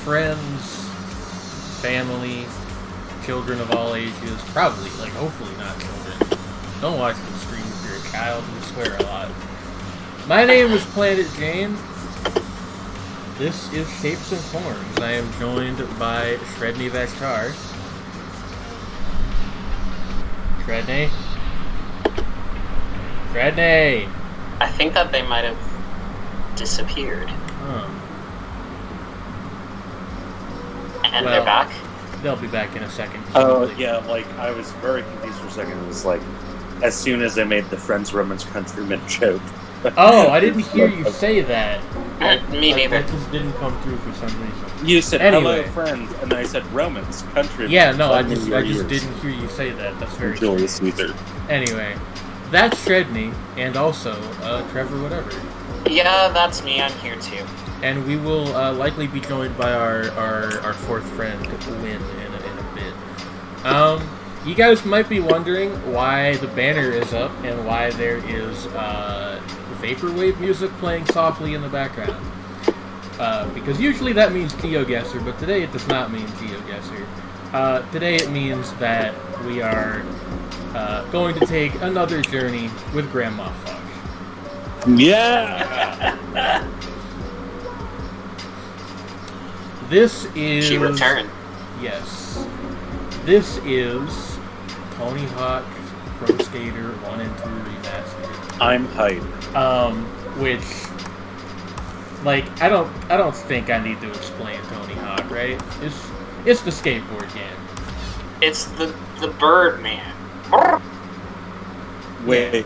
friends, family, children of all ages, probably, like, hopefully not children. Don't watch the stream if you're a child, we swear a lot. My name is Planet Jane. This is Shapes and Forms. I am joined by Shredney Vashtar. Shredney? Shredney! I think that they might have disappeared. And they're back? They'll be back in a second. Oh, yeah, like, I was very confused for a second. It was like, as soon as they made the Friends Romans Countrymen joke. Oh, I didn't hear you say that. Me neither. That just didn't come through for some reason. You said, anyway. hello, friend, and I said, Romans, countrymen. Yeah, no, I just didn't hear you say that. That's very Julius Caesar. Anyway, that's Shredney, and also, Trevor Whatever. Yeah, that's me. I'm here too. And we will likely be joined by our fourth friend, Win, in a bit. You guys might be wondering why the banner is up and why there is vaporwave music playing softly in the background. Because usually that means GeoGuessr, but today it does not mean GeoGuessr. Today it means that we are going to take another journey with Grandma Fuck. Yeah! This is... She returned. Yes. This is Tony Hawk Pro Skater 1 and 2 Remastered. I'm hyped. Which, like, I don't think I need to explain Tony Hawk, right? It's the skateboard game. It's the bird man. Wait.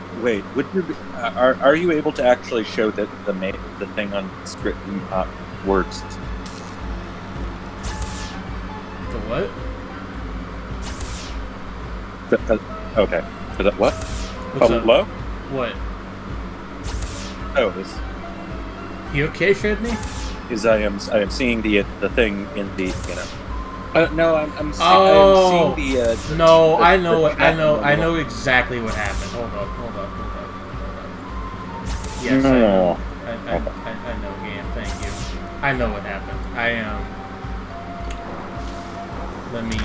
Would you are you able to actually show that the thing on script works? The what? Okay. Is that what? What's up? Hello? What? Oh, this You okay, Shredney? is I am seeing the thing in the no I'm Oh, seeing the no, the, I know the what I know exactly what happened. Hold up. Yes, No. I know, game. Thank you. I know what happened. I am. Let me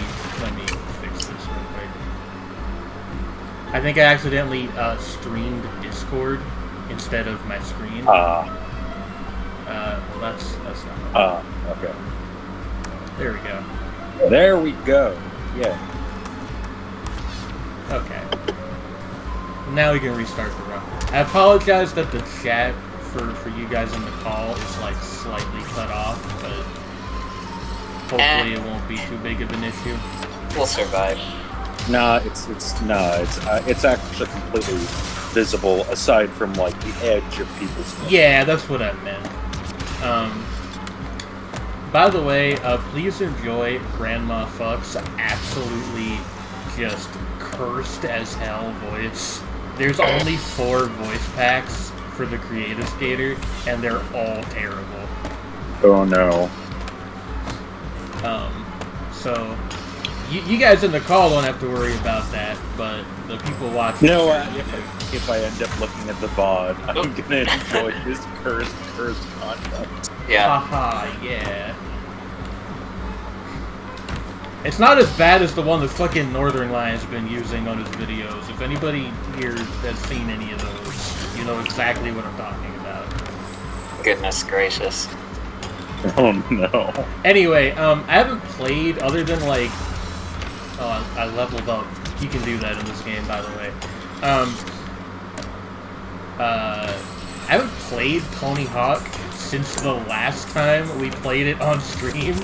fix this real quick. I think I accidentally streamed Discord instead of my screen. Well, that's not. Okay. There we go. There we go. Yeah. Okay. Now we can restart the run. I apologize that the chat for you guys on the call is like slightly cut off, but hopefully it won't be too big of an issue. We'll survive. Nah, it's actually completely visible aside from like the edge of people's. Yeah, that's what I meant. By the way, please enjoy Grandma Fuck's absolutely just cursed as hell voice. There's only 4 voice packs for the Creative Skater, and they're all terrible. Oh no. So you guys in the call don't have to worry about that, but the people watching. No, if I end up looking at the VOD, I'm gonna enjoy this cursed content. Yeah. Haha, yeah. It's not as bad as the one that fucking Northern Lion's been using on his videos. If anybody here has seen any of those, you know exactly what I'm talking about. Goodness gracious. Oh no. Anyway, I haven't played other than like... Oh, I leveled up. You can do that in this game, by the way. I haven't played Tony Hawk since the last time we played it on stream.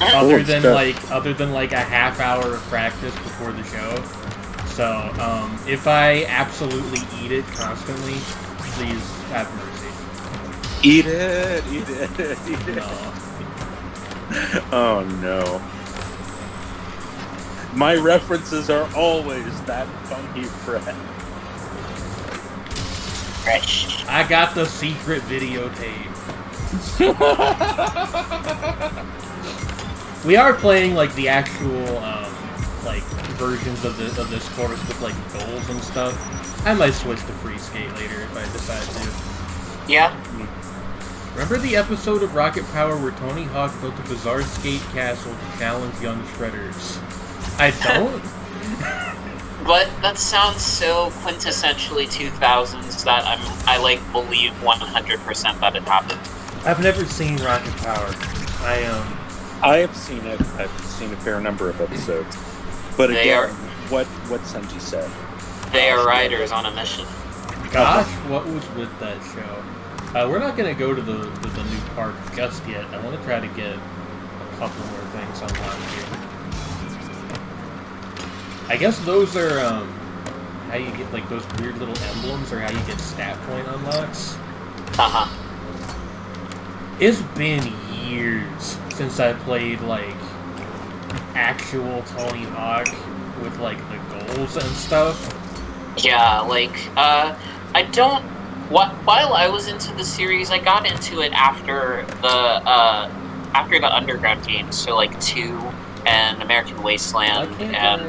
Other than like a half hour of practice before the show. So, if I absolutely eat it constantly, please have mercy. Eat it! No. Oh no. My references are always that funny friend. Fresh. I got the secret videotape. We are playing like the actual like versions of this course with like goals and stuff. I might switch to free skate later if I decide to. Yeah. Remember the episode of Rocket Power where Tony Hawk built a bizarre skate castle to challenge young shredders? I don't? But that sounds so quintessentially 2000s that I believe 100% that it happened. I've never seen Rocket Power. I have seen it. I've seen a fair number of episodes. But again, what Senji said. They are riders on a mission. Gosh, what was with that show? We're not going to go to the new park just yet. I want to try to get a couple more things unlocked here. I guess those are how you get like those weird little emblems, or how you get stat point unlocks. Uh-huh. It's been years since I played like actual Tony Hawk with like the goals and stuff. Yeah, while I was into the series, I got into it after the Underground games, so like 2 and American Wasteland and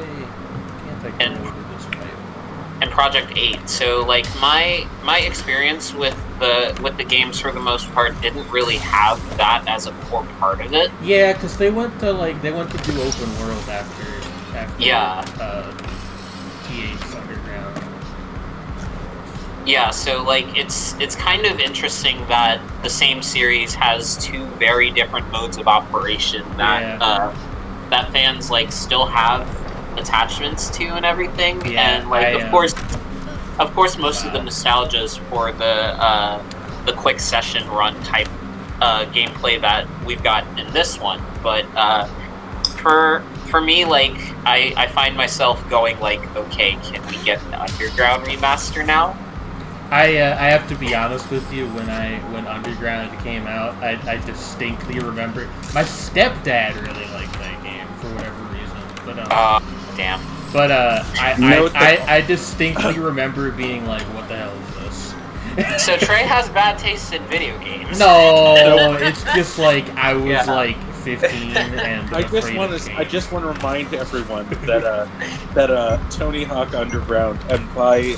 Project 8. So like my experience with the games for the most part didn't really have that as a core part of it. Yeah, because they went to do open world after TH's Underground. Yeah, so like it's kind of interesting that the same series has 2 very different modes of operation that that fans like still have attachments to and everything. Yeah, and like of course most of the nostalgia is for the quick session run type gameplay that we've got in this one, but for me, like I find myself going like, okay, can we get an Underground remaster now? I have to be honest with you. When Underground came out, I distinctly remember my stepdad really liked that game for whatever reason. But damn. But I distinctly remember being like, what the hell is this? So Trey has bad taste in video games. No, it's just like I was like 15 and I just want to remind everyone that Tony Hawk Underground, and by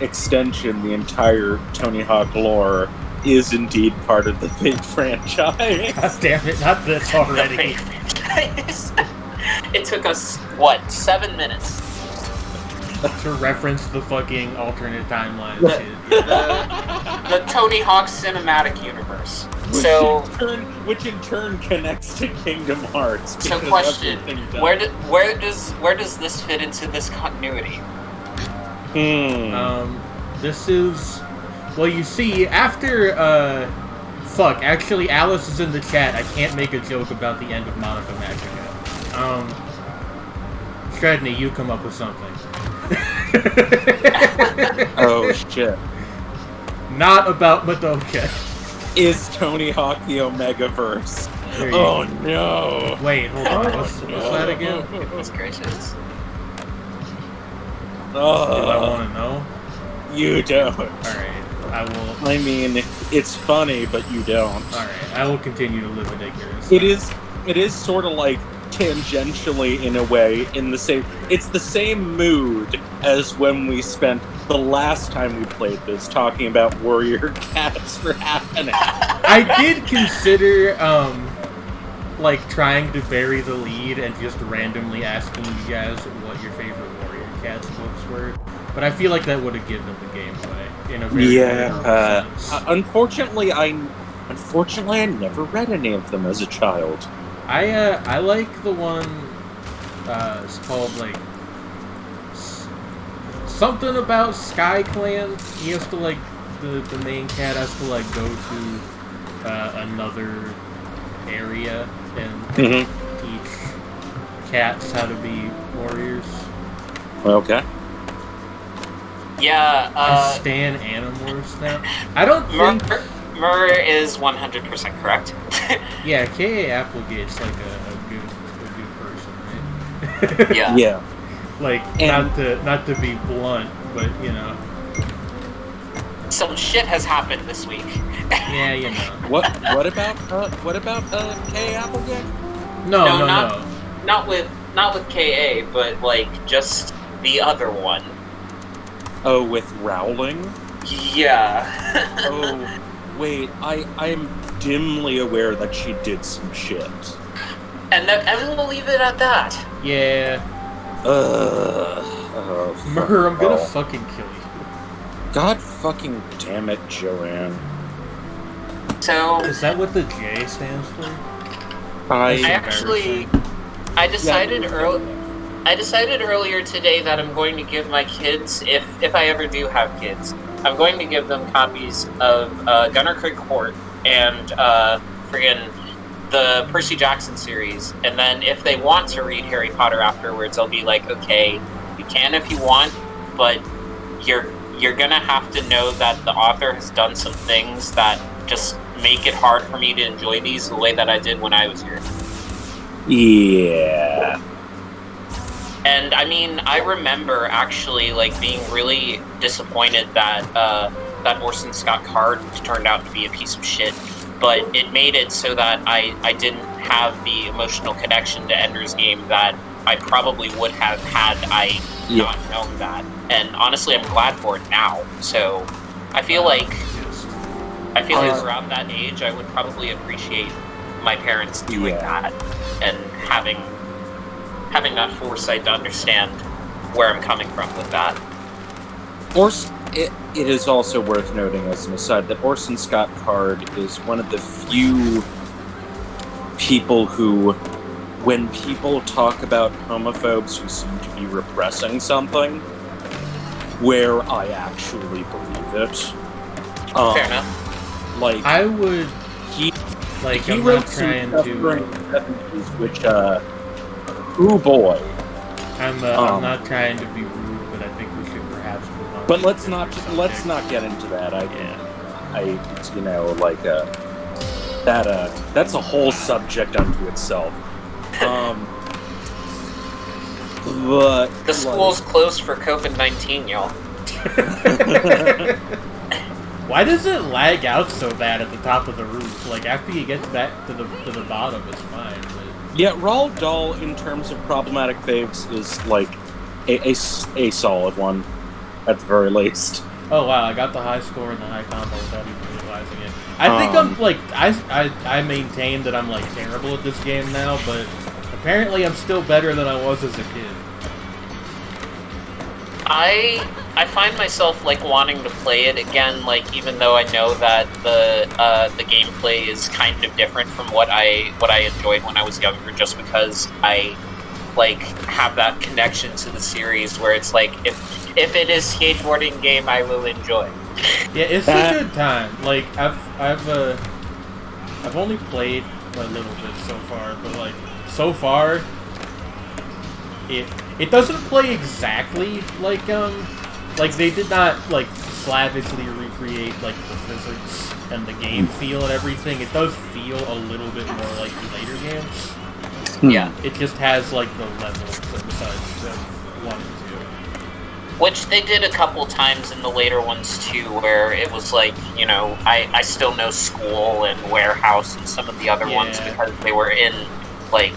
extension the entire Tony Hawk lore, is indeed part of the Fate franchise. God damn it, not this already. The Fate franchise. It took us, 7 minutes? To reference the fucking alternate timeline. The Tony Hawk cinematic universe. Which in turn connects to Kingdom Hearts. So question, where does this fit into this continuity? This is... Well, you see, after, actually, Alice is in the chat. I can't make a joke about the end of Monica Magica. Shredney, you come up with something. Oh, shit. Not about Madoka. Is Tony Hawk the Omegaverse? Oh, no. Wait, hold on. What's that again? Goodness gracious. Do I want to know? You don't. Alright, I will... I mean, it's funny, but you don't. Alright, I will continue to live in ignorance. It is sort of like tangentially in a way, it's the same mood as when we spent the last time we played this talking about Warrior Cats for half an hour. I did consider trying to bury the lead and just randomly asking you guys what your favorite Warrior Cats books were, but I feel like that would have given the game away in a very sense. Unfortunately I never read any of them as a child. I like the one, it's called, something about Sky Clan. He has to, the main cat has to, go to, another area and teach cats how to be warriors. Okay. Yeah, I stan Animorphs now. I don't think... Murr is 100% correct. Yeah, K.A. Applegate's like a good person, right? Yeah. Yeah. Not to be blunt, but you know. Some shit has happened this week. Yeah, you know. What about K.A. Applegate? No. Not with K.A., but just the other one. Oh, with Rowling? Yeah. Wait, I'm dimly aware that she did some shit. And we'll leave it at that. Yeah. Murr, I'm gonna fucking kill you. God fucking damn it, Joanne. So... Is that what the J stands for? I decided earlier today that I'm going to give my kids, if I ever do have kids, I'm going to give them copies of Gunner Craig Court and friggin' the Percy Jackson series, and then if they want to read Harry Potter afterwards, I'll be like, okay, you can if you want, but you're gonna have to know that the author has done some things that just make it hard for me to enjoy these the way that I did when I was here. Yeah. And I mean, I remember actually like being really disappointed that that Orson Scott Card turned out to be a piece of shit. But it made it so that I didn't have the emotional connection to Ender's Game that I probably would have had I not known that. And honestly, I'm glad for it now. So I feel like around that age, I would probably appreciate my parents doing that and having that foresight to understand where I'm coming from with that. It is also worth noting as an aside that Orson Scott Card is one of the few people who, when people talk about homophobes who seem to be repressing something, where I actually believe it. Fair enough. Like, I would... He I'm wrote not trying some stuff during the 70s, which, oh boy. I'm not trying to be rude, but I think we should perhaps move on. But let's not get into that. That's a whole subject unto itself. But the school's closed for COVID-19, y'all. Why does it lag out so bad at the top of the roof? Like, after you get back to the bottom, it's fine. But... Yeah, Roald Dahl, in terms of problematic faves, is like a solid one, at the very least. Oh wow, I got the high score and the high combo without even realizing it. I think I'm like I maintain that I'm like terrible at this game now, but apparently I'm still better than I was as a kid. I find myself like wanting to play it again, like even though I know that the gameplay is kind of different from what I enjoyed when I was younger, just because I like have that connection to the series where it's like if it is skateboarding game, I will enjoy. Yeah, it's a good time. Like I've only played a little bit so far, but like so far it doesn't play exactly like they did not like slavishly recreate like the physics and the game feel and everything. It does feel a little bit more like the later games. Yeah. It just has like the levels besides the 1 and 2. Which they did a couple times in the later ones too, where it was like, you know, I still know School and Warehouse and some of the other ones because they were in like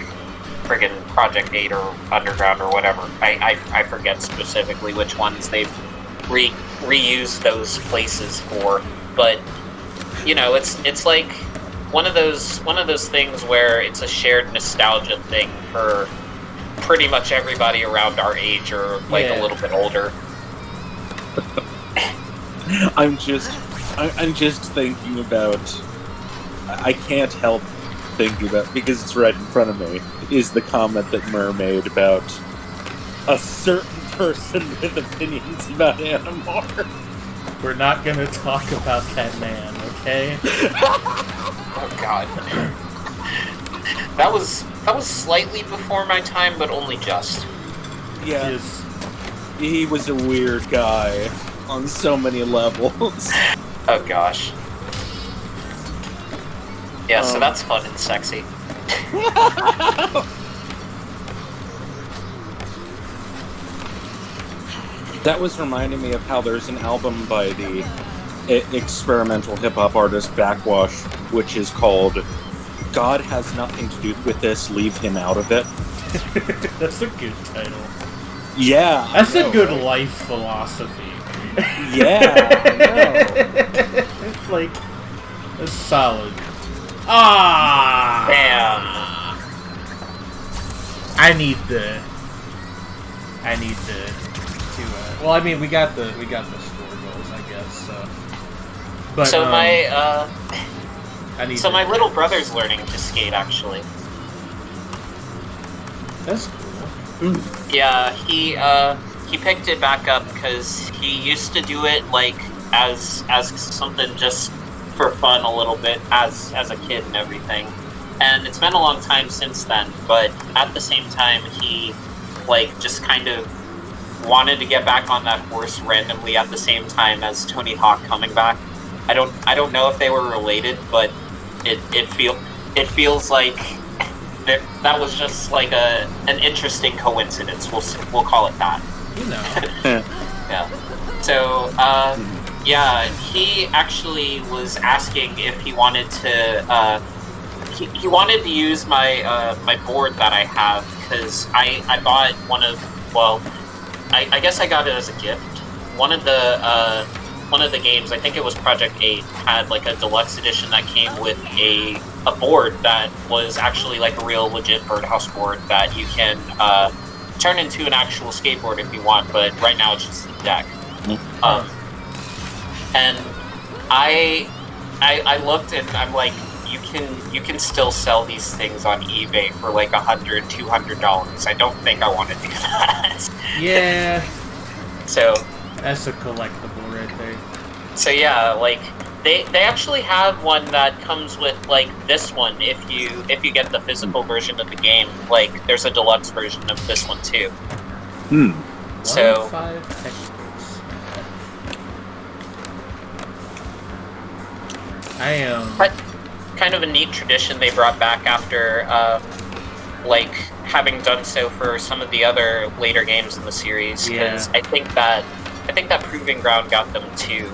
friggin' Project 8 or Underground or whatever. I forget specifically which ones they've reused those places for, but you know, it's like one of those things where it's a shared nostalgia thing for pretty much everybody around our age or like a little bit older. I'm just thinking about. I can't help thinking about, because it's right in front of me, is the comment that Mur made about a certain person with opinions about Animar. We're not gonna talk about that man, okay? Oh god. That was slightly before my time, but only just. Yeah. He was a weird guy on so many levels. Oh gosh. Yeah, so that's fun and sexy. That was reminding me of how there's an album by the experimental hip-hop artist Backwash, which is called God Has Nothing to Do with This, Leave Him Out of It. That's a good title. Yeah. That's a good life philosophy. Yeah, I know. Like, That's solid. Ah! Damn. I need to. Well, I mean, we got the score goals, I guess. So. But So my my little brother's learning to skate actually. That's cool. Yeah, he picked it back up because he used to do it like as something just for fun a little bit as a kid and everything. And it's been a long time since then, but at the same time he like just kind of wanted to get back on that horse randomly at the same time as Tony Hawk coming back. I don't know if they were related, but it feels like that was just like an interesting coincidence. We'll call it that. You know. Yeah. So yeah, he actually was asking if he wanted to. He wanted to use my my board that I have because I bought one of I guess I got it as a gift. One of the games, I think it was Project 8, had like a deluxe edition that came with a board that was actually like a real legit birdhouse board that you can turn into an actual skateboard if you want, but right now it's just a deck. And I looked and I'm like, you can still sell these things on eBay for like $100, $200. I don't think I want to do that. Yeah. So that's a collectible right there. So yeah, like they actually have one that comes with like this one if you get the physical version of the game. Like there's a deluxe version of this one too. So 5 textbooks. I am. But kind of a neat tradition they brought back after like having done so for some of the other later games in the series. Because I think that Proving Ground got them too.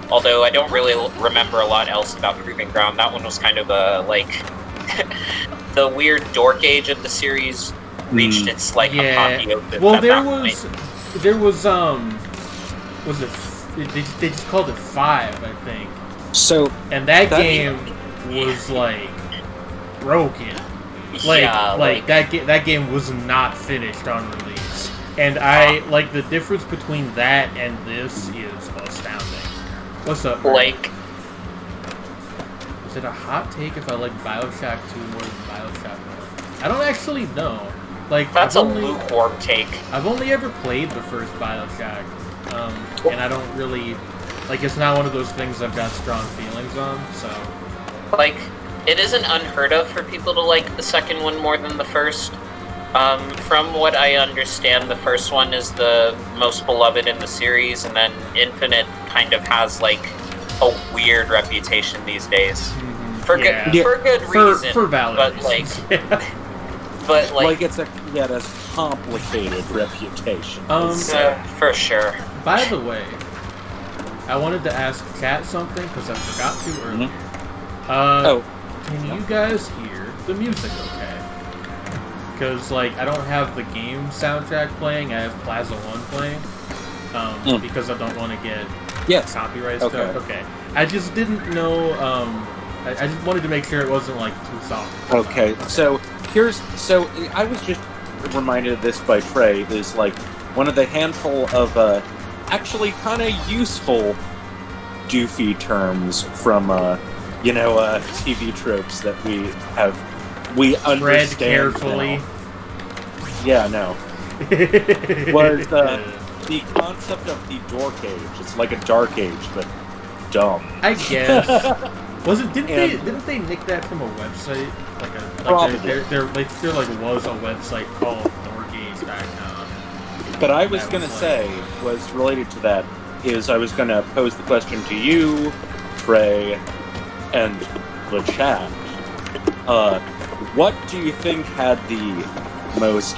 Although I don't really remember a lot else about Proving Ground. That one was kind of a like the weird dork age of the series reached its like apotheosis. Well, there was was it? They just called it 5, I think. So and that game was like broken. That game was not finished on release, and I like the difference between that and this is astounding. What's up, Rick? Like, is it a hot take if I like BioShock 2 more than BioShock 1? I don't actually know. Like, that's a lukewarm take. I've only ever played the first BioShock, and I don't really like. It's not one of those things I've got strong feelings on. So, like, it isn't unheard of for people to like the second one more than the first. From what I understand, the first one is the most beloved in the series, and then Infinite kind of has like a weird reputation these days. For good reason. For valid but reasons. like it's a complicated reputation. For sure. By the way, I wanted to ask Kat something because I forgot to earlier. Can you guys hear the music okay? Because, like, I don't have the game soundtrack playing, I have Plaza 1 playing, because I don't want to get copyright stuff. Okay. I just didn't know, I just wanted to make sure it wasn't, like, too soft. Okay, so I was just reminded of this by Trey, is, like, one of the handful of, actually kind of useful doofy terms from, TV tropes that we understand. Tread carefully. Now. Yeah, no. Was the concept of the dork age. It's like a dark age, but dumb. I guess. Didn't they nick that from a website? Probably. There was a website called dorkage.com. But I was gonna say was related to that is I was gonna pose the question to you, Trey, and the chat. What do you think had the most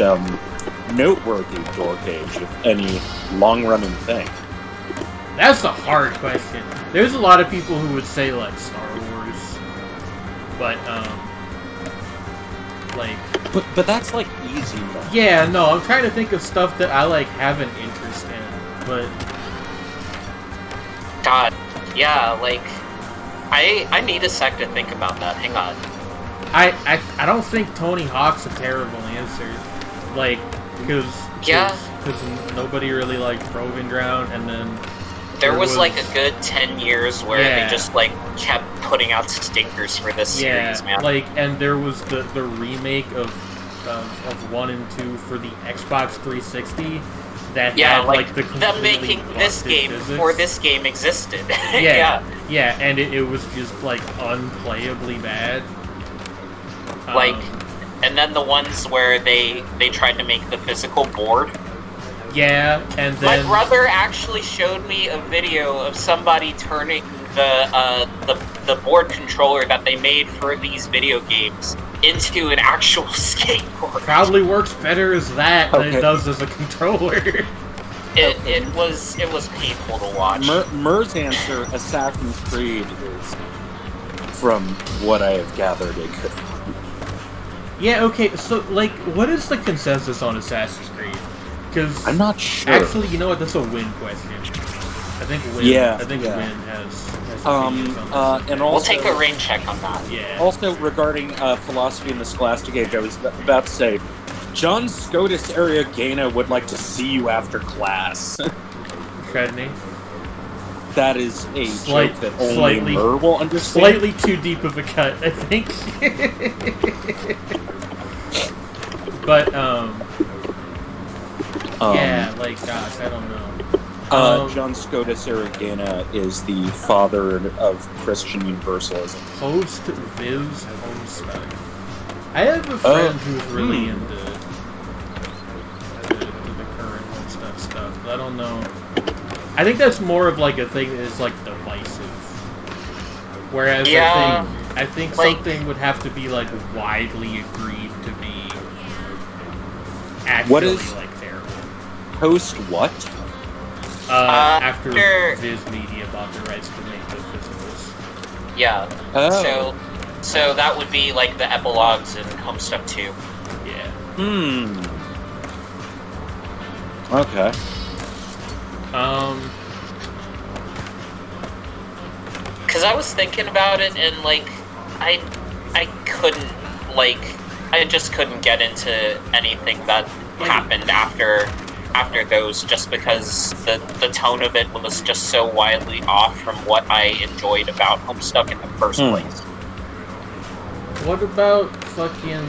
noteworthy dork age, if any, long-running thing? That's a hard question. There's a lot of people who would say, like, Star Wars. But, But that's, like, easy, though. Yeah, no, I'm trying to think of stuff that I, like, have an interest in, but... God, yeah, like... I need a sec to think about that. Hang on. I don't think Tony Hawk's a terrible answer. Like, because nobody really liked Proving Ground, and then there was like a good 10 years where they just like kept putting out stinkers for this series, man. Like, and there was the remake of 1 and 2 for the Xbox 360 that had like the them making this game physics. before this game existed. Yeah, and it was just like unplayably bad. Like, and then the ones where they tried to make the physical board. Yeah, and then my brother actually showed me a video of somebody turning the board controller that they made for these video games into an actual skateboard. Probably works better as that than it does as a controller. It was painful to watch. Mur's answer, Assassin's Creed, is, from what I have gathered, it could. Yeah, okay, so, like, what is the consensus on Assassin's Creed? Because I'm not sure. Actually, you know what? That's a Win question. I think Win. Yeah, I think Win has and also, we'll take a rain check on that. Yeah. Also, regarding philosophy in the Scholastic Age, I was about to say, John Scotus Ariagena would like to see you after class. Shredney. That is a joke that only Mur will understand. Slightly too deep of a cut, I think. But, yeah, like, gosh, I don't know. John Scotus Ariagena is the father of Christian Universalism. Post-Viz Homestuck. I have a friend who's really into the current Homestuck stuff, but I don't know. I think that's more of like a thing that is like divisive. Whereas I think like, something would have to be like widely agreed to be actually like terrible. Post what? After Viz Media bought the rights to make the physicals. Yeah. Oh. So that would be like the epilogues in Homestuck 2. Yeah. Okay. Because I was thinking about it, and like, I couldn't, like, I just couldn't get into anything that happened after those, just because the tone of it was just so widely off from what I enjoyed about Homestuck in the first place. What about fucking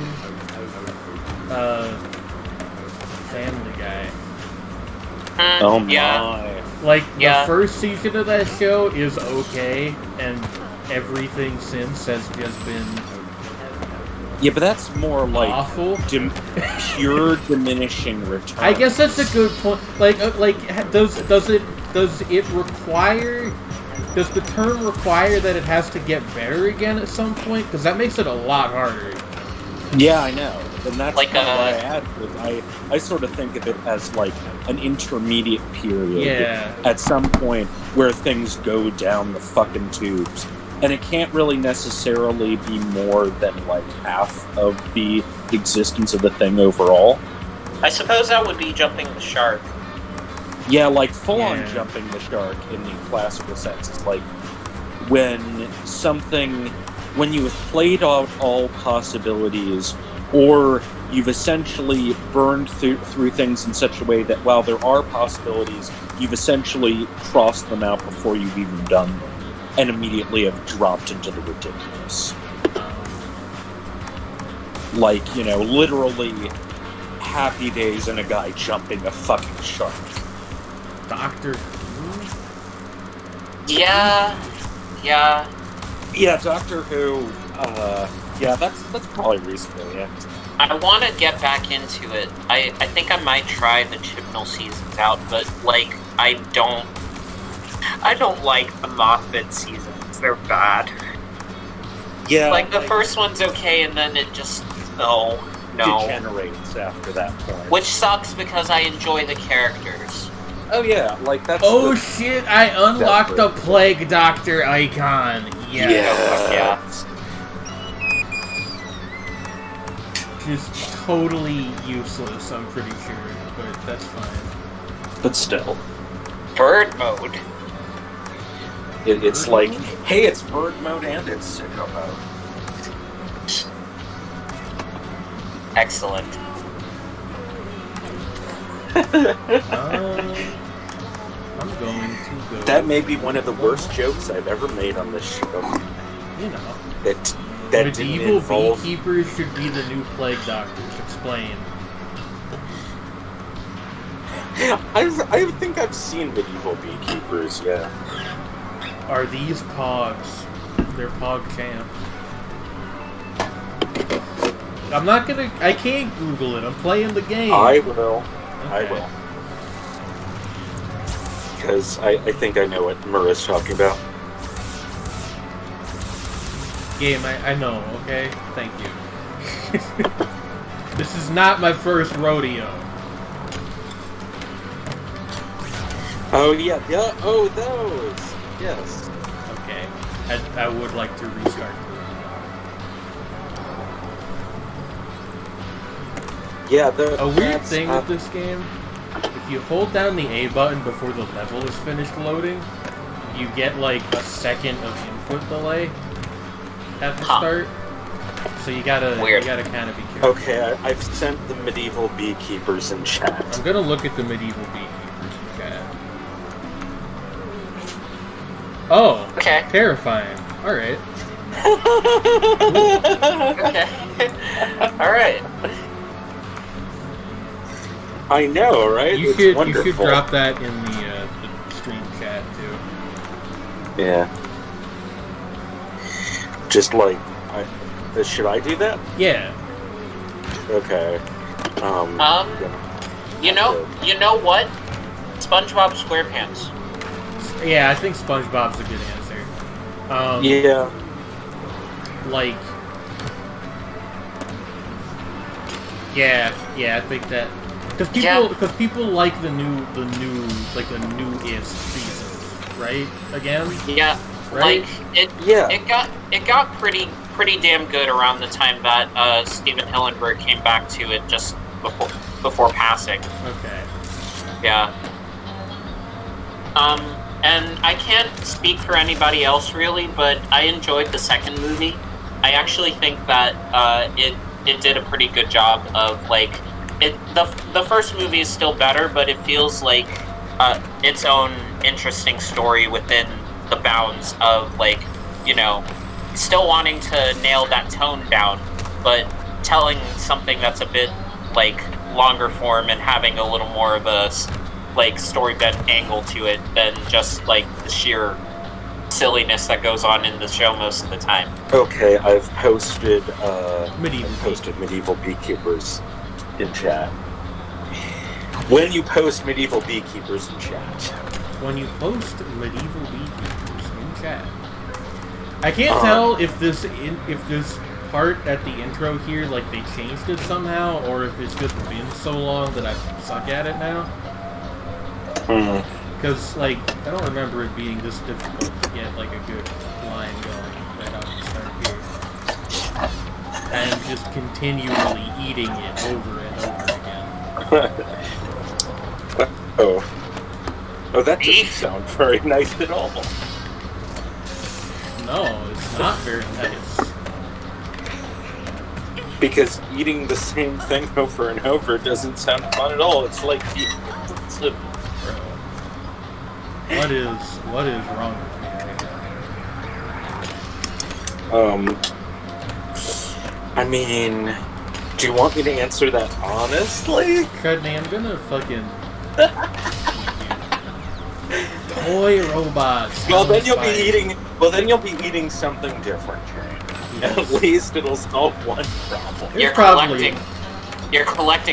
Family Guy? Oh my. Like, the first season of that show is okay, and everything since has just been Yeah, but that's more like awful. Pure diminishing returns. I guess that's a good point. Does the term require that it has to get better again at some point? Because that makes it a lot harder. Yeah, I know. And that's like why I add it. I sort of think of it as like an intermediate period at some point where things go down the fucking tubes. And it can't really necessarily be more than like half of the existence of the thing overall. I suppose that would be jumping the shark. Yeah, like full-on jumping the shark in the classical sense. It's like when you have played out all possibilities, or you've essentially burned through things in such a way that while there are possibilities, you've essentially crossed them out before you've even done them, and immediately have dropped into the ridiculous. Like, literally Happy Days and a guy jumping a fucking shark. Doctor Who? Yeah, Doctor Who. That's probably reasonable. Yeah. I want to get back into it. I think I might try the Chibnall seasons out, but like I don't like the Moffat seasons. They're bad. Yeah. Like the first one's okay, and then it just no degenerates after that point. Which sucks because I enjoy the characters. Oh yeah, like that's. Oh shit! I unlocked the Plague Doctor icon. Yeah. Just totally useless. I'm pretty sure, but that's fine. But still. Bird mode. It's like, hey, it's bird mode and it's sicko mode. Excellent. I'm going to go. That may be one of the worst jokes I've ever made on this show. You know. That Medieval didn't involve... beekeepers should be the new plague doctors. Explain. I think I've seen medieval beekeepers, yeah. Are these pogs? They're pog champs. I'm not gonna... I can't Google it. I'm playing the game. I will. Okay. I will. Because I think I know what Mura's talking about. Game, I know, okay? Thank you. This is not my first rodeo. Oh, yeah. Oh, those. Yes. Okay. I would like to restart. Yeah, a weird thing with this game, if you hold down the A button before the level is finished loading, you get like a second of input delay at the start. So you gotta kind of be careful. Okay, I've sent the medieval beekeepers in chat. I'm gonna look at the medieval beekeepers in chat. Oh, okay. Terrifying. All right. Okay. All right. I know, right? You should drop that in the stream chat too. Yeah. Just like, should I do that? Yeah. Okay. You know what? SpongeBob SquarePants. Yeah, I think SpongeBob's a good answer. Yeah. Like. Yeah, I think that. Because people like the newest seasons, right? Again. Yeah. Right? Like it got pretty damn good around the time that Steven Hillenburg came back to it just before passing. Okay. Yeah. And I can't speak for anybody else really, but I enjoyed the second movie. I actually think that it did a pretty good job of like the first movie is still better, but it feels like its own interesting story within the bounds of like, you know, still wanting to nail that tone down, but telling something that's a bit like longer form and having a little more of a like story bent angle to it than just like the sheer silliness that goes on in the show most of the time. Okay, I've posted medieval beekeepers in chat. When you post medieval beekeepers in chat. When you post medieval beekeepers in chat. I can't tell if this part at the intro here, like they changed it somehow, or if it's just been so long that I suck at it now. Because, like, I don't remember it being this difficult to get, like, a good line going right off the start here. And just continually eating it over and over again. Oh, that doesn't sound very nice at all. No, it's not very nice. Because eating the same thing over and over doesn't sound fun at all. It's like... What is wrong with me right now? I mean, do you want me to answer that honestly? Cudney, I'm gonna fucking toy robots. Well, then you'll be eating something different, Jane. Yes. At least it'll solve one problem. You're collecting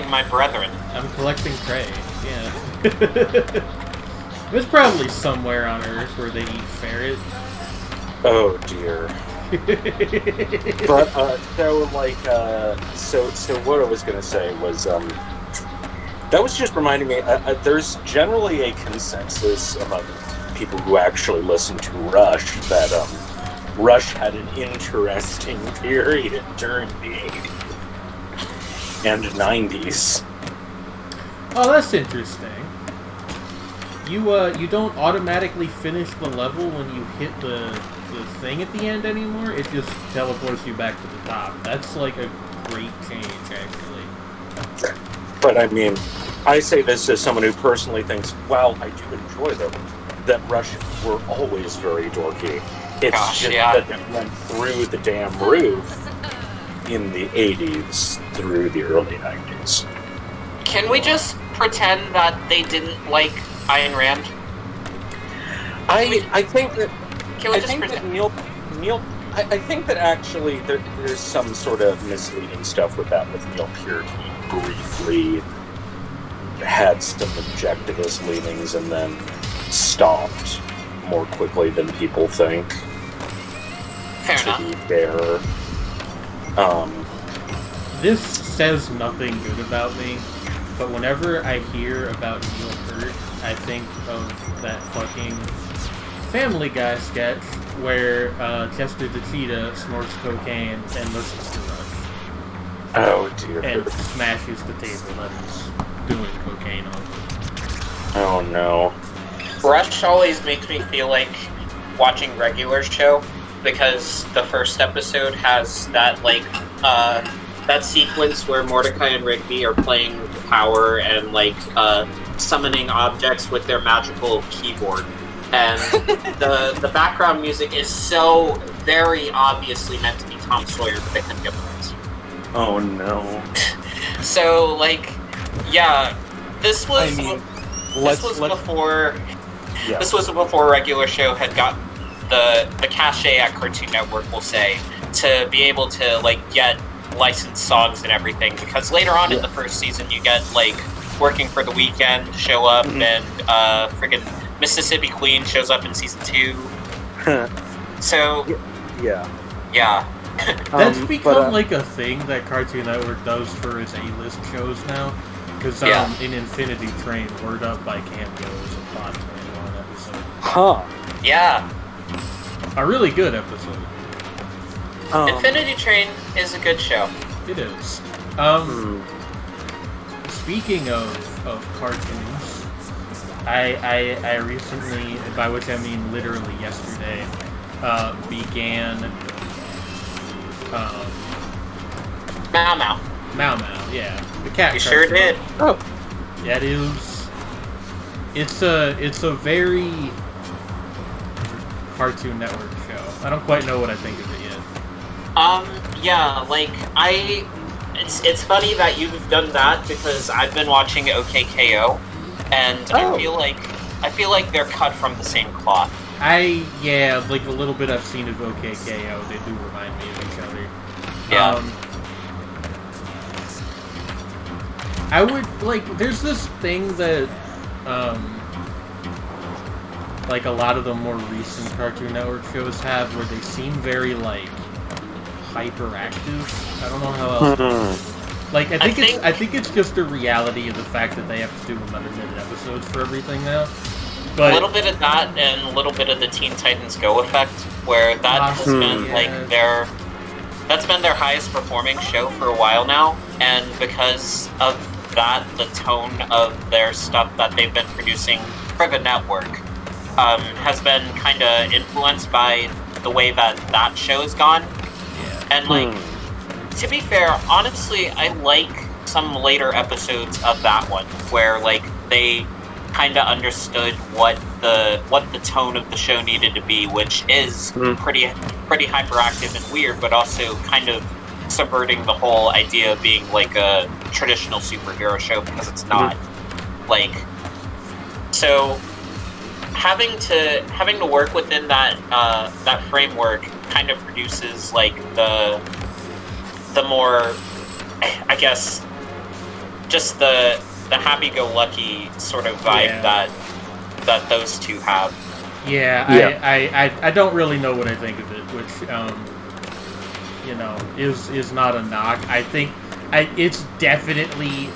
my brethren. I'm collecting prey. Yeah. There's probably somewhere on Earth where they eat ferret. Oh dear. But so what I was gonna say was that was just reminding me. There's generally a consensus among people who actually listen to Rush that Rush had an interesting period during the 80s and 90s. Oh, that's interesting. you don't automatically finish the level when you hit the thing at the end anymore. It just teleports you back to the top. That's like a great change, actually. But I mean, I say this as someone who personally thinks, well, I do enjoy them. That Rush were always very dorky. It's just that it went through the damn roof in the 80s through the early 90s. Can we just pretend that they didn't like Ayn Rand? I think that Can we I just think that pretend? Neil I think that actually there's some sort of misleading stuff with that with Neil Peart. He briefly had some objectivist leanings and then stopped more quickly than people think. Fair to enough. be fair. This says nothing good about me, but whenever I hear about Neil Peart, I think of that fucking Family Guy sketch where Chester the Cheetah snorts cocaine and listens to Rush. Oh dear. And smashes the table that he's doing cocaine on. Oh no. Rush always makes me feel like watching regular show because the first episode has that that sequence where Mordecai and Rigby are playing power and summoning objects with their magical keyboard. And the background music is so very obviously meant to be Tom Sawyer, but they couldn't get the rights. Oh no. So this was before. Yeah. This was before regular show had got the cachet at Cartoon Network, we'll say, to be able to get licensed songs and everything. Because later on in the first season, you get Working for the Weekend show up, and friggin' Mississippi Queen shows up in season 2. So yeah. That's become a thing that Cartoon Network does for its A-list shows now. Because in Infinity Train, Word Up by Cameo is a Plot 21 episode. Huh. Yeah. A really good episode. Infinity Train is a good show. It is. Speaking of cartoons, I recently, by which I mean literally yesterday, began Mau Mau. Mau Mau, yeah. The cat You sure cartoon. did. Oh. Yeah, it is. It's a very Cartoon Network show. I don't quite know what I think of it yet. It's funny that you've done that because I've been watching OKKO, and I feel like they're cut from the same cloth. A little bit I've seen of OKKO. They do remind me of each other. Yeah. I would there's this thing that a lot of the more recent Cartoon Network shows have where they seem very hyperactive. I don't know how else. I think it's just a reality of the fact that they have to do 11-minute episodes for everything now. But a little bit of that and a little bit of the Teen Titans Go effect, where that has been that's been their highest performing show for a while now, and because of that, the tone of their stuff that they've been producing for the network has been kind of influenced by the way that show's gone. Yeah. And to be fair, honestly, I like some later episodes of that one where they kind of understood what the tone of the show needed to be, which is pretty hyperactive and weird, but also kind of subverting the whole idea of being a traditional superhero show because it's not. So having to work within that framework kind of produces the more, I guess, just the happy-go-lucky sort of vibe that those two have. Yeah, I don't really know what I think of it, which is not a knock. I think it's definitely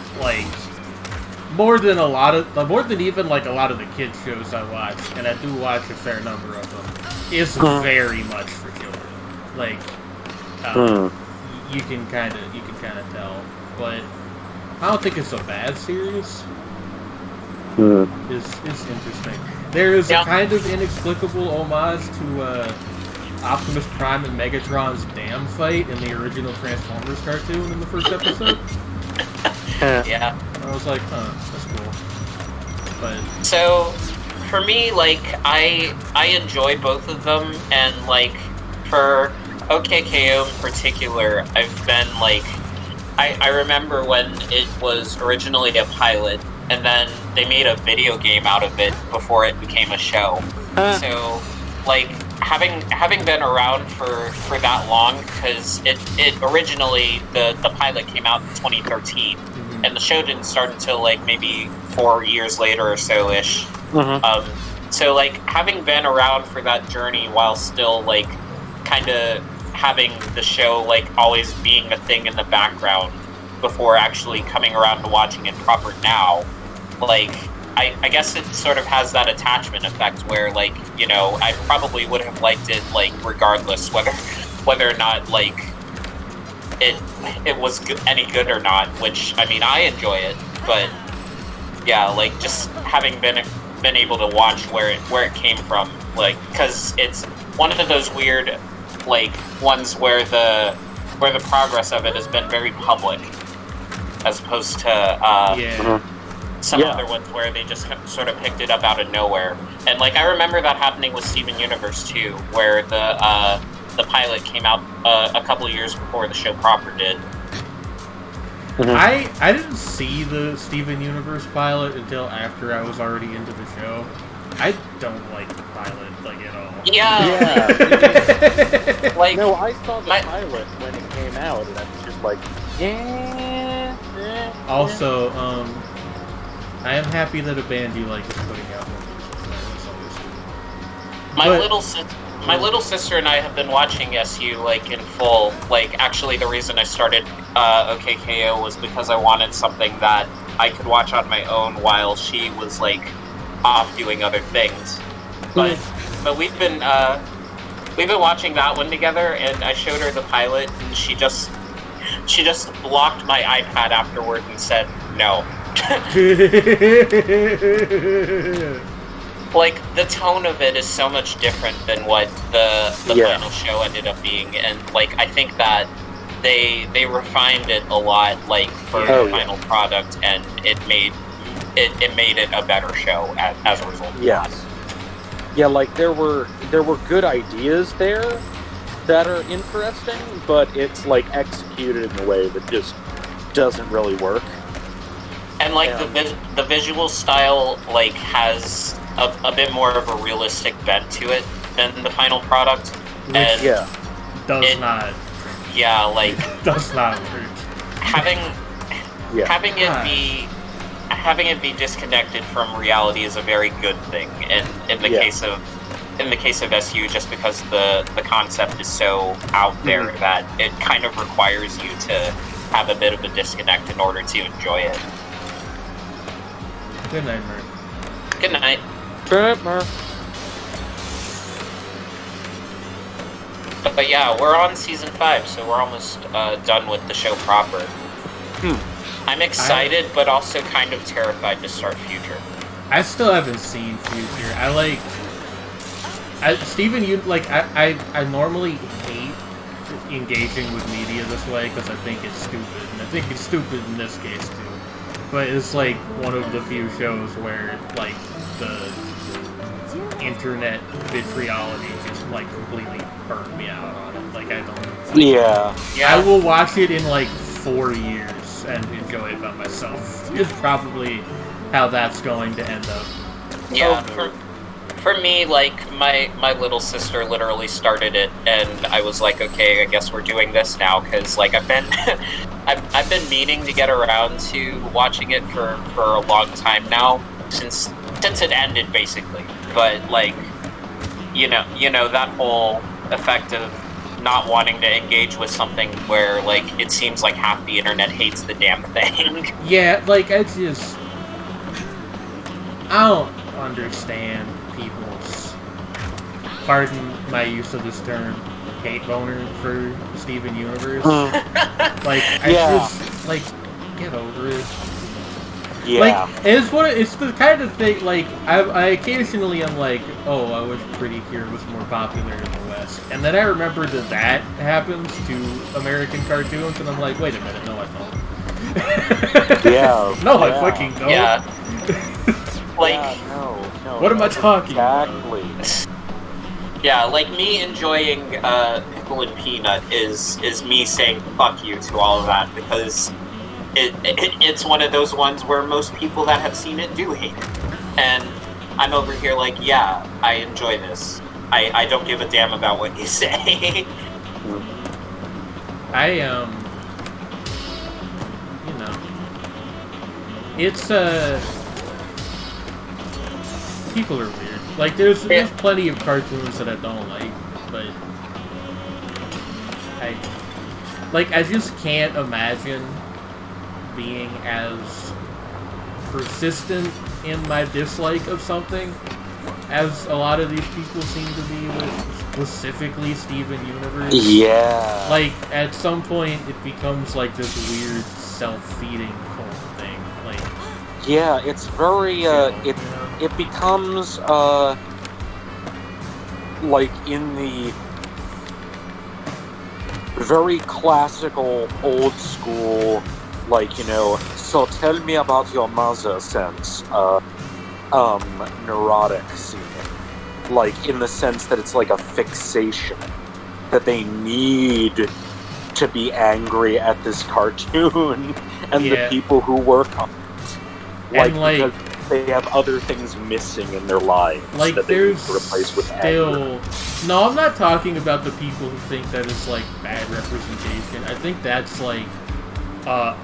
more than even a lot of the kids shows I watch, and I do watch a fair number of them. It's very much for children. You can kind of tell, but I don't think it's a bad series. is interesting. There is a kind of inexplicable homage to Optimus Prime and Megatron's dam fight in the original Transformers cartoon in the first episode. Yeah. I was like, that's cool. But so, for me, like, I enjoy both of them, and like for OKKO in particular, I've been like, I remember when it was originally a pilot, and then they made a video game out of it before it became a show. So, like, having been around for that long, because it originally, the pilot came out in 2013, and the show didn't start until, like, maybe 4 years later or so-ish. So, like, having been around for that journey while still, like, kind of having the show, like, always being a thing in the background before actually coming around to watching it proper now, like, I guess it sort of has that attachment effect where, like, you know, I probably would have liked it, like, regardless whether or not, like, it was any good or not, which, I mean, I enjoy it, but, yeah, like, just having been able to watch where it came from, like, because it's one of those weird, like, ones where the progress of it has been very public, as opposed to some other ones where they just sort of picked it up out of nowhere. And like, I remember that happening with Steven Universe too, where the pilot came out a couple of years before the show proper did. I didn't see the Steven Universe pilot until after I was already into the show. I don't like the pilot, like, at all. Yeah. Like, no, I saw the pilot when it came out, and I was just like, Also, I am happy that a band you like is putting out more music. That's always cool. My little sister and I have been watching SU, like, in full. Like, actually, the reason I started OKKO was because I wanted something that I could watch on my own while she was, like, off doing other things. But we've been watching that one together, and I showed her the pilot, and she just blocked my iPad afterward and said no. Like, the tone of it is so much different than what the final show ended up being, and like, I think that they refined it a lot, like, for the final product, and it made it a better show as a result. Yes. Yeah, like, there were good ideas there that are interesting, but it's like executed in a way that just doesn't really work. And like, the visual style, like, has a bit more of a realistic bent to it than the final product. And does not. Yeah, like, does not hurt. Having it be disconnected from reality is a very good thing. And in the case of SU, just because the concept is so out there that it kind of requires you to have a bit of a disconnect in order to enjoy it. Good night, Murph. Good night. Good night, Murph. But yeah, we're on season 5, so we're almost done with the show proper. I'm excited, but also kind of terrified to start Future. I still haven't seen Future. Steven, I normally hate engaging with media this way because I think it's stupid, and I think it's stupid in this case too. But it's like one of the few shows where, like, the internet vitriolity just, like, completely burned me out on it. Like, I don't. Yeah. I will watch it in like 4 years and enjoy it by myself. Is probably how that's going to end up. Yeah. For me, like, my little sister literally started it, and I was like, okay, I guess we're doing this now, because, like, I've been I've been meaning to get around to watching it for a long time now, since it ended, basically. But, like, you know that whole effect of not wanting to engage with something where, like, it seems like half the internet hates the damn thing. Yeah, like, I don't understand people's, pardon my use of this term, hate boner for Steven Universe. Like, I just, like, get over it. Yeah. Like, it's the kind of thing, like, I occasionally am like, oh, I wish Pretty Cure was more popular in the West. And then I remember that happens to American cartoons, and I'm like, wait a minute, no, I don't. Yeah. No, I yeah. fucking don't. Yeah. Like, no. What am I talking exactly. yeah, like me enjoying Pickle and Peanut is me saying fuck you to all of that, because it's one of those ones where most people that have seen it do hate it. And I'm over here like, yeah, I enjoy this. I don't give a damn about what you say. You know, it's people are weird. Like, there's plenty of cartoons that I don't like, but I just can't imagine being as persistent in my dislike of something as a lot of these people seem to be with specifically Steven Universe. Yeah. Like, at some point it becomes like this weird self-feeding cult thing. Like, yeah, it's very it becomes like in the very classical old school, like, you know, so tell me about your mother sense neurotic scene, like in the sense that it's like a fixation that they need to be angry at this cartoon and the people who work on it, like, because they have other things missing in their lives, like, that they need to replace with anger. No, I'm not talking about the people who think that it's like bad representation. I think that's like a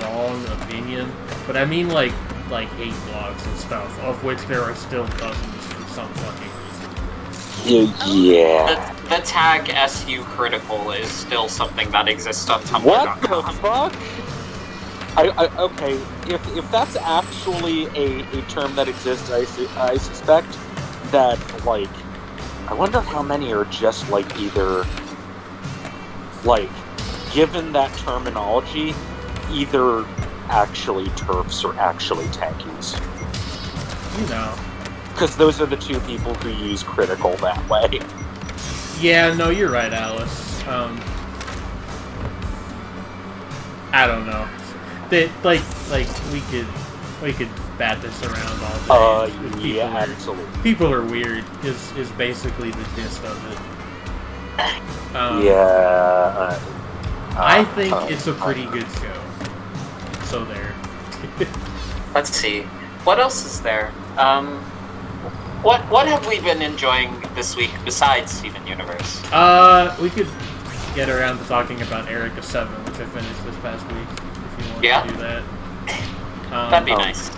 wrong opinion, but I mean like hate blogs and stuff, of which there are still dozens for some fucking reason. Yeah. The tag SU critical is still something that exists on Tumblr.com. What the fuck? Okay, if that's actually a term that exists, I suspect that, like, I wonder how many are just, like, either, like, given that terminology, either actually TERFs or actually tankies. You know. Because those are the two people who use critical that way. Yeah, no, you're right, Alice. I don't know. Like we could bat this around all day. Yeah, absolutely. People are weird. Is basically the gist of it. I think it's a pretty good show. So there. Let's see. What else is there? What have we been enjoying this week besides Steven Universe? We could get around to talking about Erica 7, which I finished this past week. If you want to do that. That'd be nice.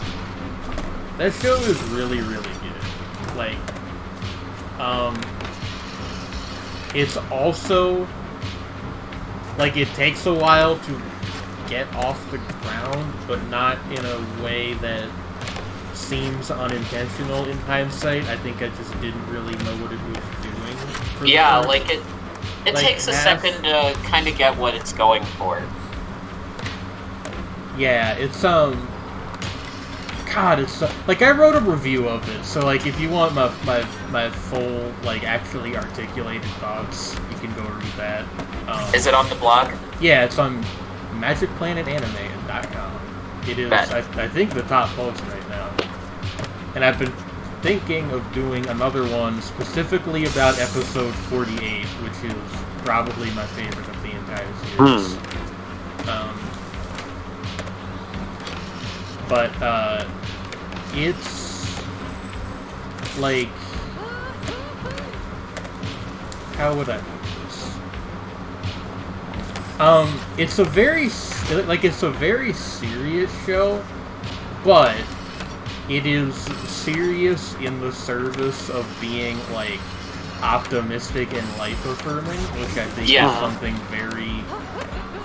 That show is really, really good. Like, it's also, like, it takes a while to get off the ground, but not in a way that seems unintentional in hindsight. I think I just didn't really know what it was doing. Yeah, like, it takes a second to kind of get what it's going for. Yeah, it's, God, it's like, I wrote a review of it, so like, if you want my full, like, actually articulated thoughts, you can go read that. Is it on the blog? Yeah, it's on magicplanetanime.com. It is, I think, the top post right now. And I've been thinking of doing another one specifically about episode 48, which is probably my favorite of the entire series. But it's like, how would I put this? It's a very serious show, but it is serious in the service of being, like, optimistic and life-affirming, which I think is something very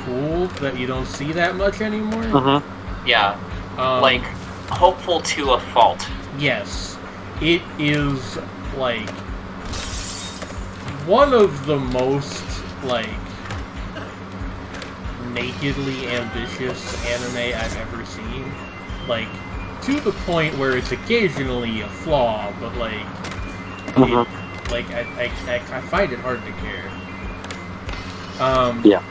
cool that you don't see that much anymore. Yeah. Like, hopeful to a fault. Yes. It is, like, one of the most, like, nakedly ambitious anime I've ever seen. like to the point where it's occasionally a flaw, but like, I find it hard to care. Yeah.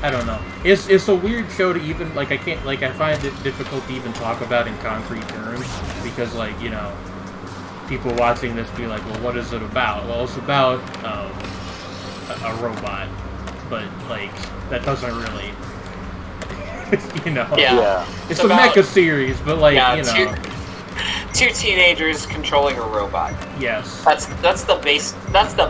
I don't know. It's a weird show to even like. I can't like. I find it difficult to even talk about in concrete terms because like people watching this be like, well, what is it about? Well, it's about a robot, but like that doesn't really. Yeah. It's a mecha series, but like two teenagers controlling a robot. Yes. That's the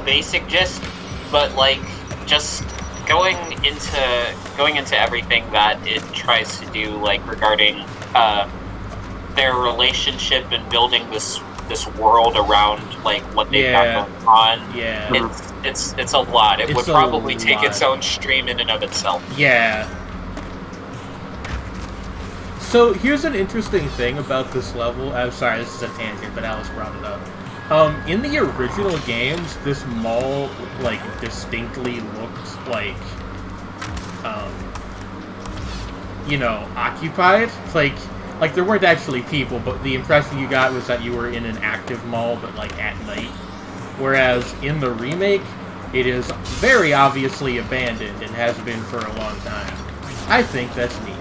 basic gist, but like just going into everything that it tries to do, like regarding their relationship and building this world around like what they've got going on. Yeah. It's a lot. It would probably take its own stream in and of itself. Yeah. So here's an interesting thing about this level. I'm sorry, this is a tangent, but Alice brought it up. In the original games, this mall like distinctly looked like, occupied. Like there weren't actually people, but the impression you got was that you were in an active mall, but like at night. Whereas in the remake, it is very obviously abandoned and has been for a long time. I think that's neat.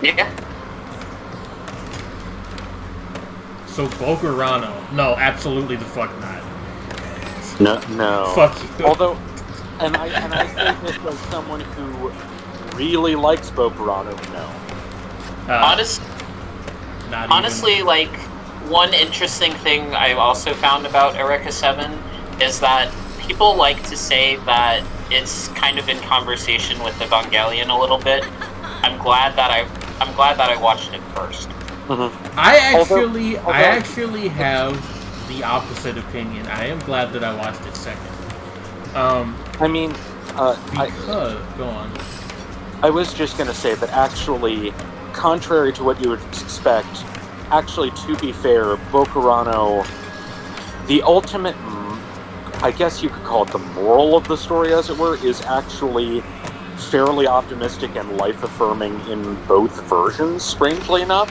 Yeah. So Bokurano. No, absolutely the fuck not. No. Fuck you. Although, and I say this as someone who really likes Bokurano, no. Honestly, like, one interesting thing I also found about Eureka 7 is that people like to say that it's kind of in conversation with Evangelion a little bit. I'm glad that I watched it first. Mm-hmm. I actually have the opposite opinion. I am glad that I watched it second. Go on. I was just going to say that actually, contrary to what you would expect, actually, to be fair, Bokurano, the ultimate, I guess you could call it the moral of the story, as it were, is actually fairly optimistic and life-affirming in both versions, strangely enough,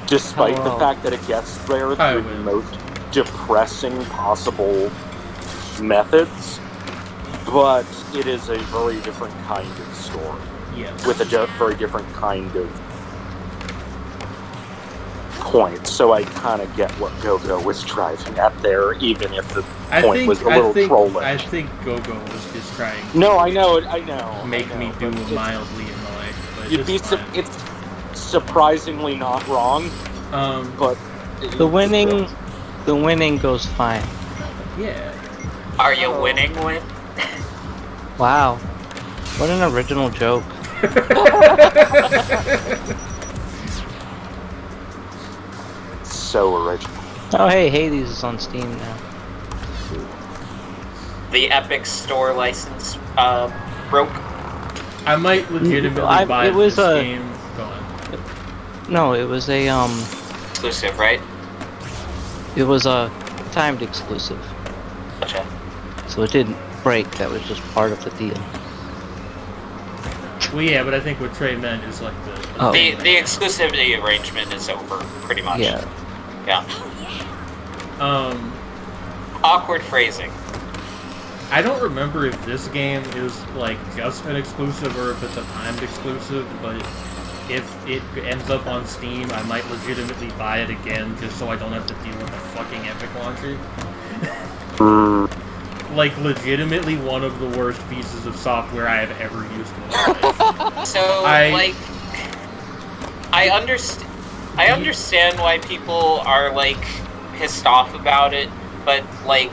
despite the fact that it gets there through the most depressing possible methods. But it is a very different kind of story. Yes. With a very different kind of point. So I kind of get what Go-Go was driving at there, even if the point was a little trolling. I think Go-Go was just trying to No, I know. Make me do mildly annoyed. But it's surprisingly not wrong. But the winning goes fine. Yeah. Are you winning? Wow. What an original joke. So original. Oh, hey, Hades is on Steam now. The Epic Store license broke. I might legitimately buy this game. Go on. No, it was a exclusive, right? It was a timed exclusive. Gotcha. So it didn't break. That was just part of the deal. Well, yeah, but I think what Trey meant is like the exclusivity arrangement is over, pretty much. Yeah. Awkward phrasing. I don't remember if this game is like just an exclusive or if it's a timed exclusive, but if it ends up on Steam, I might legitimately buy it again just so I don't have to deal with the fucking Epic launcher. Like, legitimately one of the worst pieces of software I have ever used in my life. So, I understand why people are, like, pissed off about it, but, like,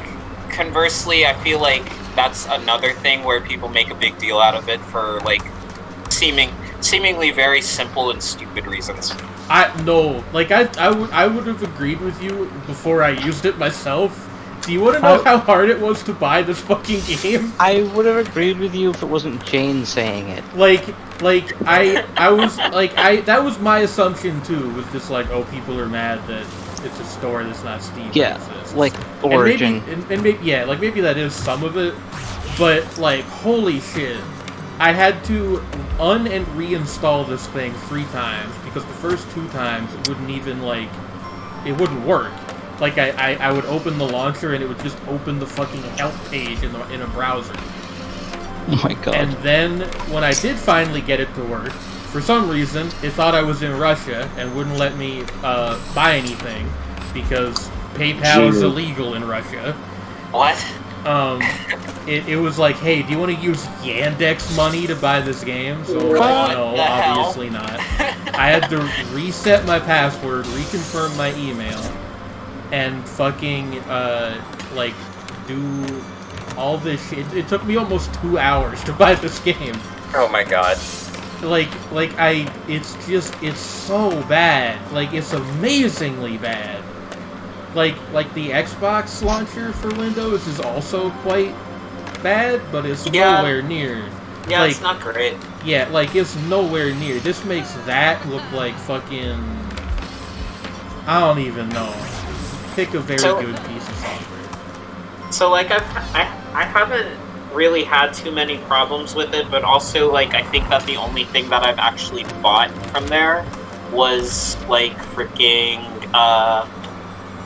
conversely, I feel like that's another thing where people make a big deal out of it for, like, seemingly very simple and stupid reasons. I would have agreed with you before I used it myself. Do you want to know how hard it was to buy this fucking game? I would have agreed with you if it wasn't Jane saying it. That was my assumption too, was just like, oh, people are mad that it's a store that's not Steam. Yeah, like Origin. Maybe that is some of it, but like, holy shit. I had to un- and reinstall this thing 3 times because the first 2 times it wouldn't even, like, it wouldn't work. Like, I would open the launcher and it would just open the fucking help page in a browser. Oh my god. And then, when I did finally get it to work, for some reason, it thought I was in Russia and wouldn't let me buy anything because PayPal is illegal in Russia. What? It was like, hey, do you want to use Yandex money to buy this game? So we're like, no, obviously not. I had to reset my password, reconfirm my email, and fucking, like, do all this shit. It took me almost 2 hours to buy this game. Oh my god. It's so bad. Like, it's amazingly bad. Like the Xbox launcher for Windows is also quite bad, but it's nowhere near. Yeah, like, it's not great. Yeah, like, it's nowhere near. This makes that look like fucking... I don't even know. Pick a very good piece of software. So, like, I haven't really had too many problems with it, but also, like, I think that the only thing that I've actually bought from there was, like, freaking,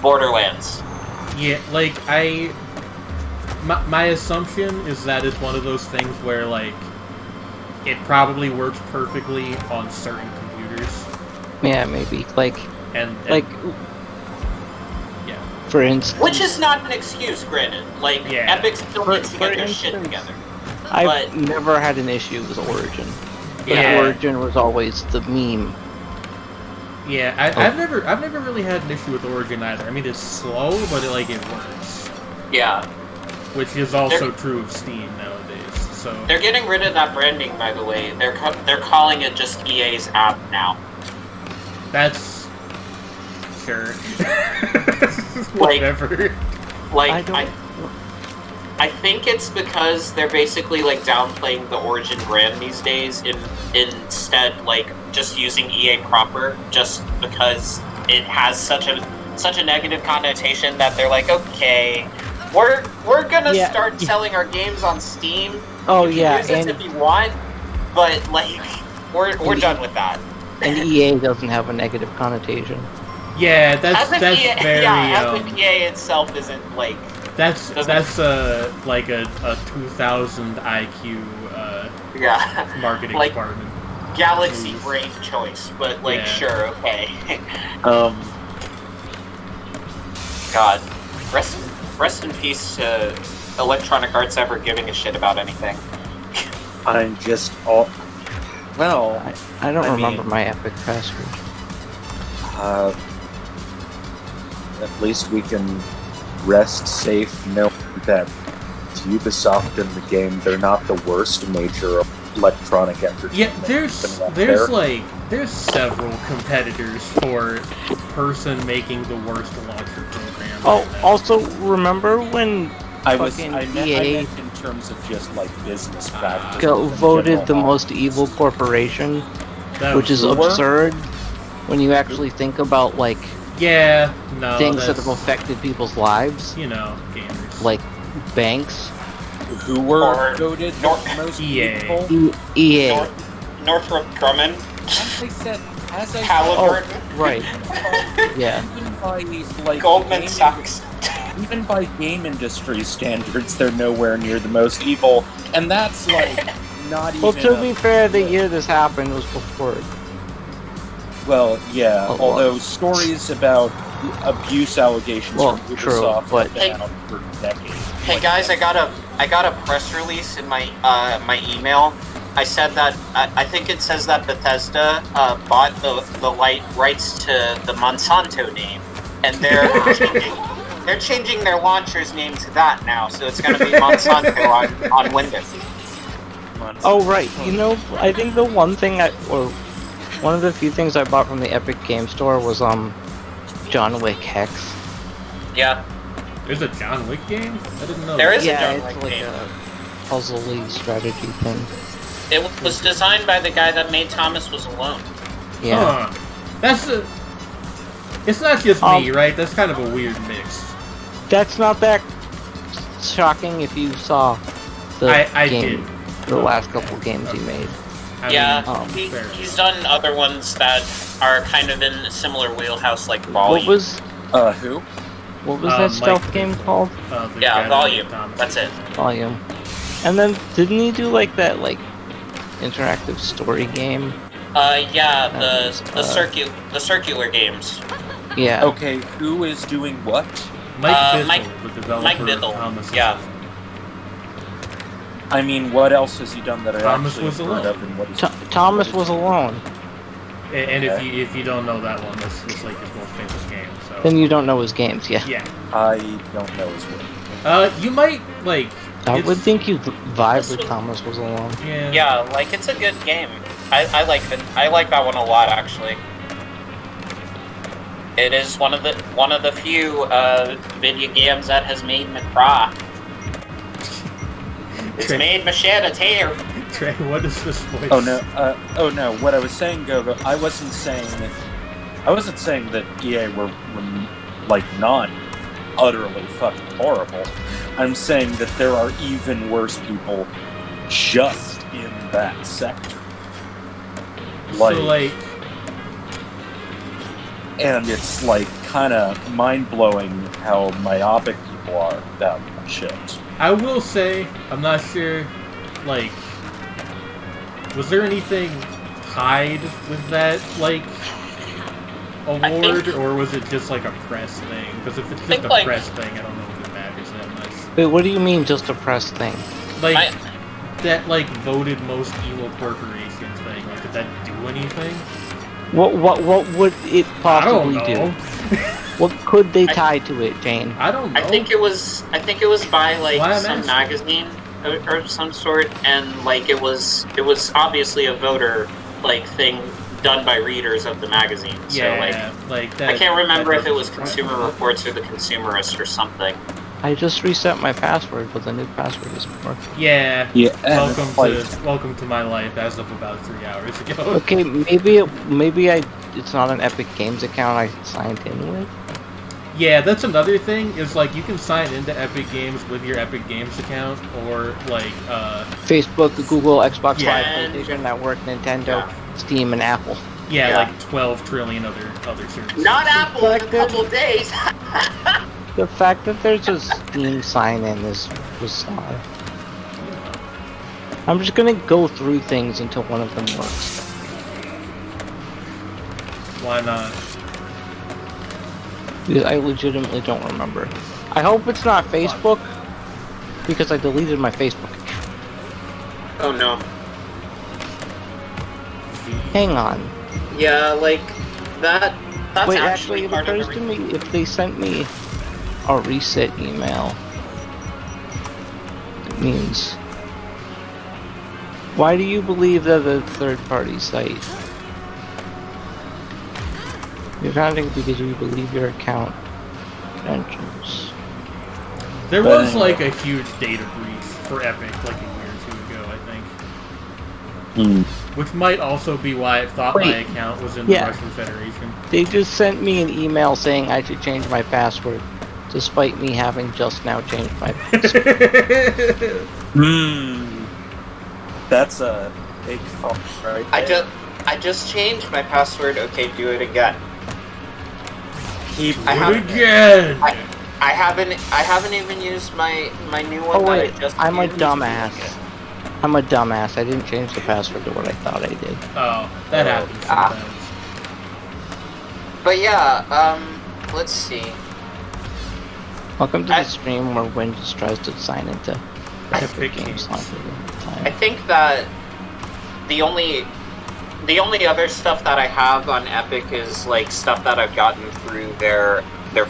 Borderlands. Yeah, like, my assumption is that it's one of those things where, like, it probably works perfectly on certain computers. Yeah, maybe. Like, yeah. For instance... Which is not an excuse, granted. Like, yeah. Epic still needs to get their shit together. I've never had an issue with Origin. But Yeah. Origin was always the meme. Yeah, I've never really had an issue with Origin either. I mean, it's slow, but it works. Yeah. Which is also true of Steam nowadays. So they're getting rid of that branding, by the way. They're calling it just EA's app now. That's sure. Whatever. Like I think it's because they're basically like downplaying the Origin brand these days, instead like just using EA proper, just because it has such a negative connotation that they're like, okay, we're gonna start selling our games on Steam. Oh you can use it if you want, but like we're done with that. And EA doesn't have a negative connotation. Yeah, that's EA, very. Yeah, as if EA itself isn't like. That's like a 2000 IQ marketing like, department. Galaxy brain choice, but like sure, okay. God, rest in peace to Electronic Arts ever giving a shit about anything. I'm just all. Well, I don't remember my Epic password. At least we can rest safe knowing that Ubisoft in the game, they're not the worst major electronic entertainment. Yeah, there's several competitors for person making the worst launcher program. Oh, also remember when I fucking meant EA in terms of just like business practice. voted the most evil corporation, which is absurd when you actually think about like things that have affected people's lives. You know, gamers. Like banks. Who were voted most evil? EA. Northrop Grumman. As I Halliburton. Oh, right. Yeah. Even by Goldman Sachs. Even by game industry standards, they're nowhere near the most evil, and that's like not even. Well, to be fair, the year this happened was before. Well, yeah. Although stories about abuse allegations from Ubisoft have been out for decades. Hey guys, I got a press release in my my email. I said that I think it says that Bethesda bought the rights to the Monsanto name, and they're changing their launcher's name to that now. So it's going to be Monsanto on Windows. Oh right, you know, I think the one one of the few things I bought from the Epic Game Store was John Wick Hex. Yeah. There's a John Wick game? I didn't know. There is a John Wick like game. A puzzle-y strategy thing. It was designed by the guy that made Thomas Was Alone. Yeah. Huh. It's not just me, right? That's kind of a weird mix. That's not that shocking if you saw the I game. did. the last couple games he made. He's done other ones that are kind of in a similar wheelhouse, like Volume. What was who? What was that stealth game called? Volume. That's it. Volume. And then didn't he do like that interactive story game? The circular games. Yeah. Okay, who is doing what? Mike Bithell, the developer. Mike Bithell. Thomas. Yeah. I mean, what else has he done that I Thomas actually Was heard Alone. of? And what is Thomas Was Alone. And if you don't know that one, that's like his most famous game. So. Then you don't know his games, yeah. Yeah. I don't know his name. You might like. I would think you'd vibe with Thomas Was Alone. Yeah. Yeah, like it's a good game. I like it. I like that one a lot, actually. It is one of the few video games that has made me cry. It's made me shed a tear. Trey, what is this voice? Oh no! What I was saying, Gogo, I wasn't saying that EA were like not utterly fucking horrible. I'm saying that there are even worse people just in that sector. And it's like kind of mind-blowing how myopic people are about shit. I will say, I'm not sure, like, was there anything tied with that, like, award, or was it just like a press thing? Because if it's just a press thing, I don't know if it matters that much. Wait, what do you mean, just a press thing? Like, that, like, voted most evil corporations thing, like, did that do anything? What would it possibly do? What could they tie to it, Jane? I don't know. I think it was by like some magazine or some sort, and like it was obviously a voter like thing done by readers of the magazine. Yeah, so like that, I can't remember if it was Consumer Reports or The Consumerist or something. I just reset my password, but the new password isn't working. Yeah. Welcome to my life as of about 3 hours ago. Okay, maybe it's not an Epic Games account I signed in with. Yeah, that's another thing. Is like you can sign into Epic Games with your Epic Games account, or like Facebook, Google, Xbox Live, PlayStation Network, Nintendo, Steam, and Apple. Yeah, like 12 trillion other services. Not Apple in a couple days. The fact that there's a Steam sign-in is bizarre. I'm just gonna go through things until one of them works. Why not? Because I legitimately don't remember. I hope it's not Facebook, because I deleted my Facebook account. Oh no. Hang on. Yeah, like that's Wait, actually it occurs to me if they sent me a reset email, it means... Why do you believe that a third-party site? You're counting because you believe your account credentials. There was like a huge data breach for Epic like a year or two ago, I think. Which might also be why it thought my account was in the Russian Federation. They just sent me an email saying I should change my password, despite me having just now changed my password. That's a big fuck, right? I just changed my password. Okay, do it again. Do it again. I haven't even used my new one. Oh wait, that I just I'm a used. dumbass. I'm a dumbass. I didn't change the password to what I thought I did. Oh, that happens sometimes. But yeah, let's see. Welcome to the stream where Win just tries to sign into Epic Games. I think that the only other stuff that I have on Epic is like stuff that I've gotten through their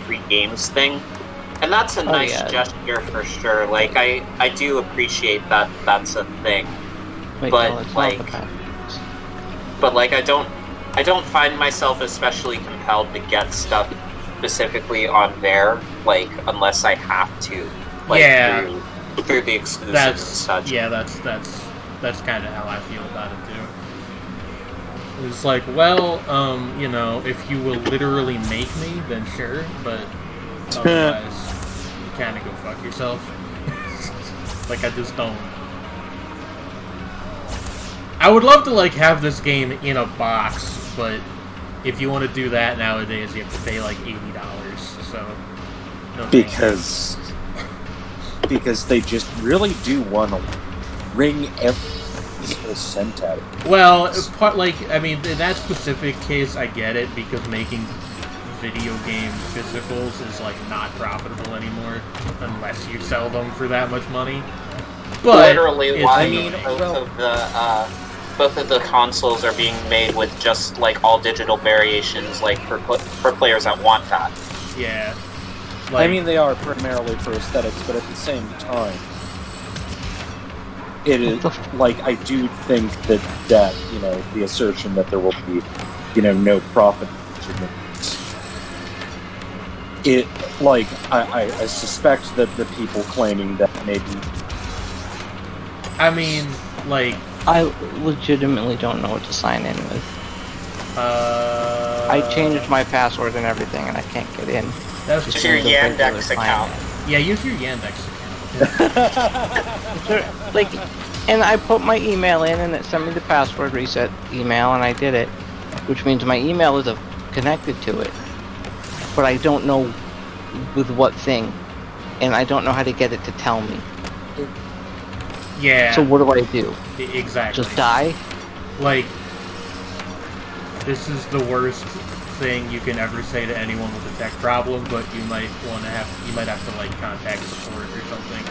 free games thing, and that's a nice gesture for sure. Like I do appreciate that that's a thing. Wait, but no, like I don't find myself especially compelled to get stuff specifically on there, like unless I have to. Like, through the exclusives and such. Yeah, that's kind of how I feel about it too. It's like, well, you know, if you will literally make me, then sure, but otherwise, you kind of go fuck yourself. Like, I just don't. I would love to like have this game in a box, but if you want to do that nowadays, you have to pay like $80. So no because they just really do want to wring every single cent out of it. Well, I mean, in that specific case, I get it because making video game physicals is like not profitable anymore unless you sell them for that much money. But literally, both of the consoles are being made with just like all digital variations, like for players that want that. Yeah. I mean, they are primarily for aesthetics, but at the same time, it is like I do think that the assertion that there will be no profit. It like I suspect that the people claiming that maybe. I mean, like I legitimately don't know what to sign in with. I changed my password and everything, and I can't get in. That's just your Yandex account. Yeah, use your Yandex account. Like, and I put my email in, and it sent me the password reset email, and I did it, which means my email is connected to it, but I don't know with what thing, and I don't know how to get it to tell me. Yeah. So what do I do? Exactly. Just die? Like, this is the worst thing you can ever say to anyone with a tech problem, but you might have to like contact support or something.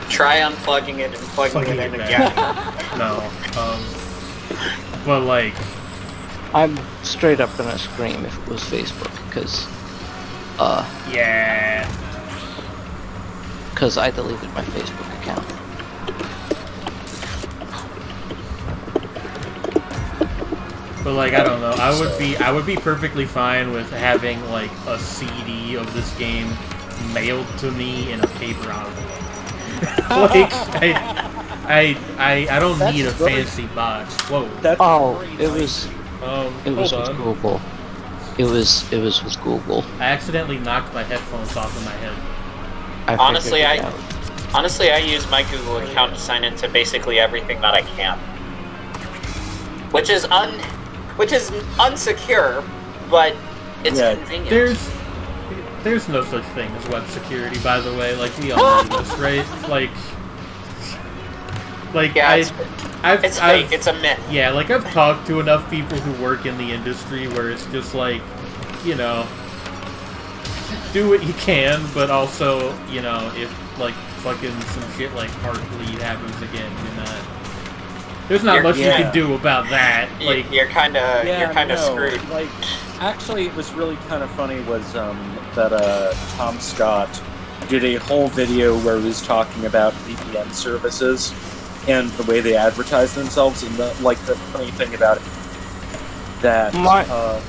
Try unplugging it and plugging it in again. No. But like, I'm straight up gonna scream if it was Facebook, because yeah. Because I deleted my Facebook account. But like, I don't know. I would be perfectly fine with having like a CD of this game mailed to me in a paper envelope. Like, I don't need a fancy box. Whoa. It was with Google. It was with Google. I accidentally knocked my headphones off of my head. Honestly, I use my Google account to sign into basically everything that I can, which is unsecure, but it's convenient. There's no such thing as web security, by the way. Like, we all know this, right? Like yeah, it's fake. It's a myth. Yeah, like I've talked to enough people who work in the industry where it's just like, do what you can, but also, if like fucking some shit like Heartbleed happens again, there's not much you can do about that. Like, you're kind of screwed. Like, actually, it was really kind of funny was that Tom Scott did a whole video where he was talking about VPN services and the way they advertise themselves, and the funny thing about it that my how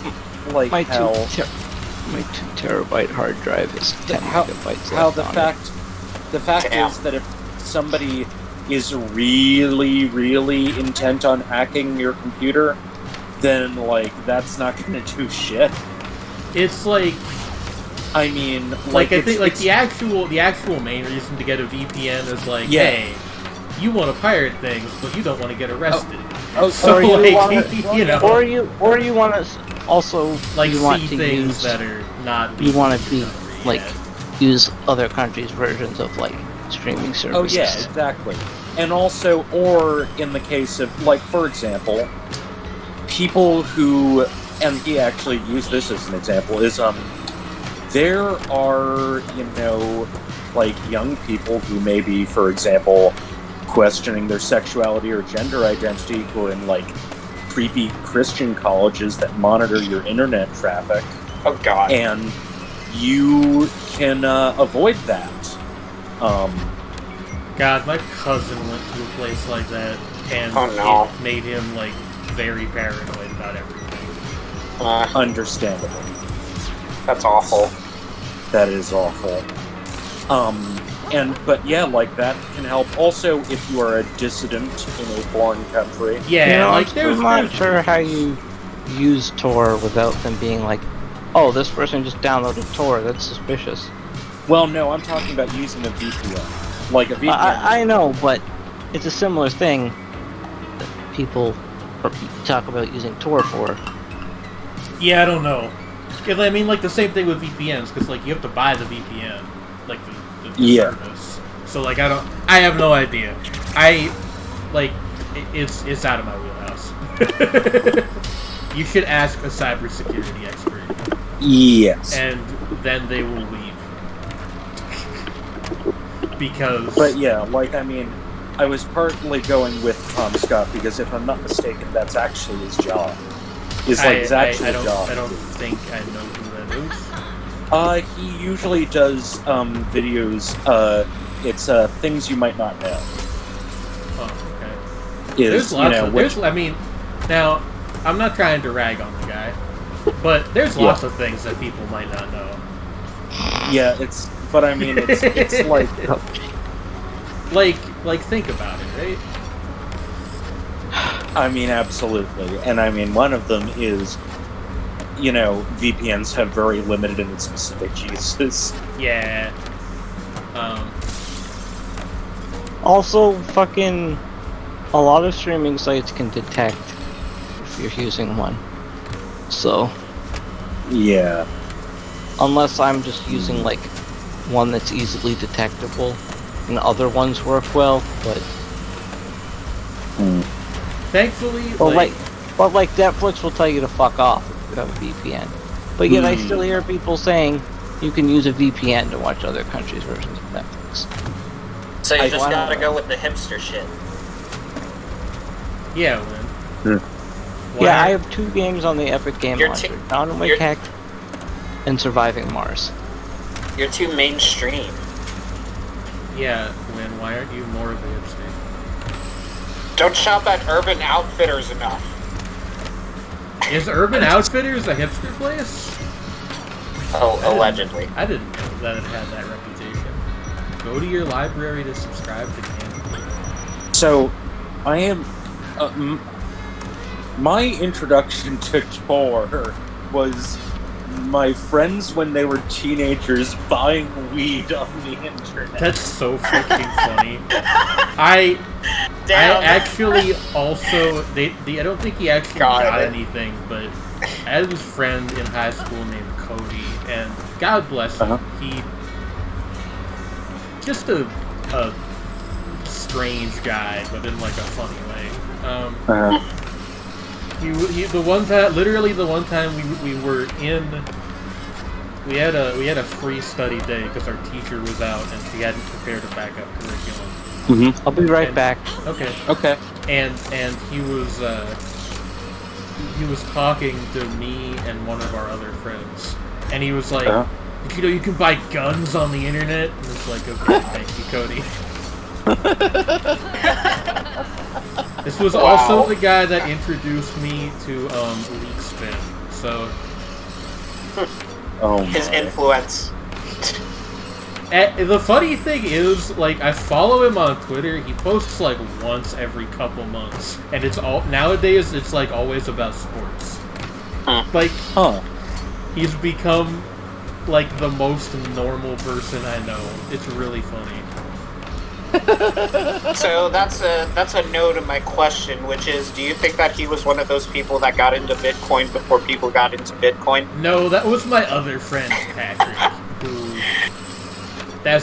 2 terabyte hard drive is 10 megabytes. How the fact is that if somebody is really, really intent on hacking your computer, then that's not going to do shit. It's like, I mean, I think the actual main reason to get a VPN is hey, you want to pirate things, but you don't want to get arrested. So you want to also see things that are not. You want to use other countries' versions of streaming services. Oh yeah, exactly. And also, or in the case of for example, people who, and he actually used this as an example, is there are young people who may be, for example, questioning their sexuality or gender identity, who are in creepy Christian colleges that monitor your internet traffic. Oh God! And you can avoid that. God, my cousin went to a place like that, and it made him very paranoid about everything. Understandable. That's awful. That is awful. But yeah, that can help. Also, if you are a dissident in a foreign country. Yeah, I'm not sure how you use Tor without them being oh, this person just downloaded Tor, that's suspicious. Well, no, I'm talking about using a VPN. A VPN. I know, but it's a similar thing. people talk about using Tor for. Yeah, I don't know. I mean, like the same thing with VPNs, because like you have to buy the VPN, like the service. So like I have no idea. It's out of my wheelhouse. You should ask a cybersecurity expert. Yes. And then they will leave. Because... But yeah, like, I mean, I was partly going with Tom Scott, because if I'm not mistaken, that's actually his job. His actual job. I don't think I know who that is. He usually does, videos, it's, things you might not know. Oh, okay. There's lots I mean, now, I'm not trying to rag on the guy, but there's lots of things that people might not know. Yeah, but I mean, it's like think about it, right? I mean, absolutely. And I mean, one of them is, VPNs have very limited and specific uses. Yeah. Also, fucking, a lot of streaming sites can detect if you're using one. So. Yeah. Unless I'm just using, like, one that's easily detectable, and other ones work well, but... Thankfully, But Netflix will tell you to fuck off if you have a VPN. But yet I still hear people saying you can use a VPN to watch other countries' versions of Netflix. So you just gotta go with the hipster shit. Yeah, Lynn. Yeah, I have 2 games on the Epic Game Launcher. John Wick Heck and Surviving Mars. You're too mainstream. Yeah, Lynn, why aren't you more of a hipster? Don't shop at Urban Outfitters enough. Is Urban Outfitters a hipster place? Oh, allegedly. I didn't know that it had that reputation. Go to your library to subscribe to games. So, I am... my introduction to Tor was my friends when they were teenagers buying weed on the internet. That's so freaking funny. I actually also I don't think he actually got anything, but I had this friend in high school named Cody, and God bless him, he just a strange guy, but in like a funny way. He the one time we had a free study day because our teacher was out and she hadn't prepared a backup curriculum. I'll be right back. Okay. Okay. And he was talking to me and one of our other friends, and he was like, "Did you know you can buy guns on the internet?" And it's like, "Okay, thank you, Cody." This was also the guy that introduced me to Leak Spin. So, his influence. The funny thing is, like, I follow him on Twitter. He posts like once every couple months, and it's all nowadays. It's like always about sports. Like, he's become like the most normal person I know. It's really funny. So that's a no to my question, which is, do you think that he was one of those people that got into Bitcoin before people got into Bitcoin? No, that was my other friend Patrick, who. That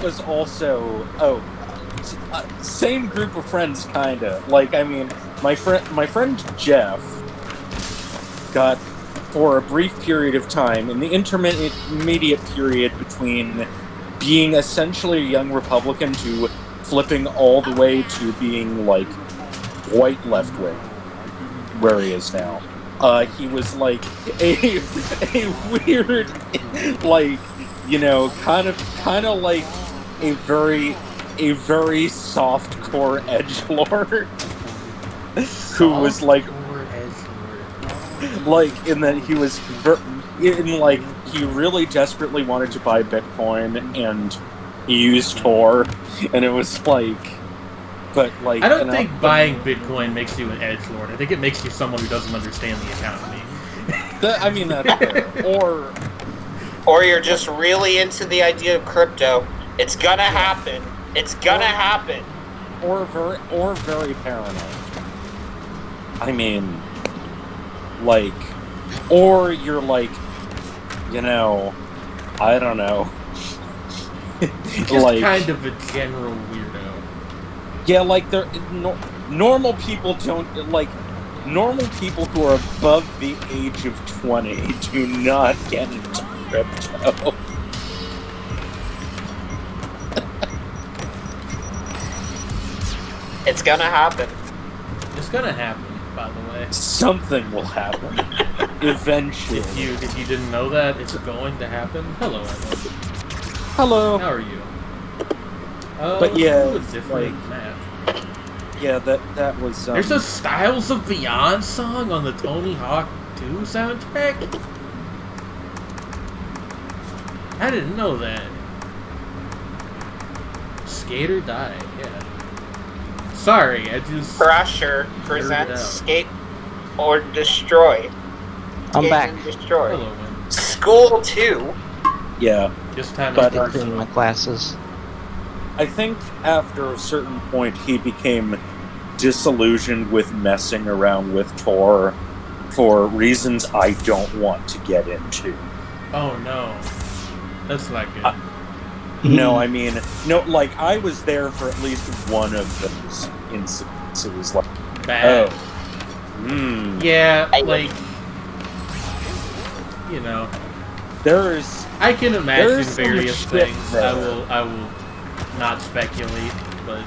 was also same group of friends, kinda. Like, I mean, my friend Jeff got, for a brief period of time, in the intermediate period between being essentially a young Republican to flipping all the way to being, like, white left-wing, where he is now. He was, like, a weird, like, kind of like a very soft-core edgelord, who was, like, in that he was, he really desperately wanted to buy Bitcoin, and he used Tor, and it was like, but like... I don't think buying Bitcoin makes you an edgelord. I think it makes you someone who doesn't understand the economy. I mean, that's fair. Or you're just really into the idea of crypto. It's gonna happen. It's gonna happen. very paranoid. I mean, like, or you're like, you know, I don't know. Just like, kind of a general weirdo. yeah, like normal people don't like. Normal people who are above the age of 20 do not get into crypto. It's gonna happen. It's gonna happen, by the way. Something will happen eventually. If you didn't know that, it's going to happen. Hello, Emma. Hello. How are you? But yeah, a different map. Yeah, that was. There's a Styles of Beyond song on the Tony Hawk 2 soundtrack? I didn't know that. Skate or Die, yeah. Sorry, I just... Thrasher Nerded presents out. Skate or Destroy. I'm Skate back. and Destroy. Hello, Win. School 2. Yeah, Just time But, to It's in my classes. I think after a certain point he became disillusioned with messing around with Tor for reasons I don't want to get into. Oh, no. That's not good. No, I mean, no, like, I was there for at least one of those incidents. It was like, Bad. Yeah, I- like... You know... there's... I can imagine There's so various much shit things. there. I will not speculate, but...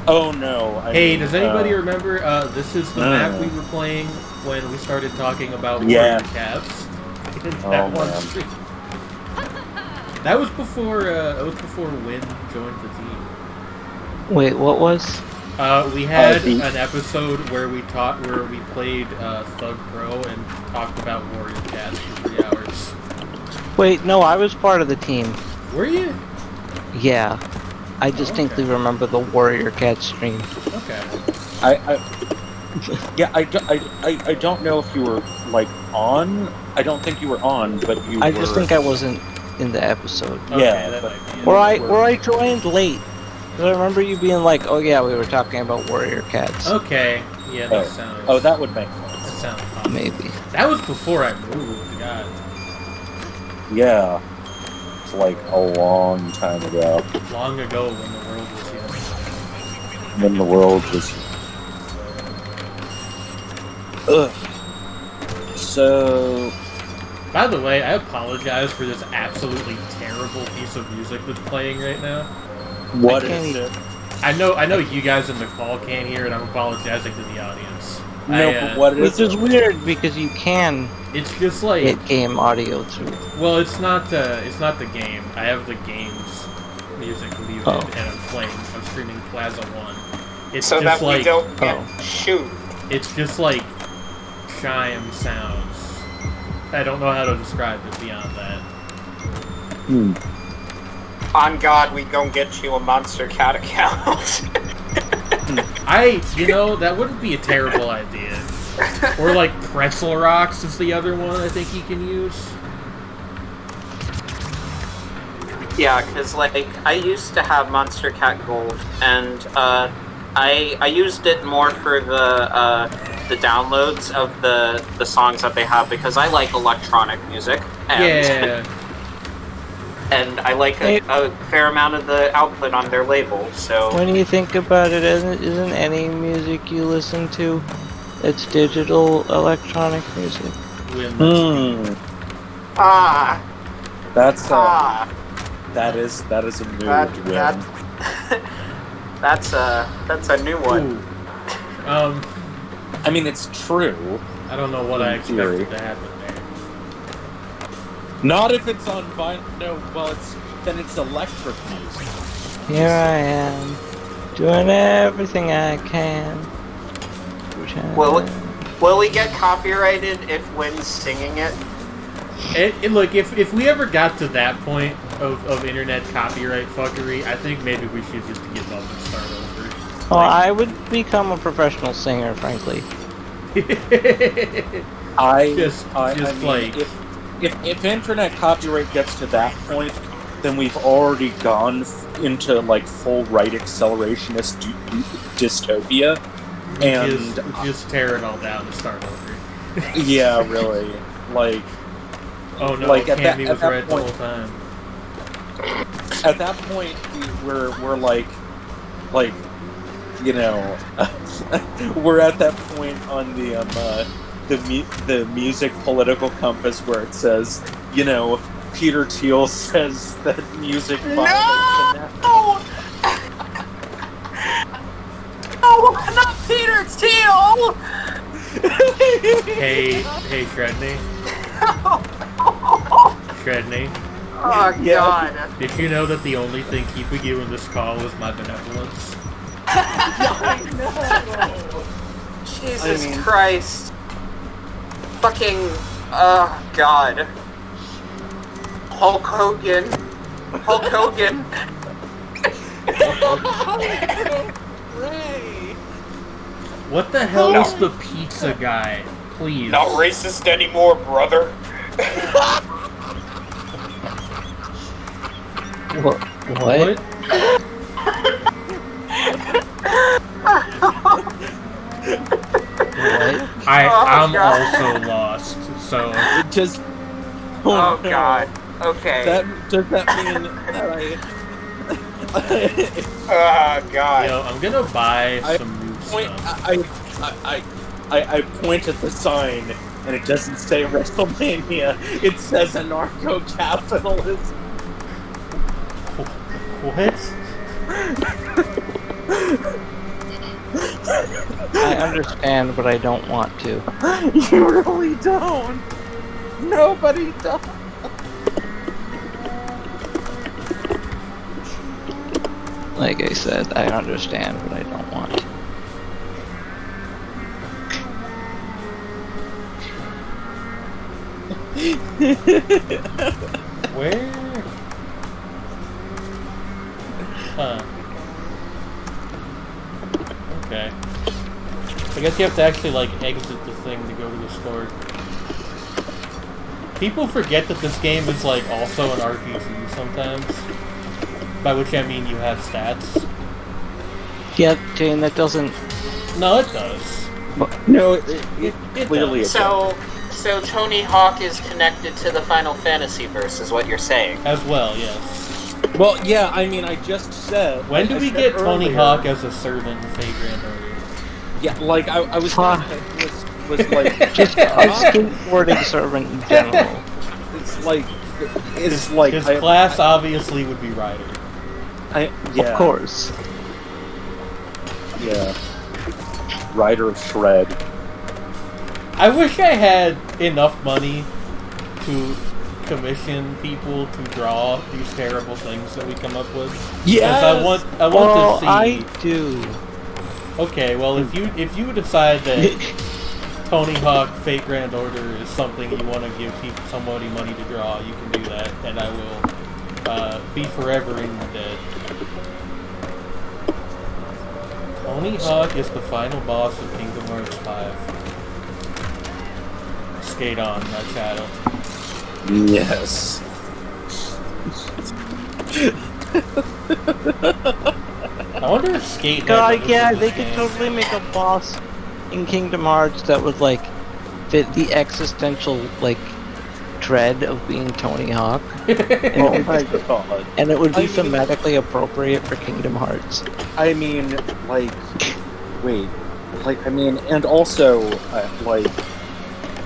Oh, no. Hey, does anybody remember, this is the No. map we were playing when we started talking about Yeah. Warrior Cats? Oh, That one man. stream. That was before Win joined the team. Wait, what was? We had the- an episode where we played Thug Pro and talked about Warrior Cats for 3 hours. Wait, no, I was part of the team. Were you? Yeah. I distinctly remember the Warrior Cat stream. Okay. I don't know if you were, like, on. I don't think you were on, but you I were... just think I wasn't in the episode. Okay, Yeah, that but- might be it. Or I joined late. 'Cause I remember you being like, "Oh yeah, we were talking about Warrior Cats." Okay. Yeah, that sounds... Oh, that would make that sense. sounds possible. Maybe. That was before I moved, God. Yeah. It's like a long time ago. Long ago when the world was young. When the world was... Ugh. So... By the way, I apologize for this absolutely terrible piece of music that's playing right now. What I can't is even- it? I know you guys in the call can't hear it. I'm apologizing to the audience. No, but what is Which is it? weird because you can It's just like, get game audio through. well, it's not the game. I have the game's music muted, Oh. and I'm streaming Plaza 1. It's So just that like, we don't get oh. shoot. it's just like chime sounds. I don't know how to describe it beyond that. On God, we gon' get you a Monster Cat account. That wouldn't be a terrible idea. Or like Pretzel Rocks is the other one I think you can use. Yeah, because like I used to have Monster Cat Gold, and I used it more for the downloads of the songs that they have because I like electronic music. And, Yeah. and I like a fair amount of the output on their label. So When you think about it, isn't any music you listen to, it's digital electronic music? When That's that is a mood that, win. that's a new one. Ooh. I mean, it's true. I don't know what I In theory. expected to happen there. Not if it's on vinyl. No, well, then it's electric music. Here I am, doing everything I can. Will we get copyrighted if Wynn's singing it? Look, if we ever got to that point of internet copyright fuckery, I think maybe we should just give up and start over. Well, I would become a professional singer, frankly. I Just mean, like- if internet copyright gets to that point, then we've already gone into like full right accelerationist dystopia, and just tear it all down and start over. yeah, really, like. Oh no, Like, Cammy was that right point- the whole time. At that point, we're like, you know, we're at that point on the music political compass where it says, you know, Peter Thiel says that music violates the No, not Peter Thiel. Hey, Shredney. Shredney, Oh Yeah. God. did you know that the only thing keeping you in this call is my benevolence? Jesus I mean- Christ. Fucking. Oh God. Hulk Hogan. Hulk Hogan. What the hell No. is the pizza guy? Please. Not racist anymore, brother. What? What? What? I'm God. also lost. So It just. Oh no. God. Okay. Does that mean that Oh God. yo, I'm gonna buy I some new point? stuff. I point at the sign, and it doesn't say WrestleMania. It says anarcho-capitalist. What? I understand, but I don't want to. You really don't. Nobody does. Like I said, I understand, but I don't want to. Where? Huh. Okay. I guess you have to actually, like, exit the thing to go to the store. People forget that this game is, like, also an RPG sometimes. By which I mean you have stats. Yeah, Jane, that doesn't. No, it does. No, it clearly does. it does. So Tony Hawk is connected to the Final Fantasy verse, is what you're saying. As well, yes. Well, yeah, I mean, I just said. When do I we said get Tony earlier- Hawk as a servant in Fate Grand Order? Yeah, like I was Fuck. was like Just a skateboarding servant in general. it's like it's like His I- class obviously would be Rider. yeah, Of course. yeah, Rider of Shred. I wish I had enough money to commission people to draw these terrible things that we come up with. Yes! Because I want Well, to see. I do. Okay, well if you decide that Tony Hawk Fate Grand Order is something you want to give somebody money to draw, you can do that, and I will be forever in your debt. Tony Hawk is the final boss of Kingdom Hearts 5. Skate on, my child. Yes. I wonder if Skate. God, yeah, they could totally make a boss in Kingdom Hearts that would like fit the existential like dread of being Tony Hawk, Oh my god. and it would be I mean- thematically appropriate for Kingdom Hearts. I mean, like, wait, like, I mean, and also, like,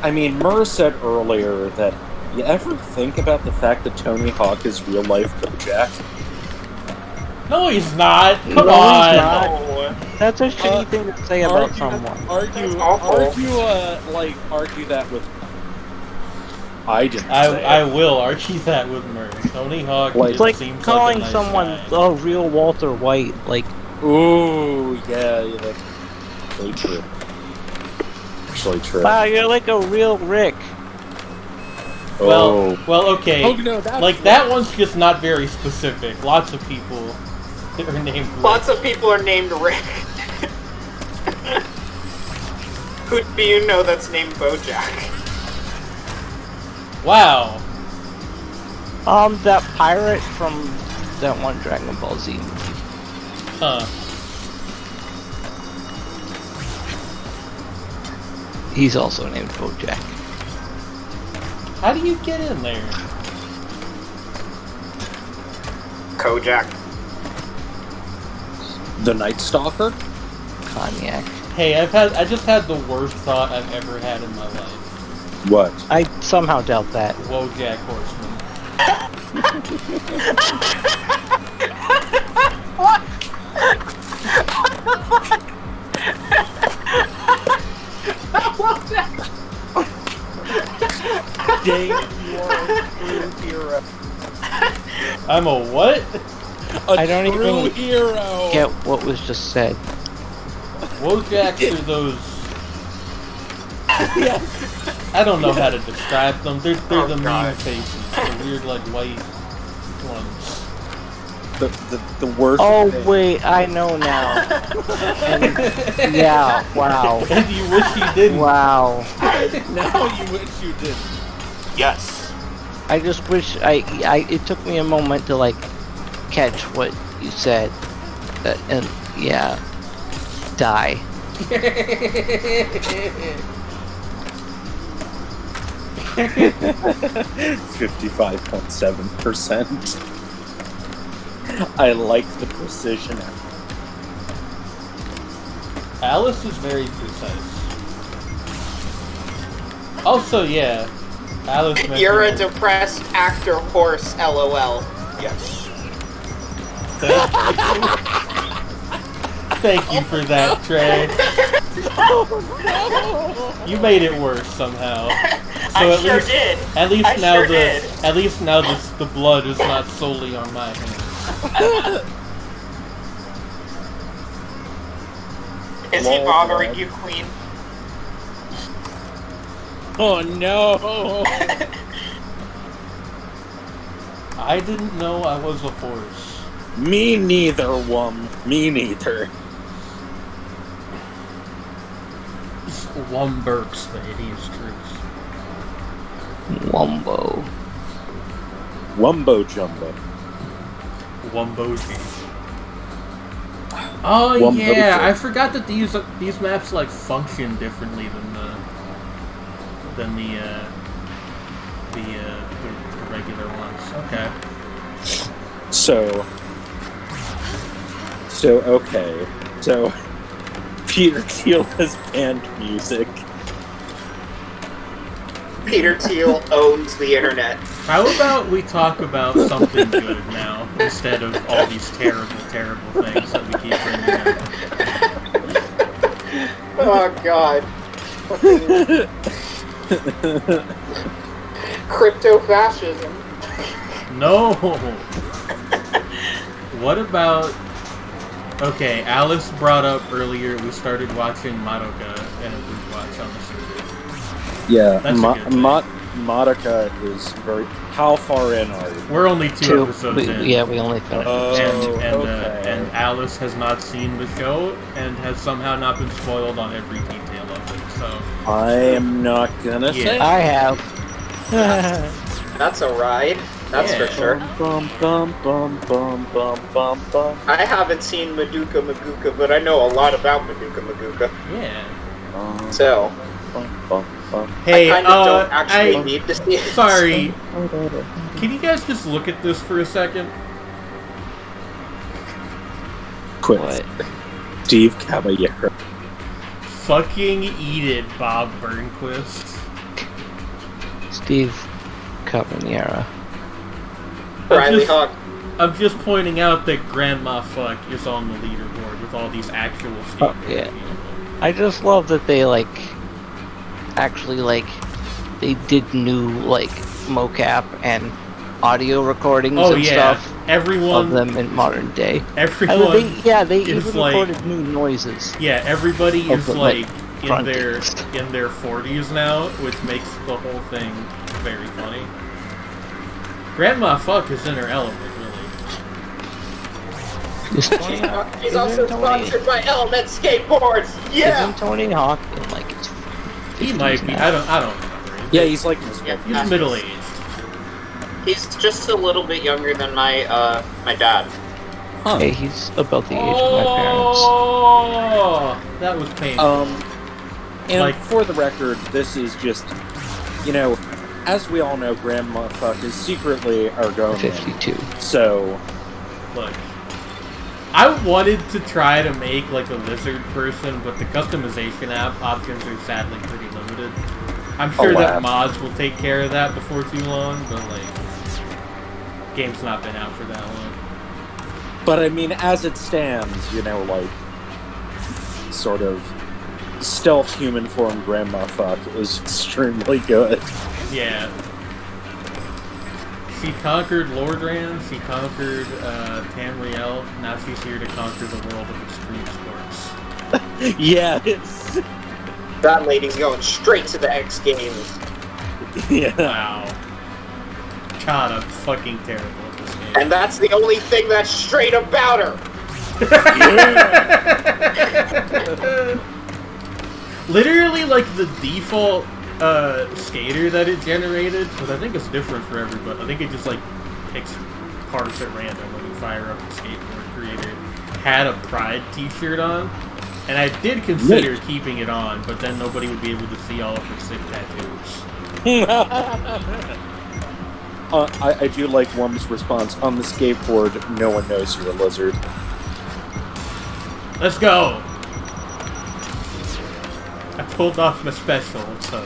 I mean, Murr said earlier that you ever think about the fact that Tony Hawk is real life BoJack? No, he's not. Come No, he's on. not. Oh, That's a shitty thing to say about Argue- someone. Argue, awful. argue that with. I didn't. say I it. will argue that with Murray. Tony Hawk Like- It's just like seems calling like a nice someone guy. a real Walter White. Like, Ooh, yeah, that's actually true. Actually true. wow, you're like a real Rick. Oh. Well, okay. Oh, no, that's like that one's just not very specific. Lots of people are named. Rick. lots of people are named Rick. Who do you know that's named Bojack? Wow. That pirate from that one Dragon Ball Z movie. Huh. He's also named Bojack. How do you get in there? Kojak. The Night Stalker? Cognac. Hey, I just had the worst thought I've ever had in my life. What? I somehow doubt that. Wojak Horseman. Dave, you are a true hero. I'm a what? I don't true even hero. get what was just said. Wojaks are those... I don't know how to describe them. They're the mean faces. The weird, like, white ones. The worst. Oh thing. wait, I know now. And, yeah, wow. And you wish you didn't. Wow. Now you wish you did. Yes. I just wish it took me a moment to like catch what you said. And yeah. Die. 55.7%. I like the precision. Alice is very precise. Also, yeah, Alice mentioned... You're a depressed actor horse, LOL. Yes. Thank you for that, Trey. Oh no! You made it worse somehow. So I at sure least, did. At least I now sure did. At least now the blood is not solely on my hands. Is he bothering you, Queen? Oh no! I didn't know I was a horse. Me neither, Me neither. Lumberks, the hideous truth. Wumbo. Wumbo jumbo. Wumboji. Oh Wumboji. yeah, I forgot that these maps like function differently than the regular ones. Okay. So okay. So Peter Thiel has banned music. Peter Thiel owns the internet. How about we talk about something good now instead of all these terrible, terrible things that we keep bringing up? Oh god. Crypto fascism. No. What about? Okay, Alice brought up earlier. We started watching Madoka and a group watch on the server. Yeah, That's a good thing. Madoka is very. How far in are you? We're only two episodes in. Yeah, we only finished. Okay. And Alice has not seen the show and has somehow not been spoiled on every detail of it. So I am not gonna say. I have. That's a ride. That's Yeah. for sure. Bum, bum, bum, bum, bum, bum, bum. I haven't seen Madoka Maguka, but I know a lot about Madoka Maguka. yeah. So, Bum, bum, bum. Hey, I kind of don't actually need to see it. Sorry. Can you guys just look at this for a second? Quit. What? Steve Caballero. Fucking eat it, Bob Burnquist. Steve Cabanera. Riley Hawk. I'm just pointing out that Grandma Fuck is on the leaderboard with all these actual skateboard yeah. people. I just love that they actually they did new mocap and audio recordings Oh and yeah, stuff everyone of them in modern day. Everyone, they is even recorded new noises. Yeah, everybody Of is the, in front their text. 40s now, which makes the whole thing very funny. Grandma Fuck is in her element, really. Is Tony Hawk, He's also sponsored by Element Skateboards. Yeah. Isn't Tony Hawk in his He 50s might be. now? I don't remember. Yeah, he's like. Yeah. He's middle aged. He's just a little bit younger than my my dad. Huh. Hey, he's about the age of my parents. Oh, that was painful. And Like- for the record, this is just, as we all know, Grandma Fuck is secretly Argonian. 52. So, Look, I wanted to try to make like a lizard person, but the customization options are sadly pretty limited. I'm sure that mods will take care of that before too long, but like, game's not been out for that long. but I mean, as it stands, sort of stealth human form Grandma Fuck is extremely good. Yeah. She conquered Lordran, she conquered Tamriel, now she's here to conquer the world of extreme sports. Yes. That lady's going straight to the X Games. Yeah. Wow. God, I'm fucking terrible at this game. And that's the only thing that's straight about her. Literally, like, the default skater that it generated, because I think it's different for everybody. I think it just, like, picks parts at random when you fire up the skateboard creator. Had a Pride t-shirt on, and I did consider keeping it on, but then nobody would be able to see all of her sick tattoos. I do like Worm's response. On the skateboard, no one knows you're a lizard. Let's go! I pulled off my special, so...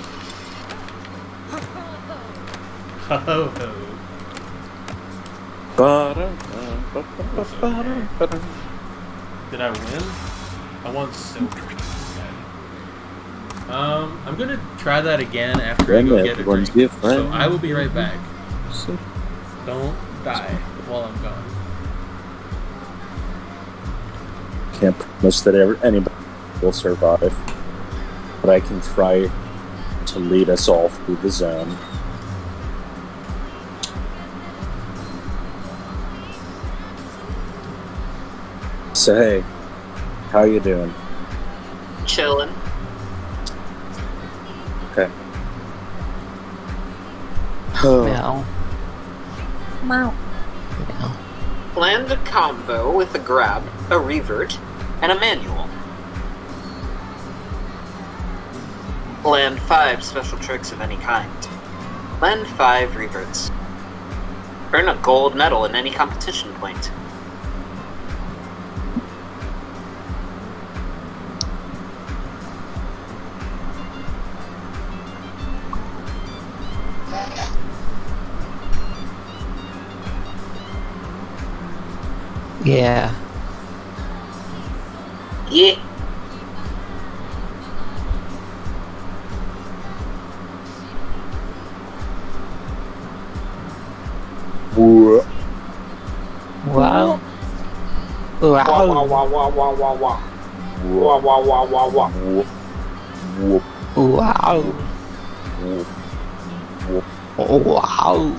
Ho ho ho. Did I win? I won silver. Okay. I'm gonna try that again after I go get a drink. So I will be right back. Don't die while I'm gone. Can't promise that anybody will survive, but I can try to lead us all through the zone. So hey, how you doing? Chillin'. Okay. Meow. Meow. Land a combo with a grab, a revert, and a manual. Land 5 special tricks of any kind. Land 5 reverts. Earn a gold medal in any competition point. Yeah. Yeah. Wow. Wah, wah, Wow. wah, wah, wah, wah, wah. Wah, wah, wah, wah, wah. Wow. Wow.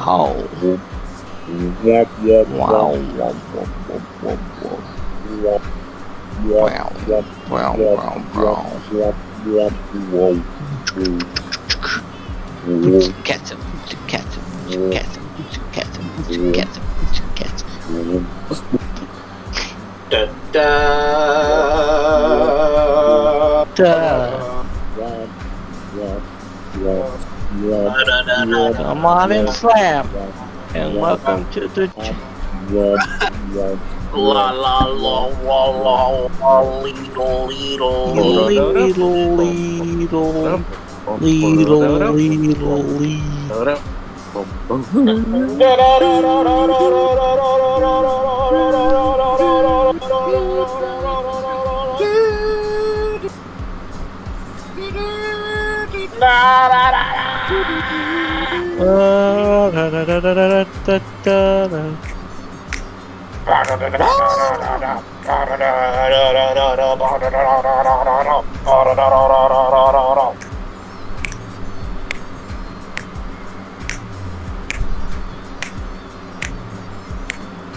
Wow. Get him. Da, da. Come on and slam. And welcome to the La la la la la la leedle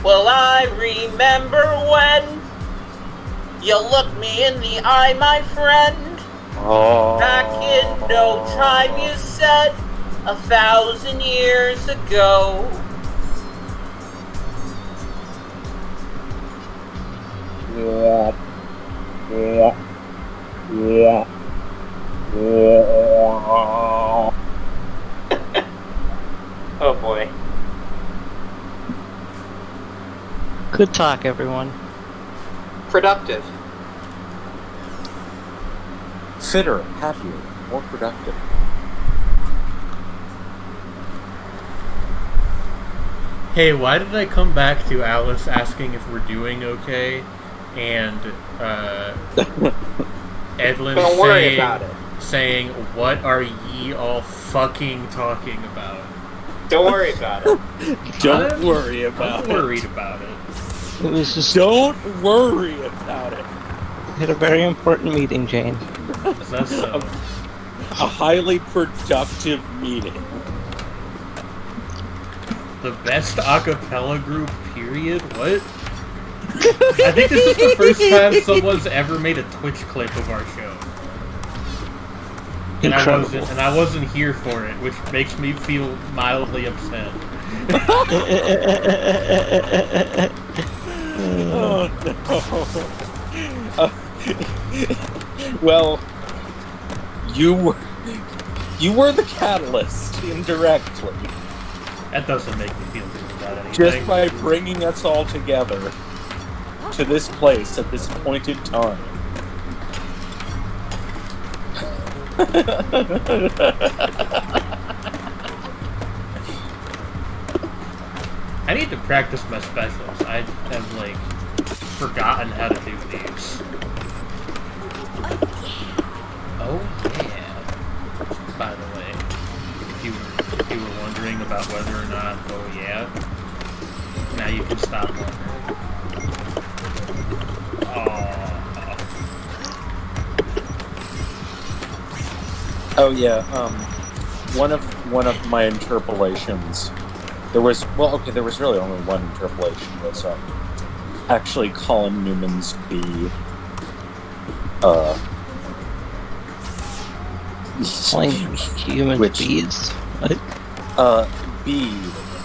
Well, I remember when you looked me in the eye, my friend. Back in no time, you said, 1,000 years ago. Oh boy. Good talk, everyone. Productive. Fitter, happier, more productive. Hey, why did I come back to Alice asking if we're doing okay, and Edlin Don't worry about it. saying, "What are ye all fucking talking about?" Don't worry about it. Don't worry about I'm it. worried about it. It was just Don't worry about it. had a very important meeting, Jane. Is that so? A highly productive meeting. The best a cappella group, period? What? I think this is the first time someone's ever made a Twitch clip of our show. And Incredible. I wasn't here for it, which makes me feel mildly upset. Oh no. Well, you were the catalyst indirectly. That doesn't make me feel good about anything. Just by bringing us all together to this place at this appointed time. I need to practice my specials. I have, like, forgotten how to do these. Oh, yeah. By the way, if you were wondering about whether or not, oh, yeah, now you can stop wondering. Oh yeah, one of my interpolations. There was really only one interpolation. Was actually Colin Newman's B. Like human Which- bees. What? B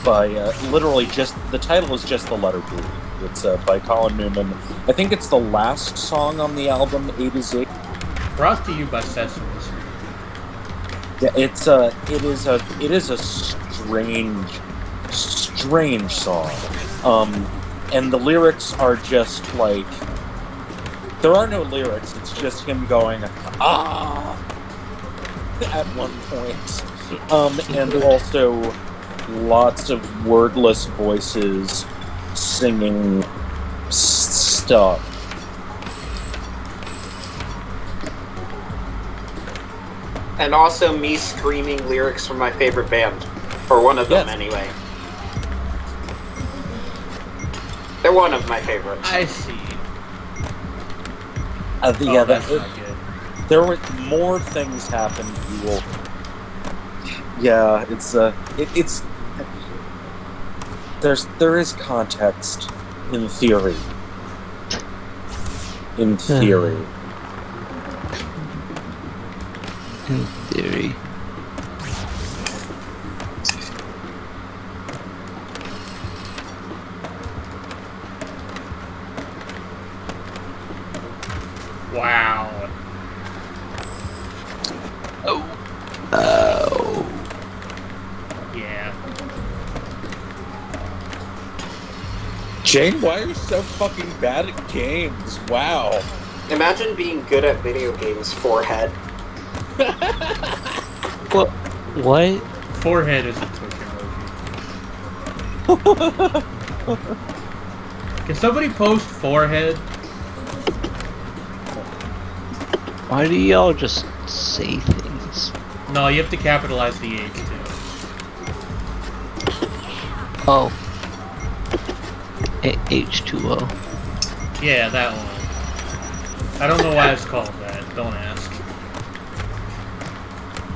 by literally just the title is just the letter B. It's by Colin Newman. I think it's the last song on the album A to Z. Brought to you by Sesame Street. Yeah, it is a strange song. And the lyrics are just like, there are no lyrics. It's just him going ah at one point. And also lots of wordless voices singing stuff. And also me screaming lyrics from my favorite band. Or one of them, Yes. anyway. They're one of my favorites. I see. Yeah, That's not good. there were more things happened. You will. Yeah, it's there is context in theory. In theory. In theory. Wow. Oh. Yeah. Jane, why are you so fucking bad at games? Wow. Imagine being good at video games, forehead. What? What? Forehead is a Twitch emoji. Can somebody post forehead? Why do y'all just say things? No, you have to capitalize the H too. Oh. H2O. Yeah, that one. I don't know why it's called that. Don't ask.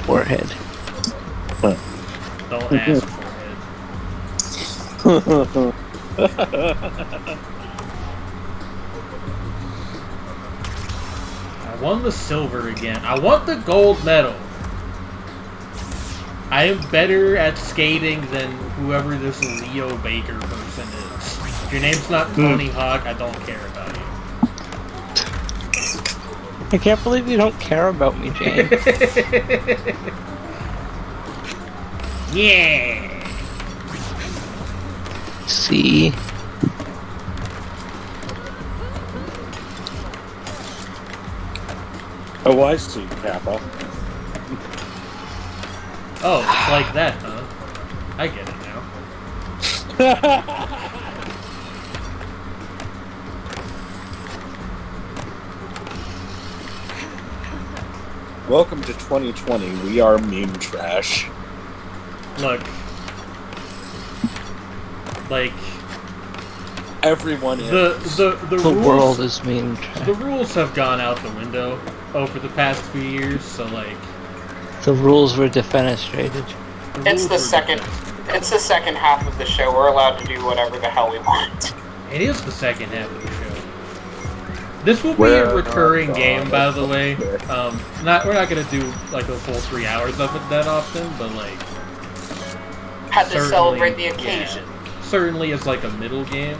Forehead. Don't ask forehead. I won the silver again. I want the gold medal. I am better at skating than whoever this Leo Baker person is. If your name's not Tony Hawk, I don't care about you. I can't believe you don't care about me, Jane. Yeah. See? Oh, I see, Kappa. Oh, it's like that, huh? I get it now. Welcome to 2020. We are meme trash. Look. Like, Everyone is. the The rules, world is mean. the rules have gone out the window over the past few years, so like The rules were defenestrated. It's rules the were second. different. It's the second half of the show. We're allowed to do whatever the hell we want. It is the second half of the show. This will be We're a recurring not game, by the way. gonna- We're not gonna do like a full 3 hours of it that often, but like Had to certainly, celebrate the occasion. yeah, certainly as like a middle game.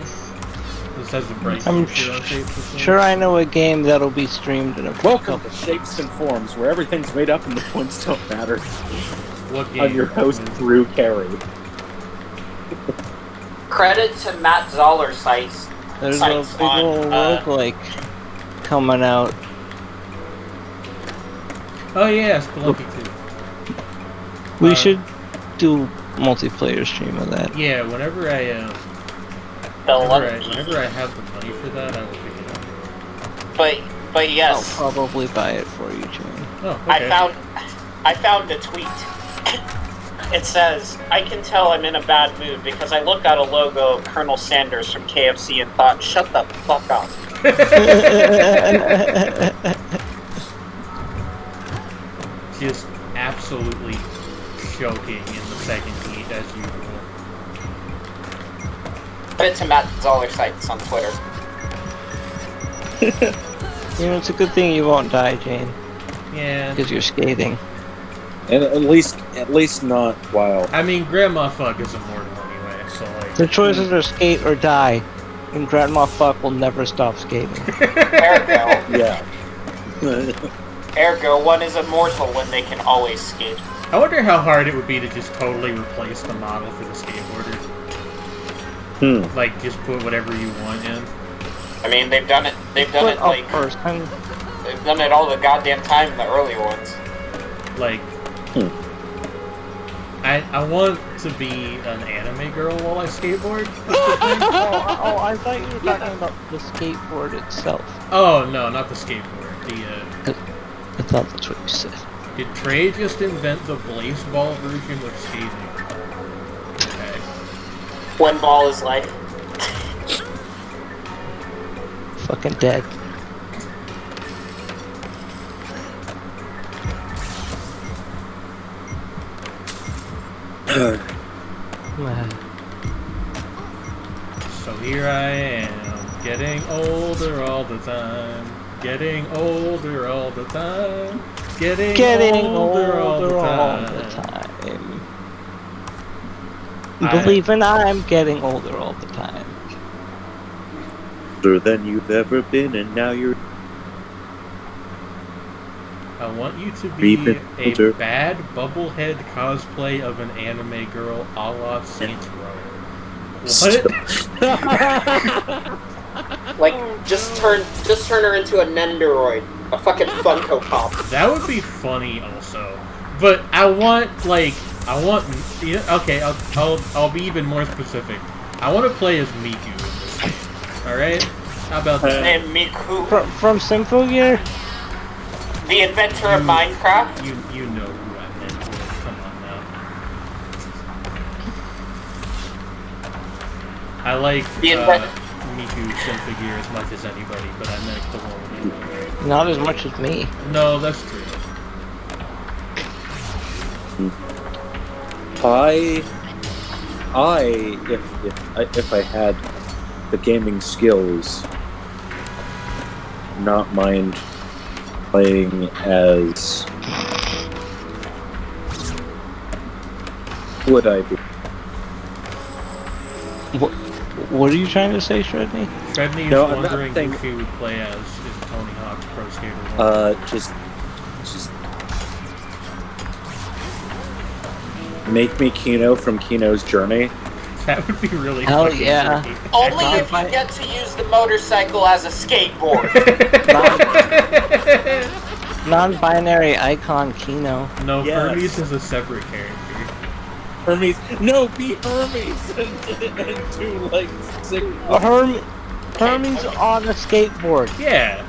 This has a bright I'm future on Shapes and Forms. Sure, I know a game that'll be streamed in a Welcome to Shapes and Forms, where everything's made up and the points don't matter. What game? I'm your host, Drew Carey. Credit to Matt Zoller sites. There's a Sites big on, old roguelike coming out. Oh yeah, Spelunky 2. We should do multiplayer stream of that. Yeah, whenever I whenever I have the money for that, I will pick it up. But yes, I'll probably buy it for you, Jane. Oh, okay. I found a tweet. It says, "I can tell I'm in a bad mood because I looked at a logo of Colonel Sanders from KFC and thought, shut the fuck up." Just absolutely choking in the second heat as usual. Credit to Matt Zoller sites on Twitter. You know, it's a good thing you won't die, Jane, Yeah. because you're skating. And at least not while. I mean, Grandma Fuck is immortal anyway, so like. The choices are skate or die, and Grandma Fuck will never stop skating. Ergo, Yeah. ergo, one is immortal when they can always skate. I wonder how hard it would be to just totally replace the model for the skateboarder. Like, just put whatever you want in. I mean, they've done it. They've done But it up like first, they've done it all the goddamn time in the earlier ones. Like, I want to be an anime girl while I skateboard. I thought you were talking about the skateboard itself. Oh no, not the skateboard. I thought that's what you said. Did Trey just invent the blaze ball version of skating? Okay. One ball is life. Fucking dead. So here I am, getting older all the time. Getting older all the time. Getting older all the time. Believing I'm getting older all the time. Older than you've ever been, and now you're. I want you to be Beef it, a older. bad bubblehead cosplay of an anime girl a la Saints Row. What? Like, just turn her into a Nendoroid, a fucking Funko Pop. That would be funny also. But I want, okay, I'll be even more specific. I want to play as Miku in this game. Alright? How about that? And Miku, From Symphogear? the inventor of Minecraft. You know who I meant. Come on now. I like Miku Symphogear as much as anybody, but I meant the one. Not as much as me. No, that's true. If I had the gaming skills, not mind playing as. Who would I be? What are you trying to say, Shredney? Fredney's No, I'm not wondering saying- who she would play as in Tony Hawk's Pro Skater 1. Just make me Kino from Kino's Journey. That would be really Hell fucking yeah. great. Only Not if by- you get to use the motorcycle as a skateboard. Non-binary icon Kino. No, Yes. Hermes is a separate character. Hermes, no, be Hermes and do like sick. Hermes on a skateboard. Yeah.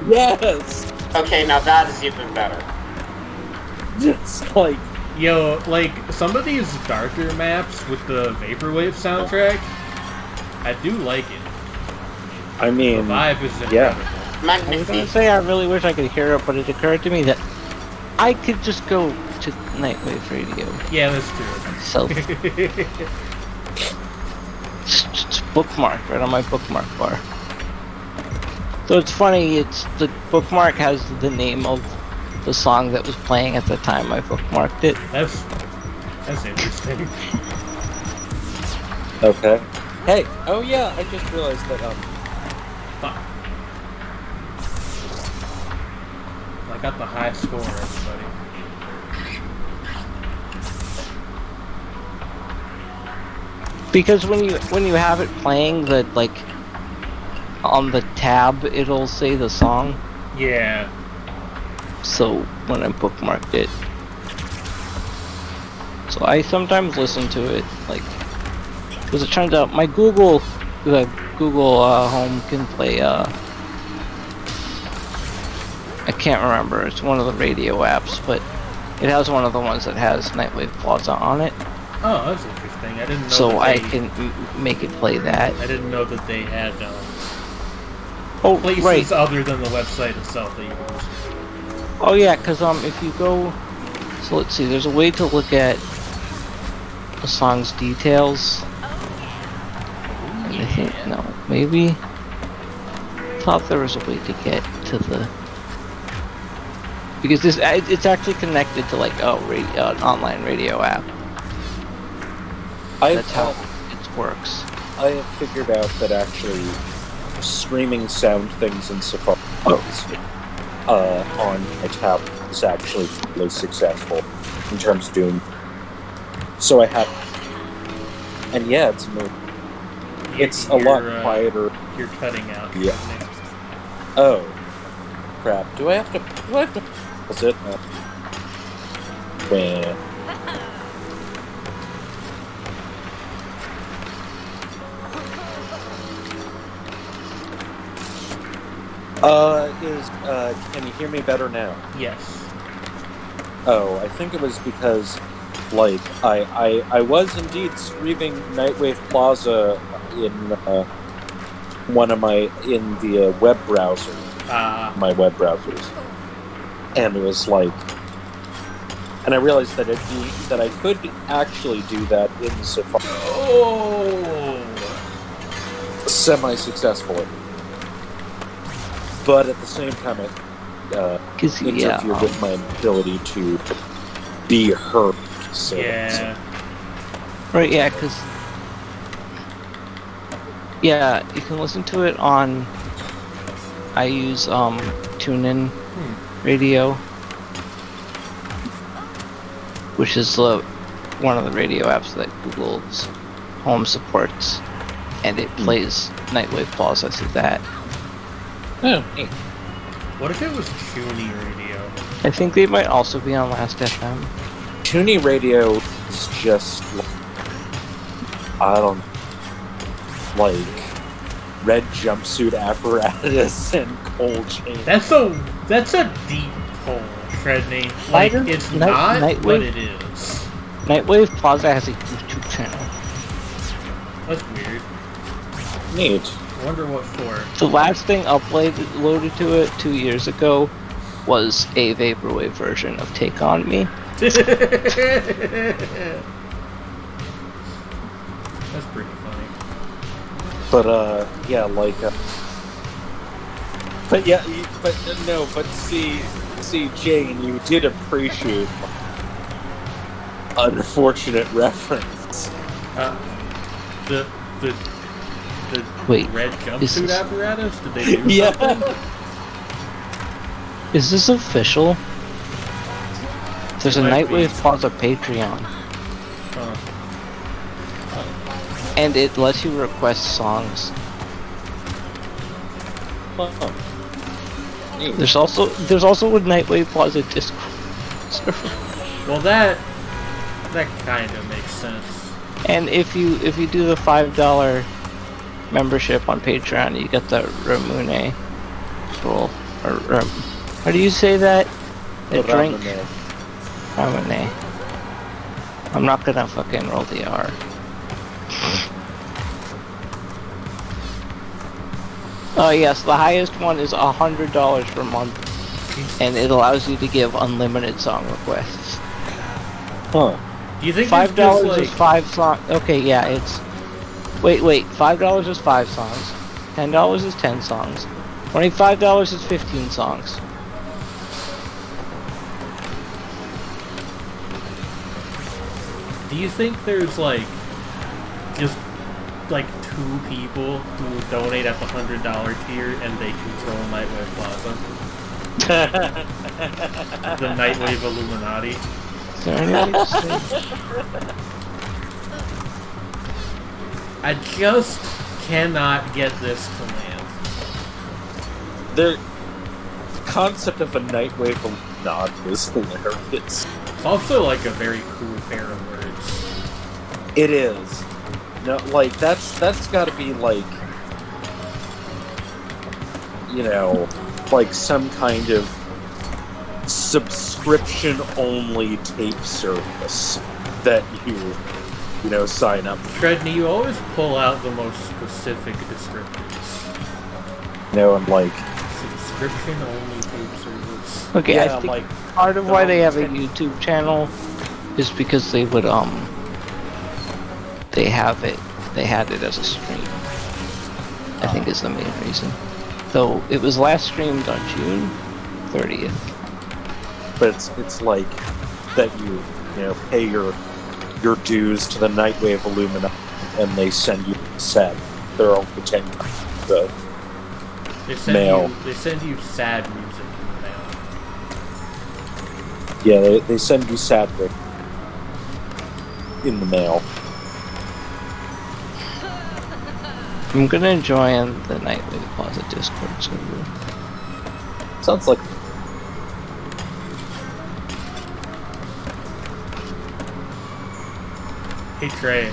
Yes, Okay, now that is even better. just like Yo, like, some of these darker maps with the Vaporwave soundtrack, I do like it. I The mean, vibe is yeah. incredible. I was gonna Magnifique. say I really wish I could hear it, but it occurred to me that I could just go to Nightwave Radio. Yeah, that's true. So it's bookmark right on my bookmark bar. So it's funny, it's the bookmark has the name of the song that was playing at the time I bookmarked it. That's interesting. Okay. Hey, oh yeah, I just realized that Fuck. I got the high score, everybody. Because when you have it playing, the like on the tab it'll say the song. Yeah. So when I bookmarked it, so I sometimes listen to it, like, because it turns out my Google Home can play. I can't remember. It's one of the radio apps, but it has one of the ones that has Nightwave Plaza on it. Oh, that's interesting. I didn't know. So that I they- can make it play that. I didn't know that they had Oh, places right. other than the website itself that you can listen to. Oh yeah, because if you go, so let's see, there's a way to look at the song's details. And I think maybe thought there was a way to get to the, because it's actually connected to like an online radio app. That's how it works. I have figured out that actually streaming sound things in Safari on a tab is actually really successful in terms of doing. So I have, and yeah, it's a lot quieter. You're cutting out. Yeah. Oh, crap! Do I have to? What's it? Where? Can you hear me better now? Yes. Oh, I think it was because, like, I was indeed streaming Nightwave Plaza in in the web browser, my web browsers, and it was like, and I realized that I could actually do that in Safari Oh. semi-successfully, but at the same time, I interfere with my ability to be heard. So, Yeah. Right, yeah, because you can listen to it on. I use TuneIn Radio, which is one of the radio apps that Google's Home supports, and it plays Nightwave Plaza through that. Oh, neat. What if it was Tuny Radio? I think they might also be on Last.fm. Toonie Radio is just, I don't, like, red jumpsuit apparatus and cold chain. That's a deep pull, Fredney. Like, it's not, but Nightwave? it is. Nightwave Plaza has a YouTube channel. That's weird. Neat. I wonder what for. The last thing uploaded to it 2 years ago was a vaporwave version of Take On Me. That's pretty funny. But, yeah, like, but yeah, but see, Jane, you did appreciate unfortunate reference. The the Wait, red is jumpsuit this- apparatus? Did they do Yeah. something? Is this official? There's a It might Nightwave be. Plaza Patreon, Huh. and it lets you request songs. Huh. Neat. There's also a Nightwave Plaza Discord server. Well, that kind of makes sense. And if you do the $5 membership on Patreon, you get the Ramune roll. Or how do you say that? A drink. Ramune. I'm not gonna fucking roll the R. Oh yes, the highest one is $100 per month, and it allows you to give unlimited song requests. Huh. Do you think $5 it's just, is like, 5 songs. Okay, yeah, it's. Wait. $5 is 5 songs. $10 is 10 songs. $25 is 15 songs. Do you think there's like just like 2 people who donate at the $100 tier and they control Nightwave Plaza? The Nightwave Illuminati. Is there any way to say? I just cannot get this to land. The concept of a Nightwave nod is hilarious. It's also like a very cool pair of words. It is. No, like that's got to be like, you know, like some kind of subscription-only tape service that you know, sign up for. Shredney, you always pull out the most specific descriptors. You know, and like, Subscription-only tape service. Okay, yeah, I think like part of why they have a Ten- YouTube channel is because they would they had it as a stream. I think is the main reason. Though it was last streamed on June 30th. but it's like that you know, pay your dues to the Nightwave Illumina, and they send you a set. They're only 10 the mail. They send you sad music in the mail. Yeah, they send you sad in the mail. I'm gonna join the Nightwave Plaza Discord server. Sounds like Hey Trey.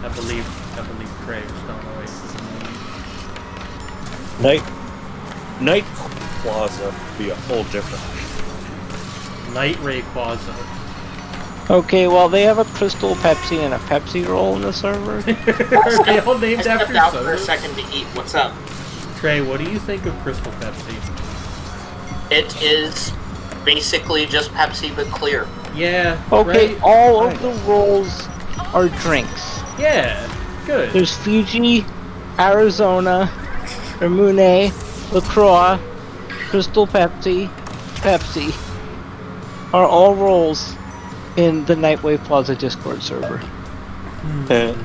I believe Trey was going away from me. Night Plaza would be a whole different. Night Ray Plaza. Okay, well they have a Crystal Pepsi and a Pepsi roll in the server. Are they all I named stepped after out for a sodas? second to eat. What's up? Trey, what do you think of Crystal Pepsi? It is basically just Pepsi but clear. Yeah. Okay, Right? all of the rolls are drinks. Yeah. Good. There's Fiji, Arizona, Ramune, LaCroix, Crystal Pepsi, Pepsi are all rolls in the Nightwave Plaza Discord server. Any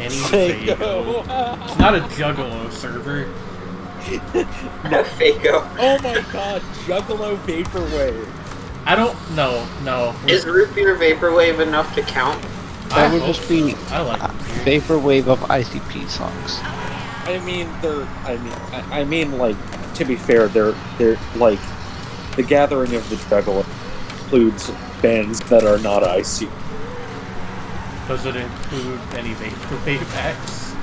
Fago. Fago. It's not a Juggalo server. Fago. Oh my god, Juggalo Vaporwave. I don't. No. Is root beer vaporwave enough to count? That I would hope just be so. I like it. Vaporwave of ICP songs. I mean, like, to be fair, they're like, the gathering of the Juggalo includes bands that are not IC. Does it include any vaporwave acts?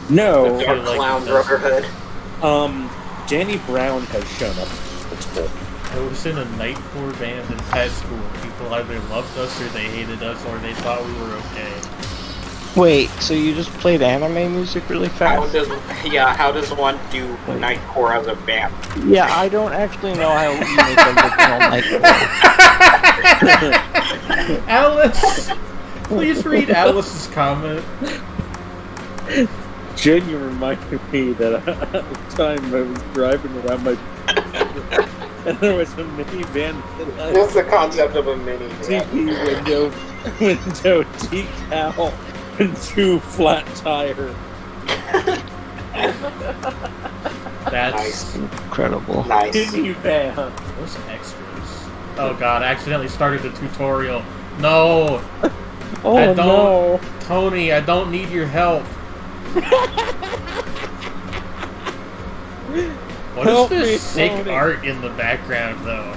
No, I feel Dark like Clown it does. Brotherhood. Danny Brown has shown up. It's cool. I was in a nightcore band in high school. People either loved us or they hated us or they thought we were okay. Wait, so you just played anime music really How fast? how does one do Nightcore as a band? Yeah, I don't actually know how you make original Nightcore. Alice! Please read Alice's comment. Jen, you reminded me that at the time I was driving around my and there was a minivan that What's the concept of a mini? had TV window decal 2 flat tire. That's Nice. Incredible. Nice. Disney van. those extras. Oh god, I accidentally started the tutorial. No! Oh I don't- no. Tony, I don't need your help. What is Help me, this sick Tony. art in the background, though?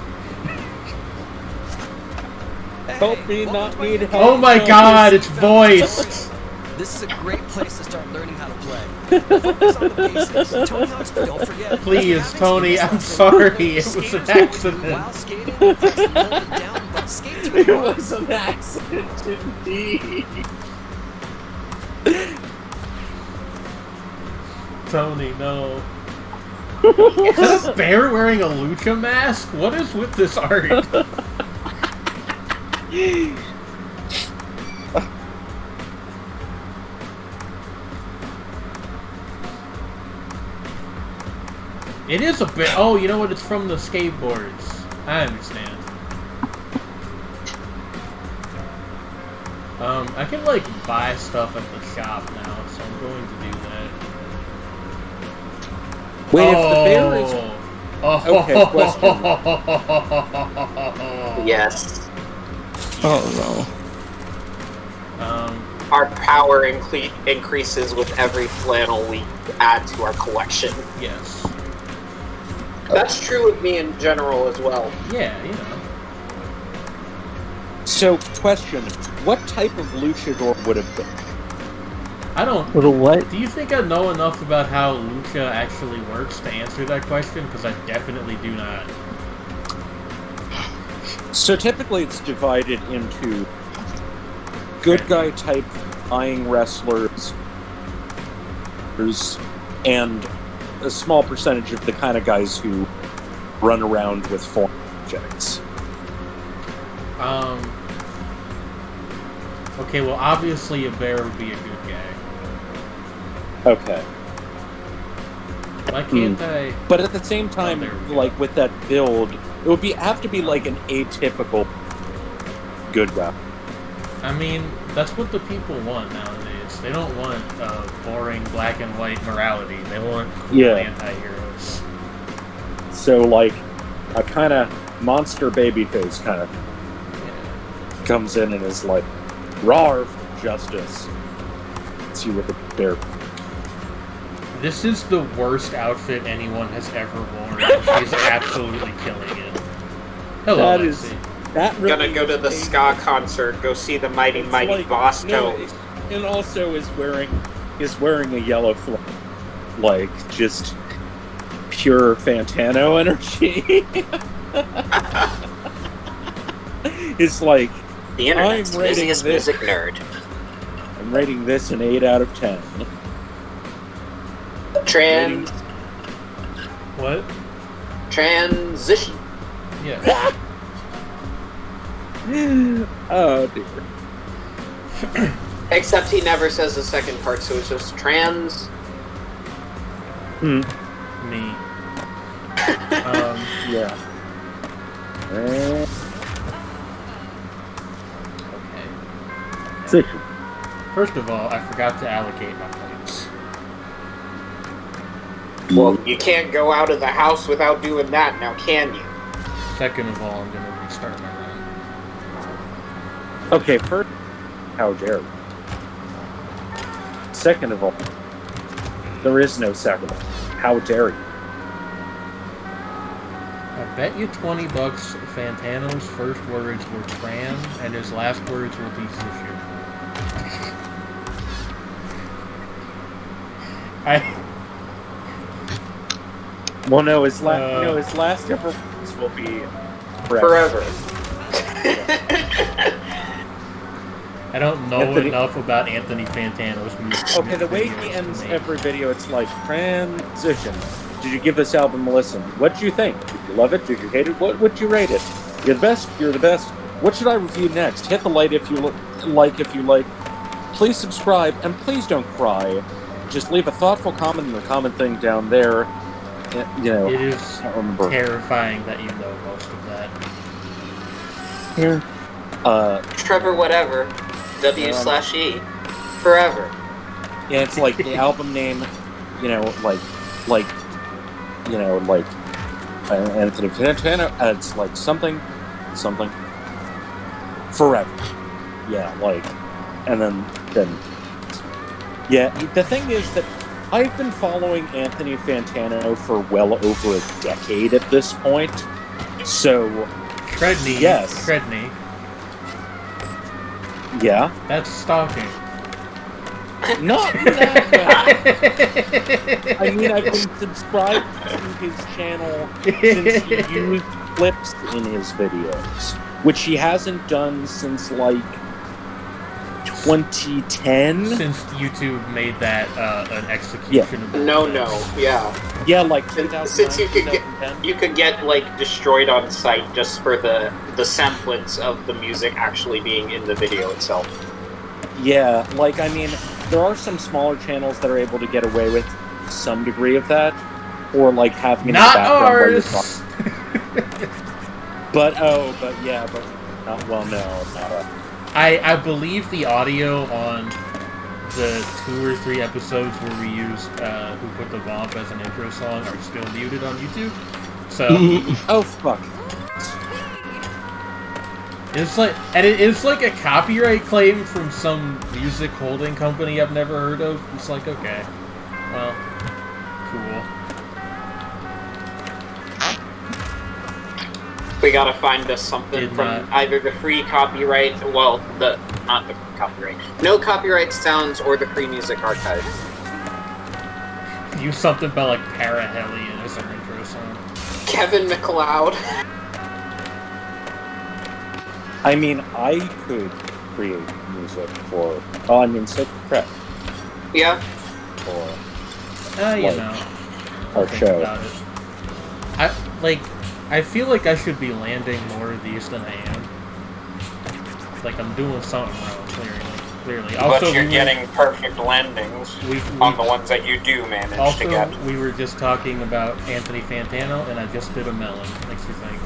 Help me not need help. Oh my god, it's voiced! This is a great place to start learning how to play. Focus on the basics. Tony Hawk's, don't forget. Please, Tony, I'm sorry. It was an accident. While skating, hold it down, but skate through It the was an accident indeed. Tony, no. Is that a bear wearing a lucha mask? What is with this art? It is a bit. Oh, you know what? It's from the skateboards. I understand. I can like buy stuff at the shop now, so I'm going to do that. Wait, if the bear is... Okay, question. Yes. Oh Our power increases with every flannel we add to our collection. Yes. That's true with me in general as well. Yeah, you know. So, question. What type of luchador would have been? I don't. no. Little what? Do you think I know enough about how lucha actually works to answer that question? Because I definitely do not. So typically it's divided into good guy type flying wrestlers and a small percentage of the kind of guys who run around with foreign objects. Okay, well, obviously a bear would be a good guy. Okay. Why can't I? But at the same time, there we go. like with that build, it would have to be like an atypical good guy. I mean, that's what the people want nowadays. They don't want boring black and white morality. They want cool Yeah. anti-heroes. So like a kind of monster babyface kind of comes in and is like, "Rawr for justice." See what the bear. This is the worst outfit anyone has ever worn. And she's absolutely killing it. Hello, That Lexi. is- That really Gonna go to the is ska concert, go see the Mighty It's Mighty like- Boss no, Tones. and also is wearing a yellow flag, like just pure Fantano energy. It's like The internet's I'm rating busiest this- music nerd. I'm rating this an 8 out of 10. What? Transition. Yeah. Oh dear. Except he never says the second part, so it's just trans. Me. Yeah. Okay. Position. First of all, I forgot to allocate my points. Well, you can't go out of the house without doing that, now can you? Second of all, I'm gonna restart my run. Okay, first, how dare you? Second of all, there is no second. How dare you? I bet you $20 Fantano's first words were tram, and his last words were piece of shit. Well, no, his last ever words will be Forever. I don't know Anthony- enough about Anthony Fantano's music. Okay, the way he ends every video, it's like, transition. Did you give this album a listen? What did you think? Did you love it? Did you hate it? What would you rate it? You're the best. You're the best. What should I review next? Hit the like if you like. Please subscribe, and please don't cry. Just leave a thoughtful comment in the comment thing down there. You know, It is I can't remember. terrifying that you know most of that. Here. Trevor whatever. W/E. Forever. Yeah, it's like the album name, you know, like Anthony Fantano. It's like something, forever. Yeah, like, and then, yeah. The thing is that I've been following Anthony Fantano for well over a decade at this point. So, Credney. yes, Credney. yeah. That's stalking. Not in that way. I mean, I've been subscribed to his channel since he used clips in his videos, which he hasn't done since, like, 2010? Since YouTube made that an execution of No, yeah. Yeah, like 2009, Since you could 2010. get like destroyed on site just for the semblance of the music actually being in the video itself. Yeah, like, I mean, there are some smaller channels that are able to get away with some degree of that, or, like, having it in the Not background while you're ours! talking. But not, well, no, not a... I believe the audio on the 2 or 3 episodes where we used Who Put the Bomb as an intro song are still muted on YouTube. So Oh, fuck. it's like a copyright claim from some music holding company I've never heard of. It's like, okay, well, cool. We gotta find us something from either the free copyright, not the free copyright, no copyright sounds, or the free music archive. Use something by like Parahellion as an intro song. Kevin MacLeod. I mean, I could create music for... Oh, I mean, Sacred Trek. Yeah. Or... You like, know, our think show. about it. I feel like I should be landing more of these than I am. Like, I'm doing something wrong, clearly. Also, But you're getting perfect landings on the ones that you do manage to get. We were just talking about Anthony Fantano, and I just did a melon. Makes you think.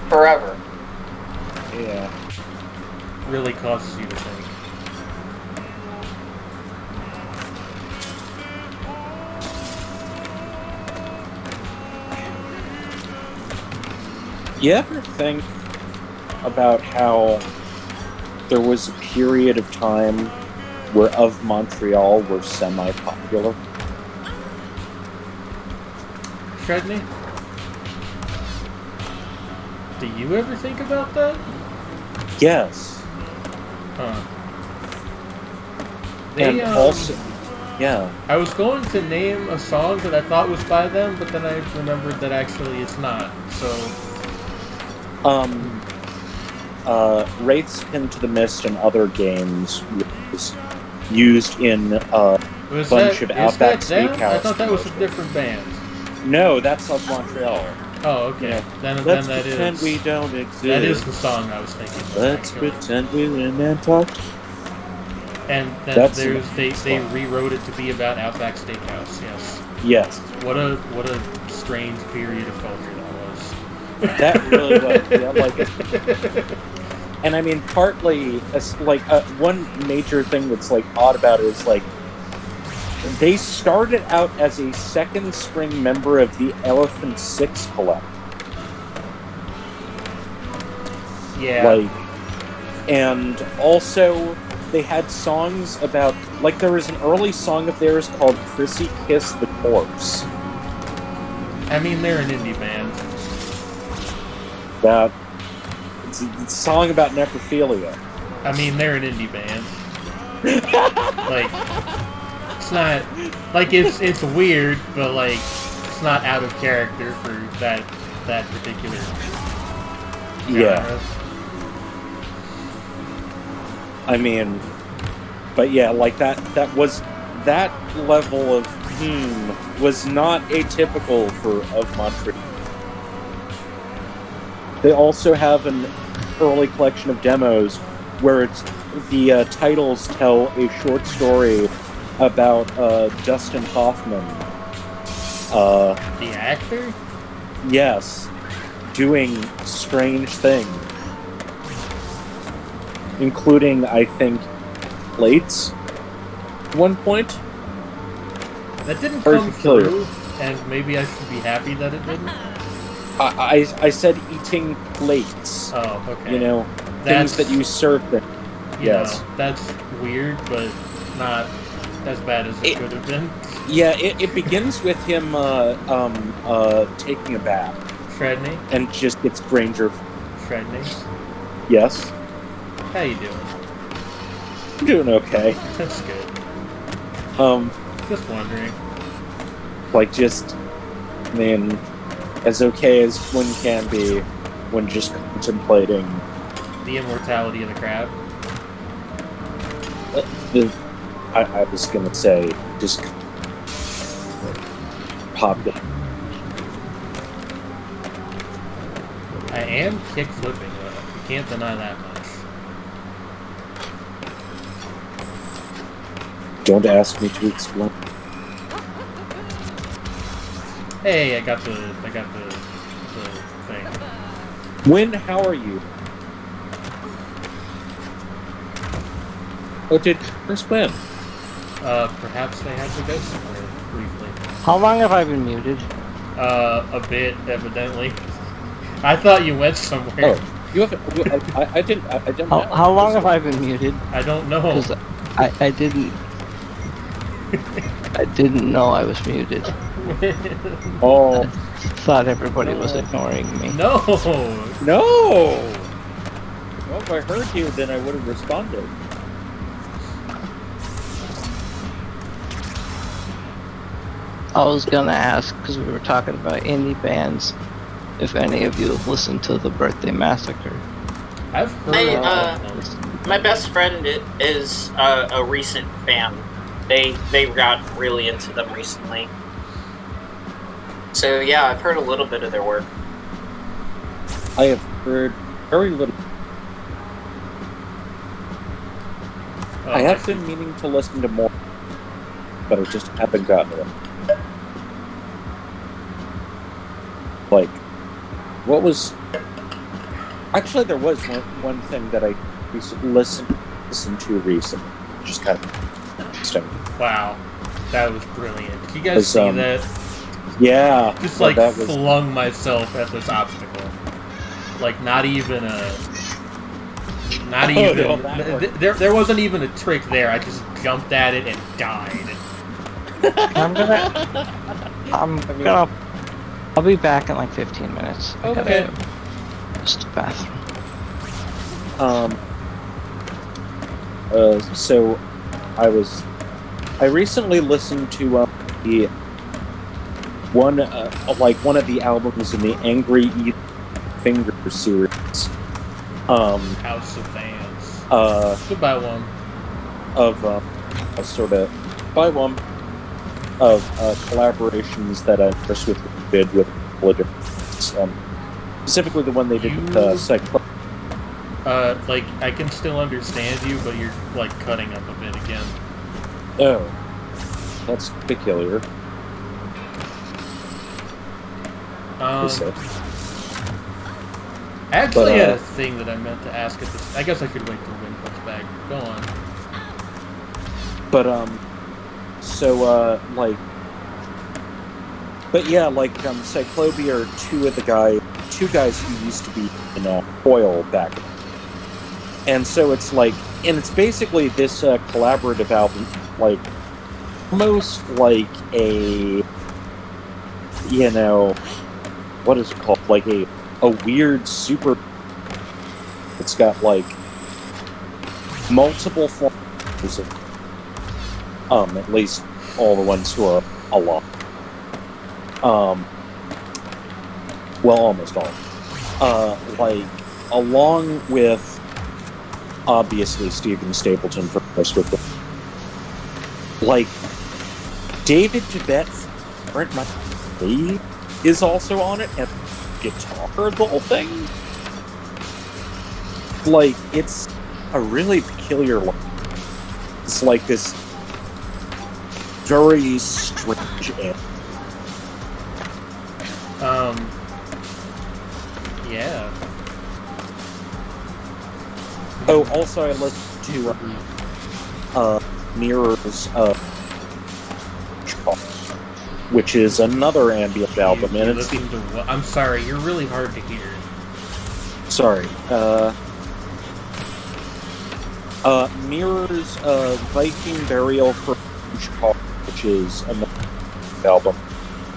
Forever. Yeah. Really causes you to think. You ever think about how there was a period of time where Of Montreal were semi-popular? Credney? Do you ever think about that? Yes. Huh. And also... Yeah. I was going to name a song that I thought was by them, but then I remembered that actually it's not, so... Wraith's Pin to the Mist and other games was used in a bunch of Outback Steakhouse. I thought that was a different band. No, that's Of Montreal. Oh, okay. Yeah. Then Let's that pretend is... we don't exist. That is the song I was thinking of. Let's actually. pretend we went and talked. And then they rewrote it to be about Outback Steakhouse, yes. Yes. What a strange period of culture that was. That really was. Yeah, like, and I mean, partly, one major thing that's, like, odd about it is, like, they started out as a second string member of the Elephant Six Collective. Yeah. Like, and also, they had songs about, like, there was an early song of theirs called Prissy Kiss the Corpse. I mean, they're an indie band. It's a song about necrophilia. I mean, they're an indie band. Like, it's not... Like, it's weird, but, like, it's not out of character for that particular genre. Yeah. I mean, but yeah, like, that level of was not atypical for Of Montreal. They also have an early collection of demos where the titles tell a short story about Dustin Hoffman. The actor? Yes, doing strange things. including, I think, plates at one point. That didn't Very come peculiar. through, and maybe I should be happy that it didn't. I said eating plates. Oh, okay. You know, That's- things that you serve them. You Yes. know, that's weird, but not as bad as it could have been. Yeah, it begins with him taking a bath Shredney? and just gets stranger. Shredney? Yes, How you doing? I'm doing okay. That's good. Just wondering. Like, I mean, as okay as one can be when just contemplating The immortality of the crab? I was gonna say, just popular. I am kick flipping, though. You can't deny that much. Don't ask me to explain. Hey, I got the thing. Win, how are you? Oh, did first win? Perhaps they had to go somewhere briefly. How long have I been muted? A bit, evidently. I thought you went somewhere. Oh, you haven't. I didn't. I didn't. How long have I been muted? I don't know. 'Cause I didn't. I didn't know I was muted. Oh Thought everybody was ignoring me. No! no! Well, if I heard you, then I would have responded. I was gonna ask, because we were talking about indie bands, if any of you have listened to The Birthday Massacre. I've heard of them. My best friend is a recent fan. They got really into them recently. So yeah, I've heard a little bit of their work. I have heard very little. I have been meaning to listen to more, but I just haven't gotten to it. Like, what was... Actually, there was one thing that I listened to recently, which is kind of interesting. Wow. That was brilliant. Did you guys see that? Yeah. Just well, like that was... flung myself at this obstacle. Like not even a... Not Oh, even... no, that there wasn't even a trick there. I just jumped at it and died. I'll be back in like 15 minutes. I Okay. gotta go just to the bathroom. So I recently listened to the one of the albums in the Angry Eat Finger series. House of Fans. Goodbye one. Of a sort of by one of collaborations that I first did with a couple of different specifically the one they did with Cyclone. Like, I can still understand you, but you're, like, cutting up a bit again. Oh. That's peculiar. I actually But, had a thing that I meant to ask at this... I guess I could wait till Win comes back. Go on. But, Cyclobia are two guys who used to be in Foil back. And so it's like, and it's basically this collaborative album, like, almost like a, you know, what is it called? Like a weird super, it's got like multiple forms of, at least all the ones who are alive. Well, almost all. Like, along with, obviously, Stephen Stapleton, for course, with the, like, David Tibet, Brent Lee is also on it, and guitar, the whole thing. Like, it's a really peculiar one. It's like this very strange end. Yeah. Oh, also I listened to Mirror's which is another ambient album, and it's I'm sorry, you're really hard to hear. Sorry. Mirror's Viking Burial for Call, which is another album.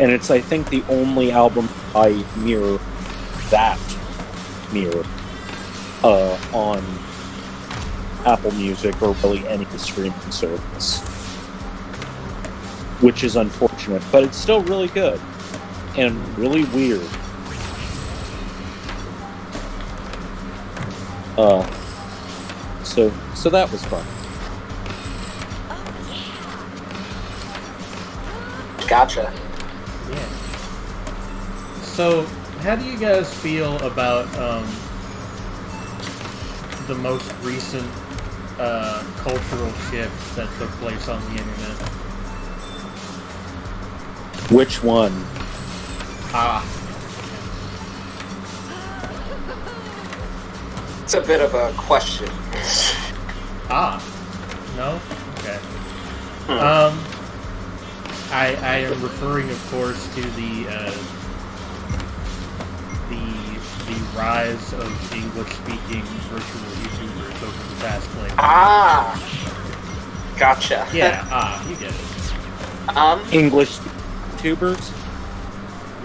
And it's, I think, the only album by Mirror on Apple Music or really any streaming service. Which is unfortunate, but it's still really good. And really weird. So that was fun. Gotcha. Yeah. So, how do you guys feel about the most recent cultural shift that took place on the internet? Which one? It's a bit of a question. No? Okay. I am referring, of course, to the rise of English-speaking virtual YouTubers over the past Gotcha. Yeah, you get it. English YouTubers?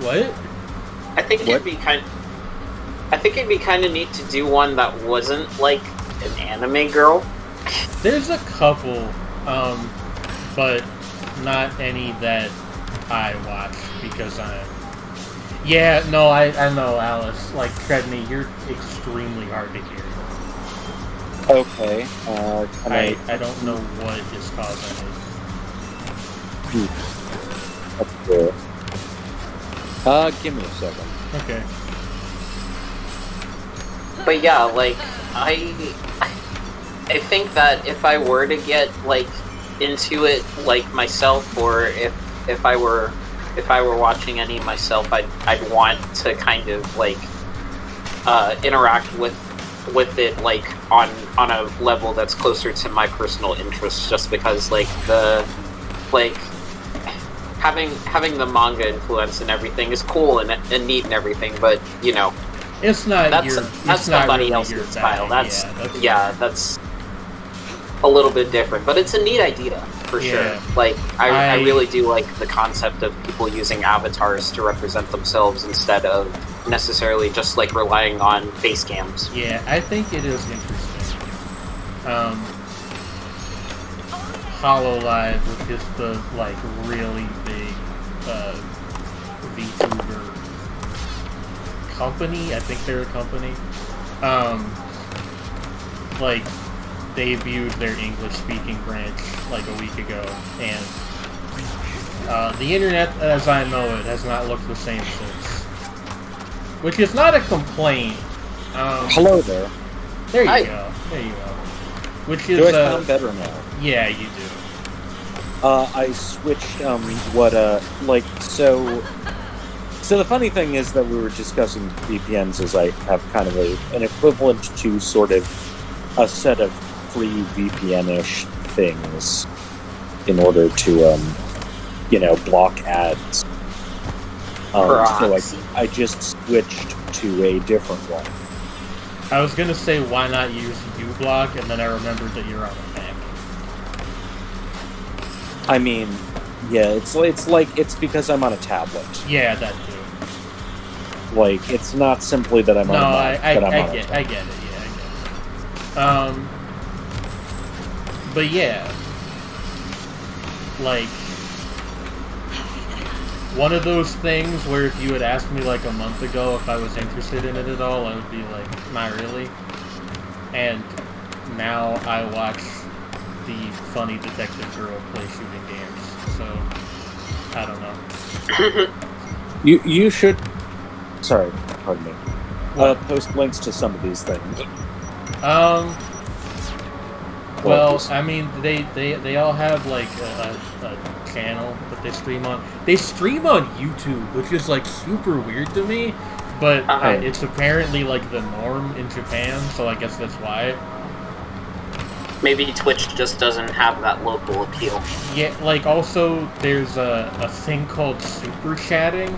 What? I think it'd be kind of neat to do one that wasn't like an anime girl. There's a couple, but not any that I watch because I know, Alice. Like, Treadney, you're extremely hard to hear. Okay. I don't know what is causing it. That's good. Give me a second. Okay. But yeah, like, I think that if I were to get like into it like myself, or if I were watching any myself, I'd want to kind of like interact with it like on a level that's closer to my personal interests, just because like having the manga influence and everything is cool and neat and everything, but you know, it's not that's somebody really else's style. That's that's a little bit different, but it's a neat idea for sure. Like I really do like the concept of people using avatars to represent themselves instead of necessarily just like relying on face cams. Yeah, I think it is interesting. HoloLive, which is the like really big VTuber company. I think they're a company. Like, debuted their English-speaking branch like a week ago, and the internet, as I know it, has not looked the same since. Which is not a complaint. Hello there. There you Hi. go. There you go. Which is Do I sound better now? Yeah, you do. I switched, So the funny thing is that we were discussing VPNs as I have kind of an equivalent to sort of a set of free VPN-ish things in order to, block ads. So I just switched to a different one. I was gonna say, why not use uBlock, and then I remembered that you're on a Mac. I mean, yeah, it's because I'm on a tablet. Yeah, that too. Like, it's not simply that I'm on a Mac, but I'm on a tablet. I get it. Yeah, I get it. But yeah, like, one of those things where if you had asked me like a month ago if I was interested in it at all, I would be like, not really. And now I watch the funny detective girl play shooting games, so I don't know. You should. Sorry, pardon me. Post links to some of these things. Well, I mean, they all have like a channel that they stream on. They stream on YouTube, which is like super weird to me, but it's apparently like the norm in Japan, so I guess that's why. Maybe Twitch just doesn't have that local appeal. Yeah, like also there's a thing called super chatting,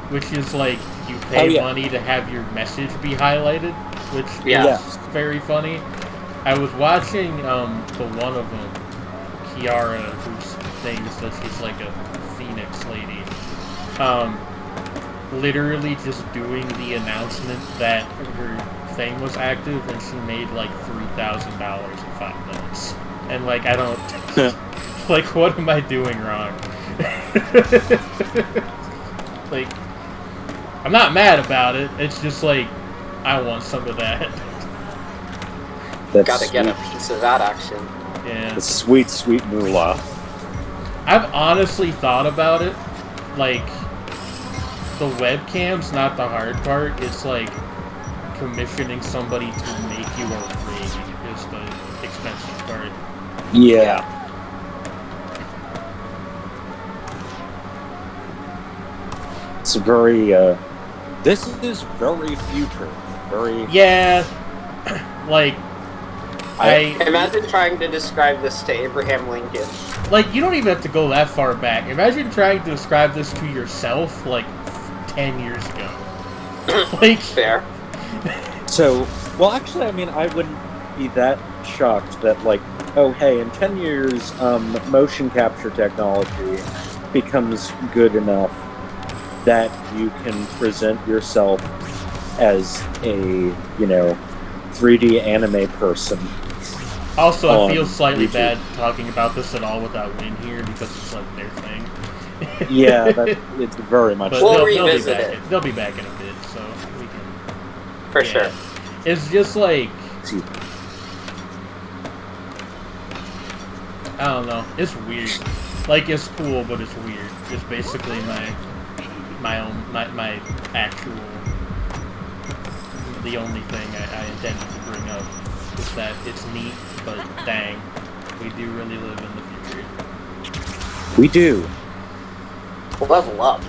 which is like you pay money to have your message be highlighted, which is very funny. I was watching the one of them, Kiara, whose name is that she's like a Phoenix lady, literally just doing the announcement that her thing was active, and she made like $3,000 in 5 minutes. And like I don't like, what am I doing wrong? Like, I'm not mad about it. It's just like I want some of that. That's Gotta get a piece of that action. Yeah. The sweet, sweet moolah. I've honestly thought about it. Like, the webcam's not the hard part. It's like commissioning somebody to make you a rig is the expensive part. Yeah. It's very, this is very future. Very... Yeah. Like, I imagine trying to describe this to Abraham Lincoln. Like, you don't even have to go that far back. Imagine trying to describe this to yourself, like, 10 years ago. Like... Fair. So, well, actually, I mean, I wouldn't be that shocked that, like, oh, hey, in 10 years, motion capture technology becomes good enough that you can present yourself as a, 3D anime person. Also, I feel slightly bad talking about this at all without Win here, because it's like their thing. Yeah, it's very much. But we'll revisit it. They'll be back in a bit, so we can. For sure. It's just like, I don't know. It's weird. Like, it's cool, but it's weird. It's basically my actual. The only thing I intended to bring up is that it's neat, but dang, we do really live in the future. We do. Level up.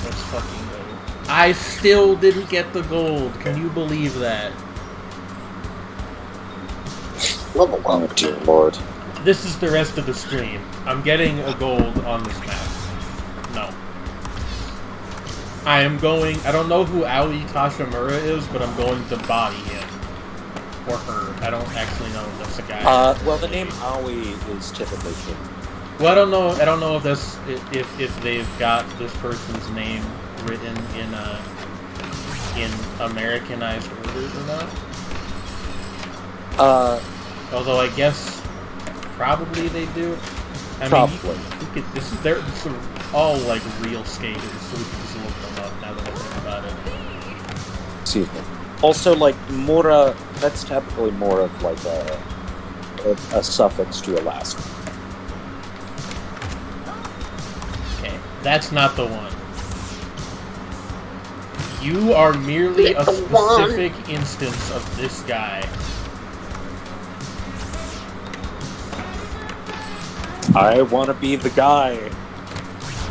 Let's fucking go. I still didn't get the gold. Can you believe that? Level up. Oh, dear Lord. This is the rest of the stream. I'm getting a gold on this map. No. I am going... I don't know who Ali Tashamura is, but I'm going to body him. Or her. I don't actually know if that's a guy. Well, the name Aoi is typically true. Well, I don't know if that's... If they've got this person's name written in Americanized order or not. Although I guess probably they do. Probably. They're all like real skaters, so we can just look them up now that I think about it. Excuse me. Also, like, Mora, that's typically more of like a suffix to Alaska. Okay, that's not the one. You are merely a specific instance of this guy. I want to be the guy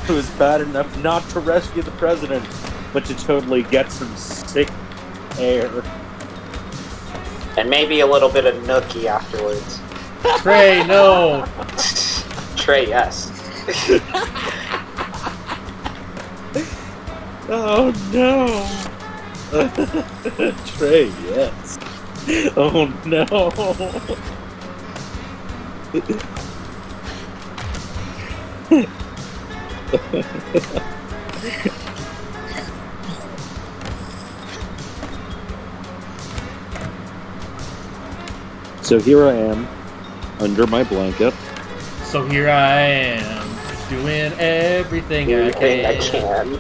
who is bad enough not to rescue the president, but to totally get some sick air. And maybe a little bit of nookie afterwards. Trey, no! Trey, yes. Oh no! Trey, yes. Oh no! So here I am, under my blanket. So here I am, doing everything I can.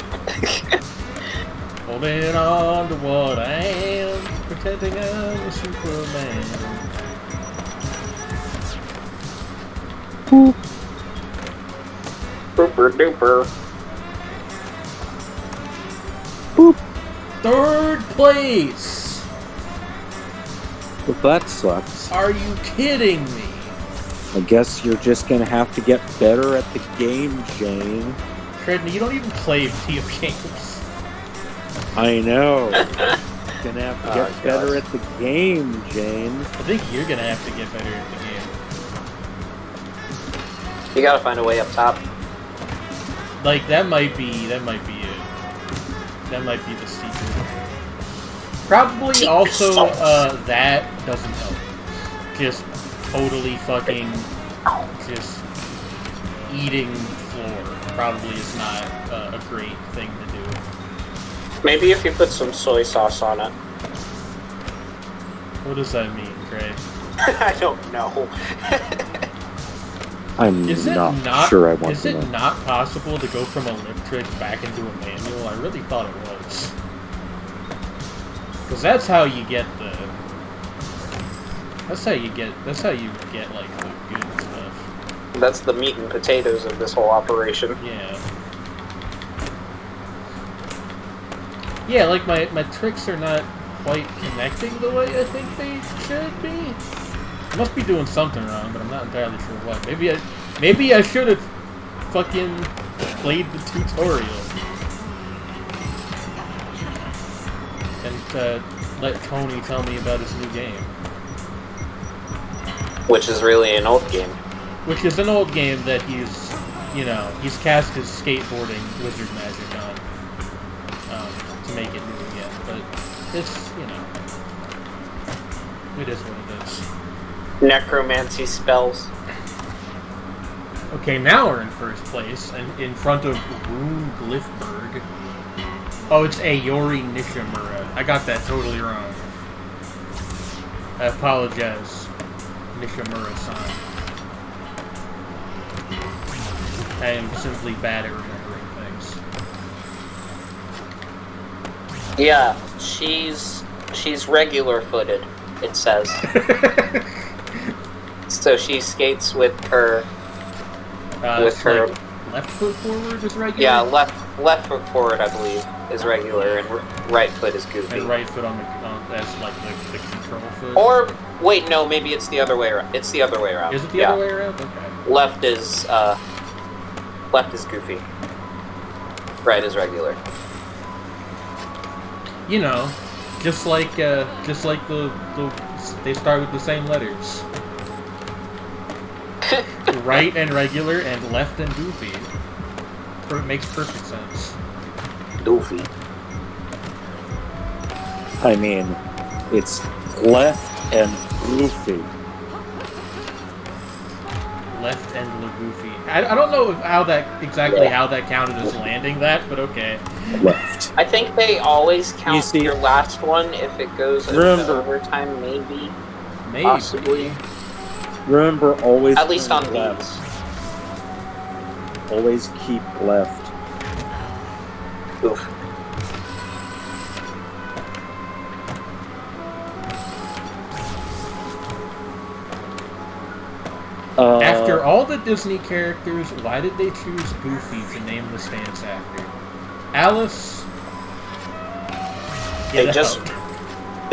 Holding on to what I am, pretending I'm a Superman. Boop. Booper duper. Boop. Third place! Well, that sucks. Are you kidding me? I guess you're just gonna have to get better at the game, Jane. Tredney, you don't even play video games. I know. Gonna have to get better at the game, Jane. I think you're gonna have to get better at the game. You gotta find a way up top. Like, that might be it. That might be the secret. Probably also, that doesn't help. Just totally fucking, just eating floor probably is not a great thing to do. Maybe if you put some soy sauce on it. What does that mean, Gray? I don't know. I'm Is it not sure I want Is to it know. not possible to go from a lip trick back into a manual? I really thought it was. Because that's how you get the... That's how you get like, the good stuff. That's the meat and potatoes of this whole operation. Yeah. Yeah, like, my tricks are not quite connecting the way I think they should be. I must be doing something wrong, but I'm not entirely sure what. Maybe I should have fucking played the tutorial. And let Tony tell me about his new game. Which is really an old game. Which is an old game that he's cast his skateboarding wizard magic on. To make it new again. But it's, it is what it is. Necromancy spells. Okay, now we're in first place, and in front of Rune Glyphberg. Oh, it's Ayori Nishimura. I got that totally wrong. I apologize, Nishimura-san. I am simply bad at remembering things. Yeah, she's regular-footed, it says. So she skates with her... Like left foot forward is regular? Yeah, left foot forward, I believe, is regular, and right foot is goofy. And right foot as like the control foot? Or, wait, no, maybe it's the other way around. It's the other way around. Is it the other way around? Okay. Left is goofy. Right is regular. Just like the they start with the same letters. Right and regular, and left and goofy. Makes perfect sense. Goofy. I mean, it's left and goofy. Left and goofy. I don't know how that counted as landing that, but okay. Left. I think they always count see- your last one if it goes into Remember- overtime, maybe. Maybe. Possibly. Remember, always At least turn on left. these. Always keep left. Oof. After all the Disney characters, why did they choose Goofy to name the stance after? Alice? They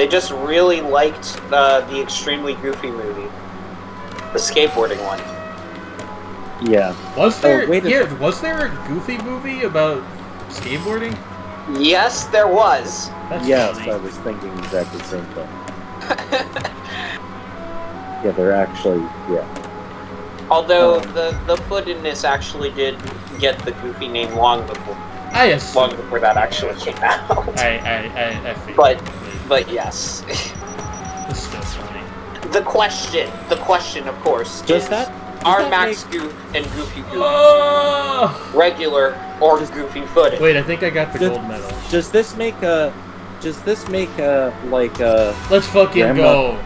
just really liked the extremely goofy movie. The skateboarding one. Yeah. Was there wait a- was there a Goofy movie about skateboarding? Yes, there was. That's Yes, funny. I was thinking exactly the same thing. Yeah, they're actually, yeah. Although the foot in this actually did get the goofy name long before that actually came out. I figured. But yes. It's still funny. The question, of course, Does is, that are Max Goof and Goofy Goof Oh! regular or goofy footed? Wait, I think I got the gold medal. Does this make a Let's fucking Grandma- go.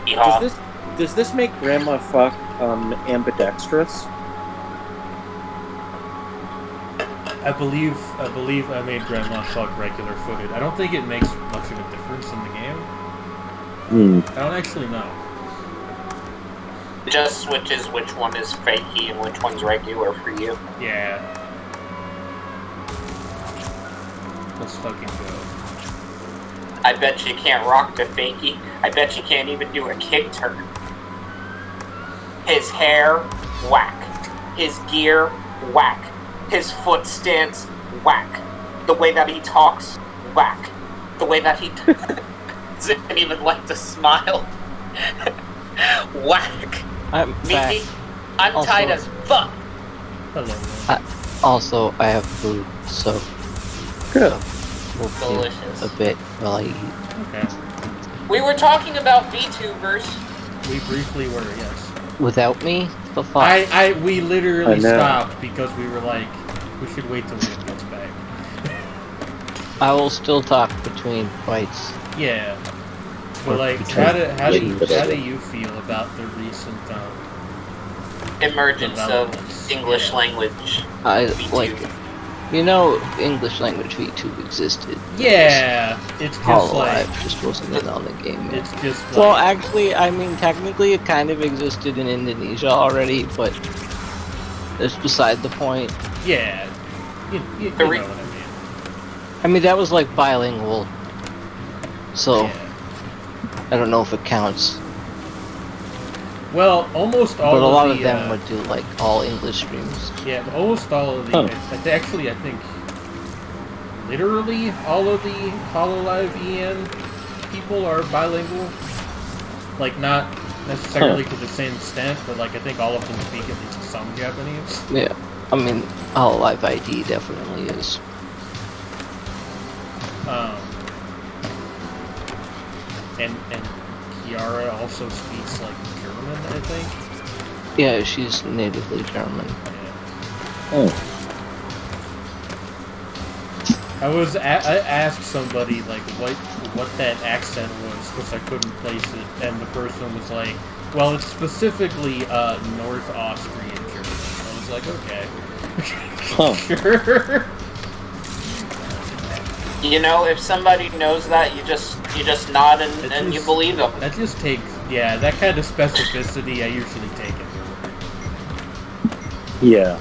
Yeehaw. does this make Grandma Fuck ambidextrous? I believe I made Grandma Fuck regular footed. I don't think it makes much of a difference in the game. I don't actually know. It just switches which one is fakey and which one's regular for you. Yeah. Let's fucking go. I bet you can't rock the fakey. I bet you can't even do a kick turn. His hair, whack. His gear, whack. His foot stance, whack. The way that he talks, whack. The way that he doesn't even like to smile, whack. I'm back. I'm Also- tight as fuck. Hello. Also, I have food, so Good. we'll Delicious. a bit while I eat. Okay. We were talking about VTubers. We briefly were, yes. Without me, the fuck. We literally I know. stopped because we were like, we should wait till Liam gets back. I will still talk between fights. Yeah. Or But like, between- how do Yeah. you feel about the recent Emergence of Developments. English Yeah. language. I VTube. like, you know, English language VTube existed. Yeah, it's just like Hololive just wasn't in on the game yet. it's just like Well, actually, I mean, technically, it kind of existed in Indonesia already, but it's beside the point. yeah. You The know re- what I mean. I mean, that was like bilingual, so Yeah. I don't know if it counts. Well, almost all But a lot of of the them would do like all English streams. yeah, almost all of the actually I think literally all of the Hololive EN people are bilingual. Like not necessarily to the same extent, but like I think all of them speak at least some Japanese. Yeah, I mean, Hololive ID definitely is. And Kiara also speaks like German, I think. Yeah, she's natively German. Yeah. Oh. I asked somebody like what that accent was because I couldn't place it, and the person was like, "Well, it's specifically North Austrian German." I was like, "Okay, Huh. sure." You know, if somebody knows that, you just nod and you just- believe them. That just takes that kind of specificity. I usually take it. Yeah.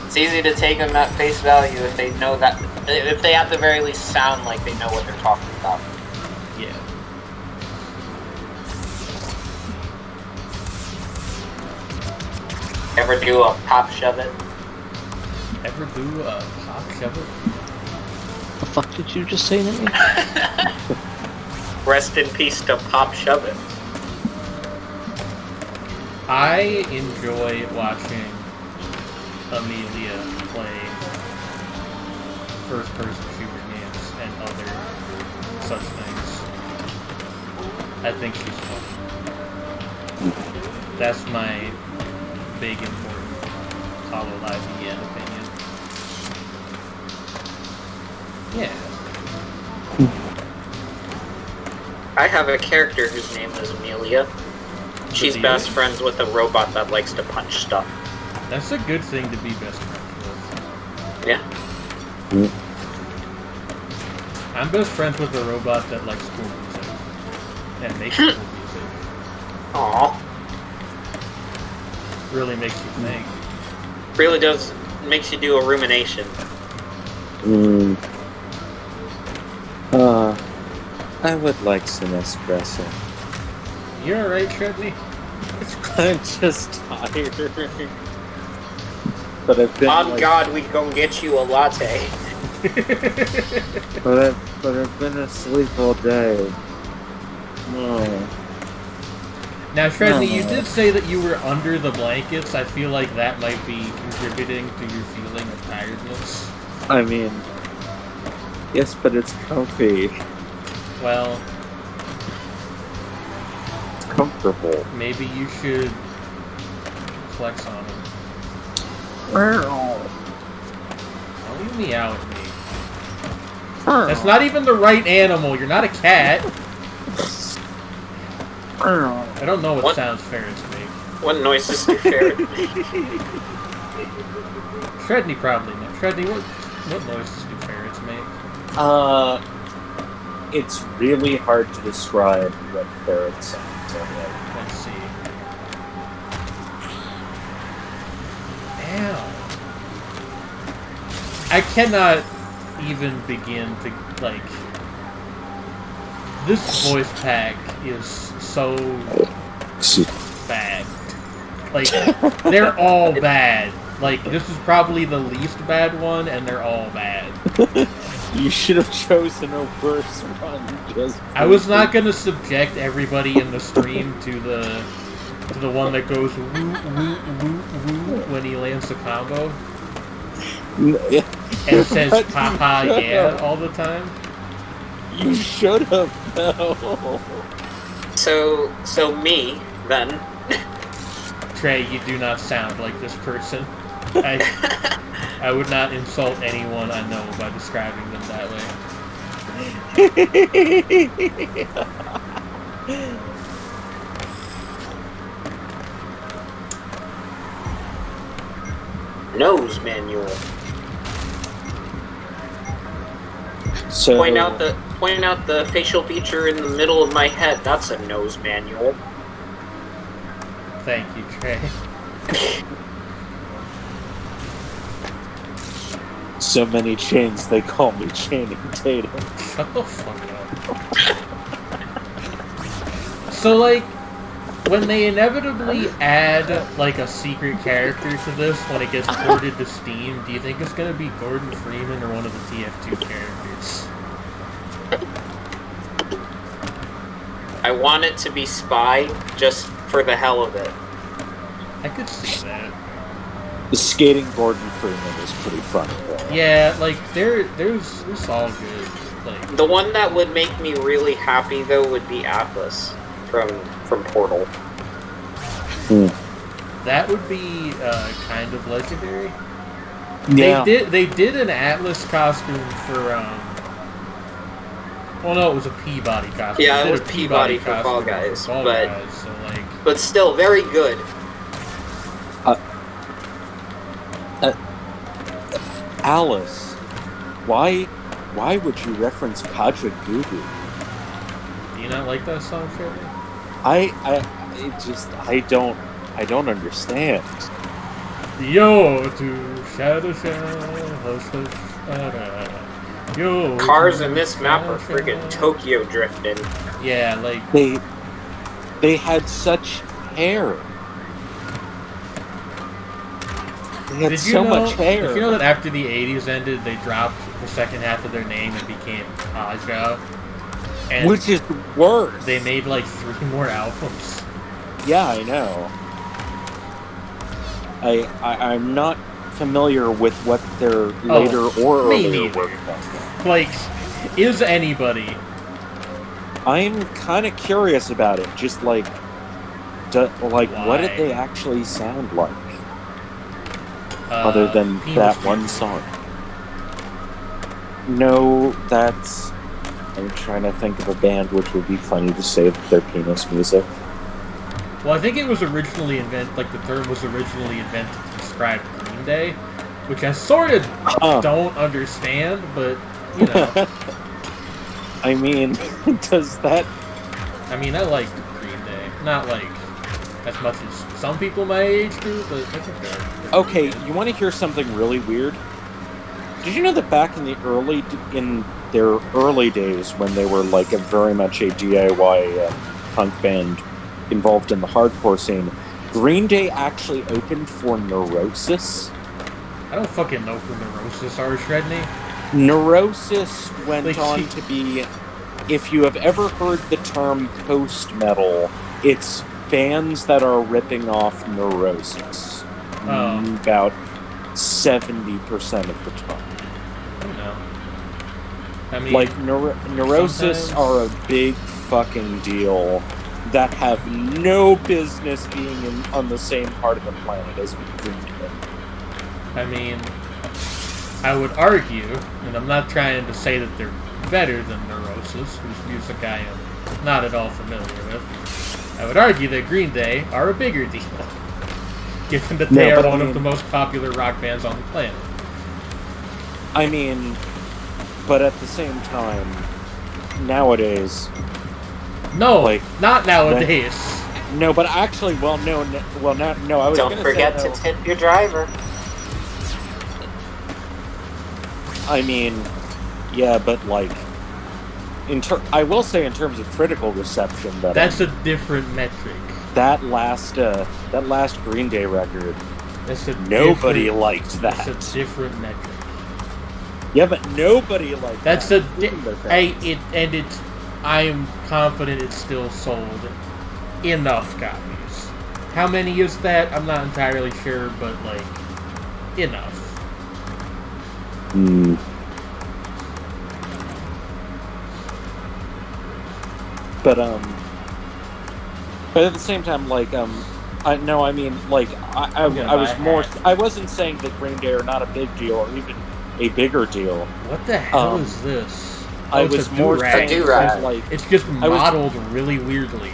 It's easy to take them at face value if they know that, if they at the very least sound like they know what they're talking about. Yeah. Ever do a pop shove it? Ever do a pop shove it? The fuck did you just say to me? Rest in peace to pop shove it. I enjoy watching Amelia play first-person shooter games and other such things. I think she's fun. That's my big important Hololive EN opinion. Yeah. I have a character whose name is Amelia. She's Amelia? best friends with a robot that likes to punch stuff. That's a good thing to be best friends with. Yeah. I'm best friends with a robot that likes cool music. And makes cool music. Aww. Really makes you think. Really does, makes you do a rumination. I would like some espresso. You alright, Shredney? I'm just tired. But I've been On like, God, we gon' get you a latte. but I've been asleep all day. No. Now, Shredney, you No. did say that you were under the blankets. I feel like that might be contributing to your feeling of tiredness. I mean, yes, but it's comfy. Well, It's comfortable. maybe you should flex on him. Don't leave me out at me. That's not even the right animal. You're not a cat. I don't know what, What? sounds ferrets make. What noises do ferrets make? Shredney probably knows. Shredney, what noises do ferrets make? It's really hard to describe what ferret sounds are like. Let's see. Ow. I cannot even begin to, like... This voice pack is so bad. Like, they're all bad. Like, this is probably the least bad one, and they're all bad. You should have chosen a worse one. Just I was not gonna subject everybody in the stream to the The one that goes woo, woo, woo, woo when he lands the combo? And says "Papa, yeah" all the time? You should have, though. So me, then. Trey, you do not sound like this person. I would not insult anyone I know by describing them that way. Nose manual. So Point out the facial feature in the middle of my head. That's a nose manual. Thank you, Trey. So many chains, they call me Channing Tatum. Shut the fuck up. So, like, when they inevitably add, like, a secret character to this when it gets ported to Steam, do you think it's gonna be Gordon Freeman or one of the TF2 characters? I want it to be Spy, just for the hell of it. I could see that. The skating Gordon Freeman is pretty funny, though. Yeah, like, there's all good. Like, The one that would make me really happy, though, would be Atlas from Portal. that would be kind of legendary. Yeah. They did an Atlas costume for well, no, it was a Peabody costume. Yeah, They it did was a Peabody for costume Fall Guys, Fall but- Guys, so like, But still, very good. Alice, why would you reference Kadra Gugu? do you not like that song, Trey? I don't understand. Yo, to shadow, hush, hush, yo. Cars to in this map are shadow, friggin' Tokyo drifting. Yeah, like, They had such hair. They had did you so know? much hair. Did you know that after the '80s ended, they dropped the second half of their name and became Aja? And Which is worse. they made like 3 more albums. Yeah, I know. I'm not familiar with what their later or me earlier neither. work was. Like, is anybody? I'm kind of curious about it. Just like, what did Why? they actually sound like, other than Penis that Juice. one song? No, that's. I'm trying to think of a band which would be funny to say their penis music. Well, I think it was originally the term was originally invented to describe Green Day, which I sort of don't understand, but, you know. I mean, does that? I mean, I like Green Day. Not, like, as much as some people my age do, but I think they're Okay, good. you want to hear something really weird? Did you know that back in their early days, when they were like very much a DIY punk band involved in the hardcore scene, Green Day actually opened for Neurosis? I don't fucking know who Neurosis are, Shredney. Neurosis went Like, on to be, if you have ever heard the term post-metal, it's bands that are ripping off Neurosis. Oh. About 70% of the time. I don't know. I mean, Like, Neurosis sometimes- are a big fucking deal that have no business being on the same part of the planet as Green Day. I mean, I would argue, and I'm not trying to say that they're better than Neurosis, whose music I am not at all familiar with. I would argue that Green Day are a bigger deal, given that they No, are but I one of mean- the most popular rock bands on the planet. I mean, but at the same time, nowadays... No, Like, not nowadays. No, but actually, no, I was Don't gonna forget say, to tip your driver. I mean, yeah, but like, I will say in terms of critical reception that That's a different metric. that last Green Day record, That's a nobody different- liked that. That's a different metric. Yeah, but nobody liked That's that. a. including their Hey, fans. I am confident it's still sold enough copies. How many is that? I'm not entirely sure, but like enough. Hmm. But at the same time, like I was more. I wasn't saying that Green Day are not a big deal or even a bigger deal. What the hell is this? I it's was a more do-rag. saying do-rag. like It's just modeled really weirdly.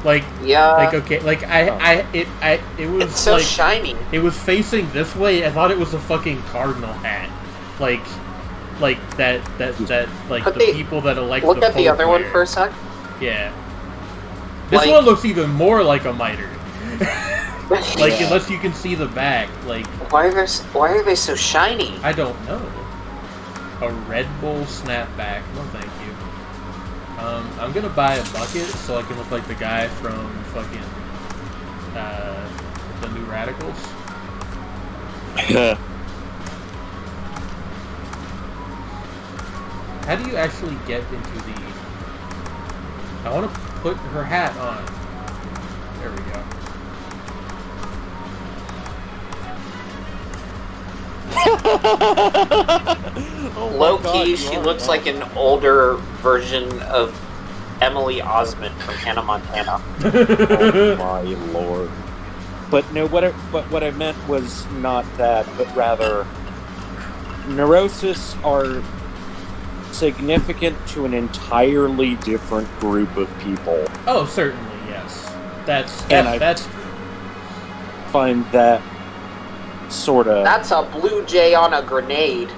Like Yeah. like okay, like it was It's so like shiny. it was facing this way. I thought it was a fucking cardinal hat. Like that like But the they- people that elect Look the at the Pope other one wear. for a sec. Yeah. This Like- one looks even more like a miter. Like Yeah. unless you can see the back, like Why are they so shiny? I don't know. A Red Bull snapback. No, thank you. I'm gonna buy a bucket so I can look like the guy from fucking the New Radicals. How do you actually get into the? I want to put her hat on. There we go. Oh my Low God, key, you she are looks not. like an older version of Emily Osment from Hannah Montana. Oh my lord! But no, what I meant was not that, but rather, Neurosis are significant to an entirely different group of people. Oh, certainly, yes. That's I find that sort of. That's a blue jay on a grenade.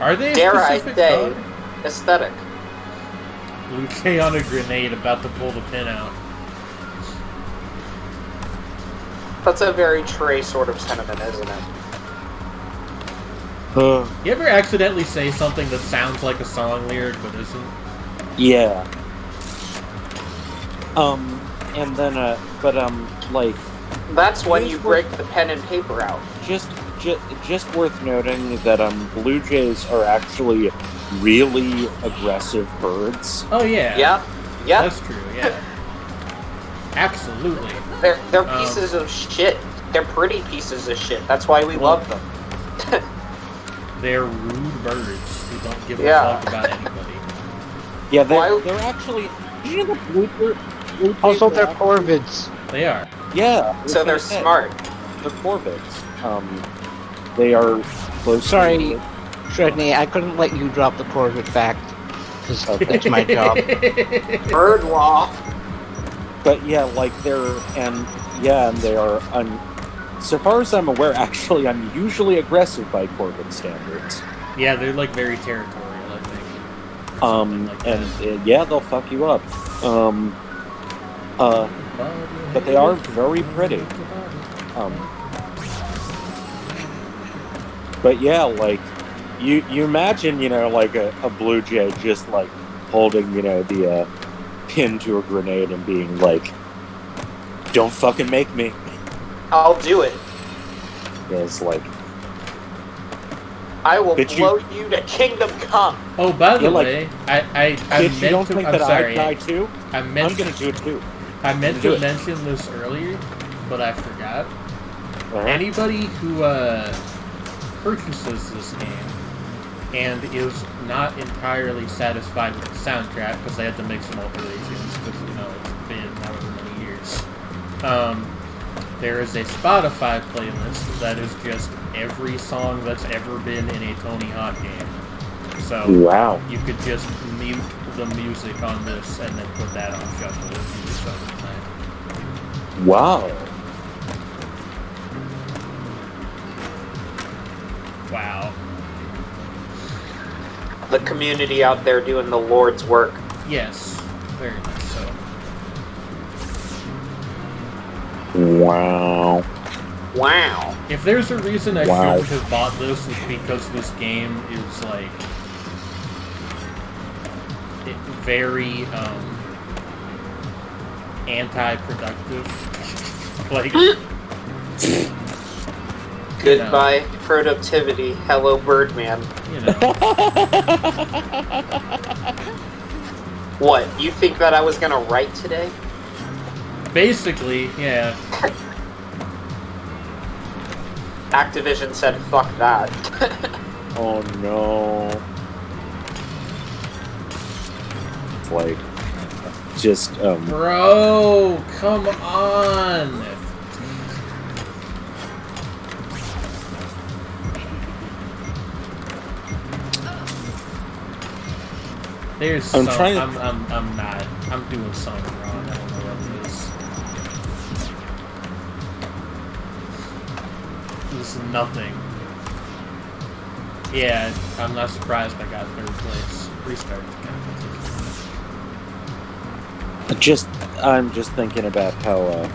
Are they a Dare I specific say, color? aesthetic. Blue Jay on a grenade about to pull the pin out. That's a very Trey sort of sentiment, isn't it? You ever accidentally say something that sounds like a song lyric but isn't? Yeah. And then, like, That's when Here's you what- break the pen and paper out. just worth noting that Blue Jays are actually really aggressive birds. Oh yeah. Yeah, yeah. That's true, yeah. Absolutely. They're pieces of shit. They're pretty pieces of shit. That's why we love them. They're rude birds who don't give Yeah. a fuck about anybody. Yeah, Why- they're actually. Did you know the Blue Jays Also, are they're act- corvids. They are. Yeah. So they're that's what I smart. said. They're corvids. They are close. Sorry, Shredney, I couldn't let you drop the corvid fact, because that's my job. Bird law. But yeah, like and they are so far as I'm aware, actually unusually aggressive by corvid standards. Yeah, they're like very territorial, I think. Something like that. Yeah, they'll fuck you up. But they are very pretty. But yeah, like you imagine, like a blue jay just like holding, the pin to a grenade and being like, "Don't fucking make me." I'll do it. It's like, I will Bitch, blow you to kingdom come. Oh, by the You're like, way, I bitch, you don't meant to. think I'm that sorry. I'd die too? I I'm meant gonna do it too. I meant do to it. mention this earlier, but I forgot. Uh-huh. Anybody who purchases this game and is not entirely satisfied with the soundtrack because they had to make some alterations because it's been however many years. There is a Spotify playlist that is just every song that's ever been in a Tony Hawk game. So Wow. you could just mute the music on this and then put that on shuffle if you so inclined. Wow. Wow. The community out there doing the Lord's work. Yes, very much so. Wow. Wow. If there's a reason I Wow. shouldn't have bought this, it's because this game is like very anti-productive. Like, Goodbye, productivity. Hello, Birdman. you know, What? You think that I was gonna write today? Basically, yeah. Activision said, fuck that. Oh no. It's like, just, Bro, come on! There's I'm some, trying to- I'm not, I'm doing something wrong, I don't know what it is. This is nothing. Yeah, I'm not surprised I got third place. Restart. I'm just thinking about how,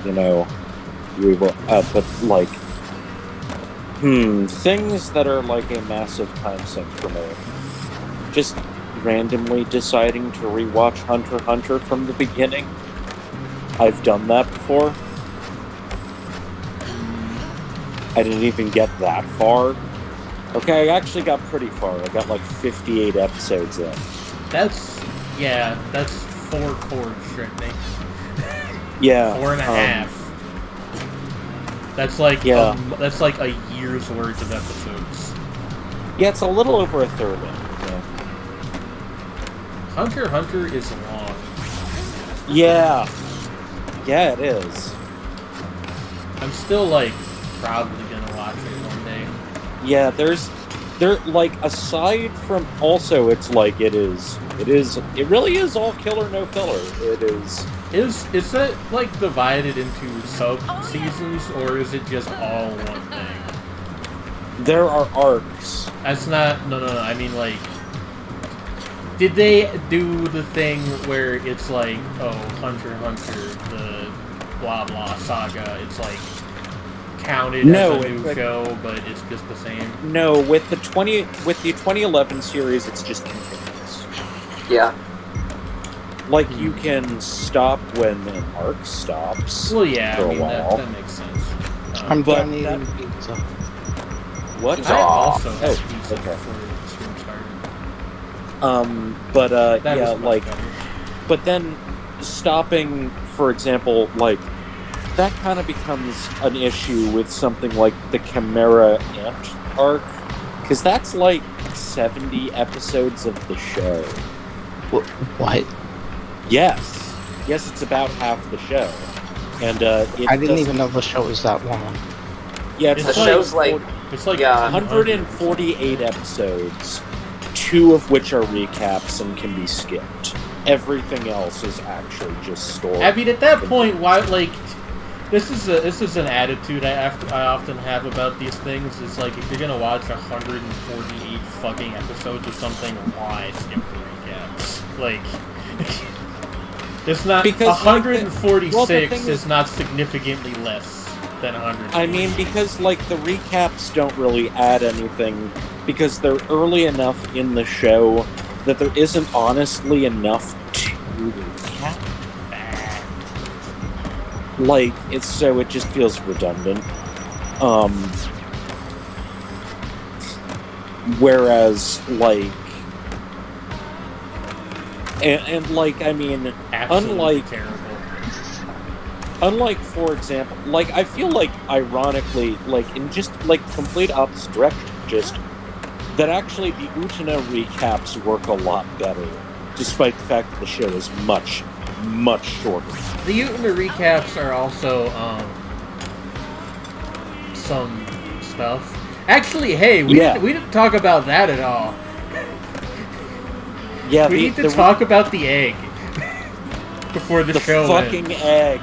you know, we will, but like, things that are like a massive time sink for me. Just randomly deciding to rewatch Hunter x Hunter from the beginning. I've done that before. I didn't even get that far. Okay, I actually got pretty far. I got like 58 episodes in. That's 4 chords, Brittany. Yeah. 4.5. That's like Yeah. that's like a year's worth of episodes. Yeah, it's a little over a third in. Yeah. Hunter x Hunter is long. Yeah. Yeah, it is. I'm still like probably gonna watch it one day. Yeah, there like aside from also it's like it really is all killer no filler. It is. Is it like divided into sub seasons or is it just all one thing? There are arcs. That's not no. I mean like, did they do the thing where it's like, oh, Hunter x Hunter, the blah blah saga? It's like counted as a new show, but it's just the same. No, with the 2011 series, it's just continuous. Yeah. Like you can stop when an arc stops. Well, yeah, for I a mean while. that makes sense. I'm but done that- eating pizza. What? I also had Oh, pizza okay. before the stream started. But That yeah, was much like, better. but then stopping, for example, like that kind of becomes an issue with something like the Chimera Ant arc, because that's like 70 episodes of the show. What? Yes, it's about half the show, and I didn't even know the show was that long. Yeah, it's The show's like, It's like yeah, 148 episodes, 2 of which are recaps and can be skipped. Everything else is actually just story. I mean, at that point, why like this is an attitude I often have about these things. It's like if you're gonna watch 148 fucking episodes of something, why skip the recaps? Like, it's not Because, 146 well, the thing is not significantly less than 100. I mean, because like the recaps don't really add anything because they're early enough in the show that there isn't honestly enough to recap. Like it just feels redundant. Whereas like and like I mean, Absolutely terrible. Unlike, for example, like, I feel like, ironically, like, in just, like, complete opposite direction, just, that actually the Utena recaps work a lot better, despite the fact that the show is much, much shorter. The Utena recaps are also, some stuff. Actually, hey, we didn't talk about that at all. Yeah, we need to talk about the egg before the show fucking ends. egg.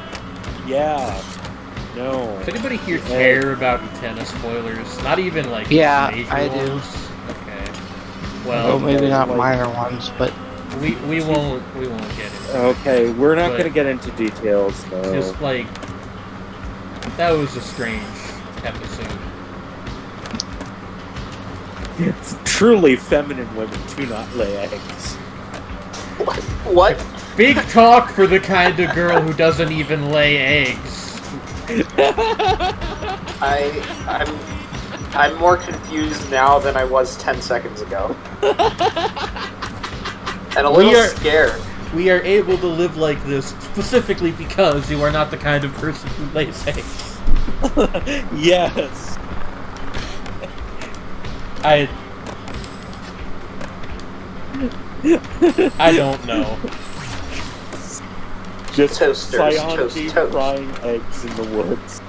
Yeah. No. Does anybody here care about Utena spoilers? Not even like Yeah, major I do. ones? Okay. Well, Well, maybe not like- minor ones, but we won't get into it. Okay, we're not But- going to get into details, though. Just like that was a strange episode. It's truly feminine women do not lay eggs. what? Big talk for the kind of girl who doesn't even lay eggs. I'm more confused now than I was 10 seconds ago. And a little scared. We are able to live like this specifically because you are not the kind of person who lays eggs. Yes. I don't know. Just Toasters, Cyan toast, deep toast. frying eggs in the woods.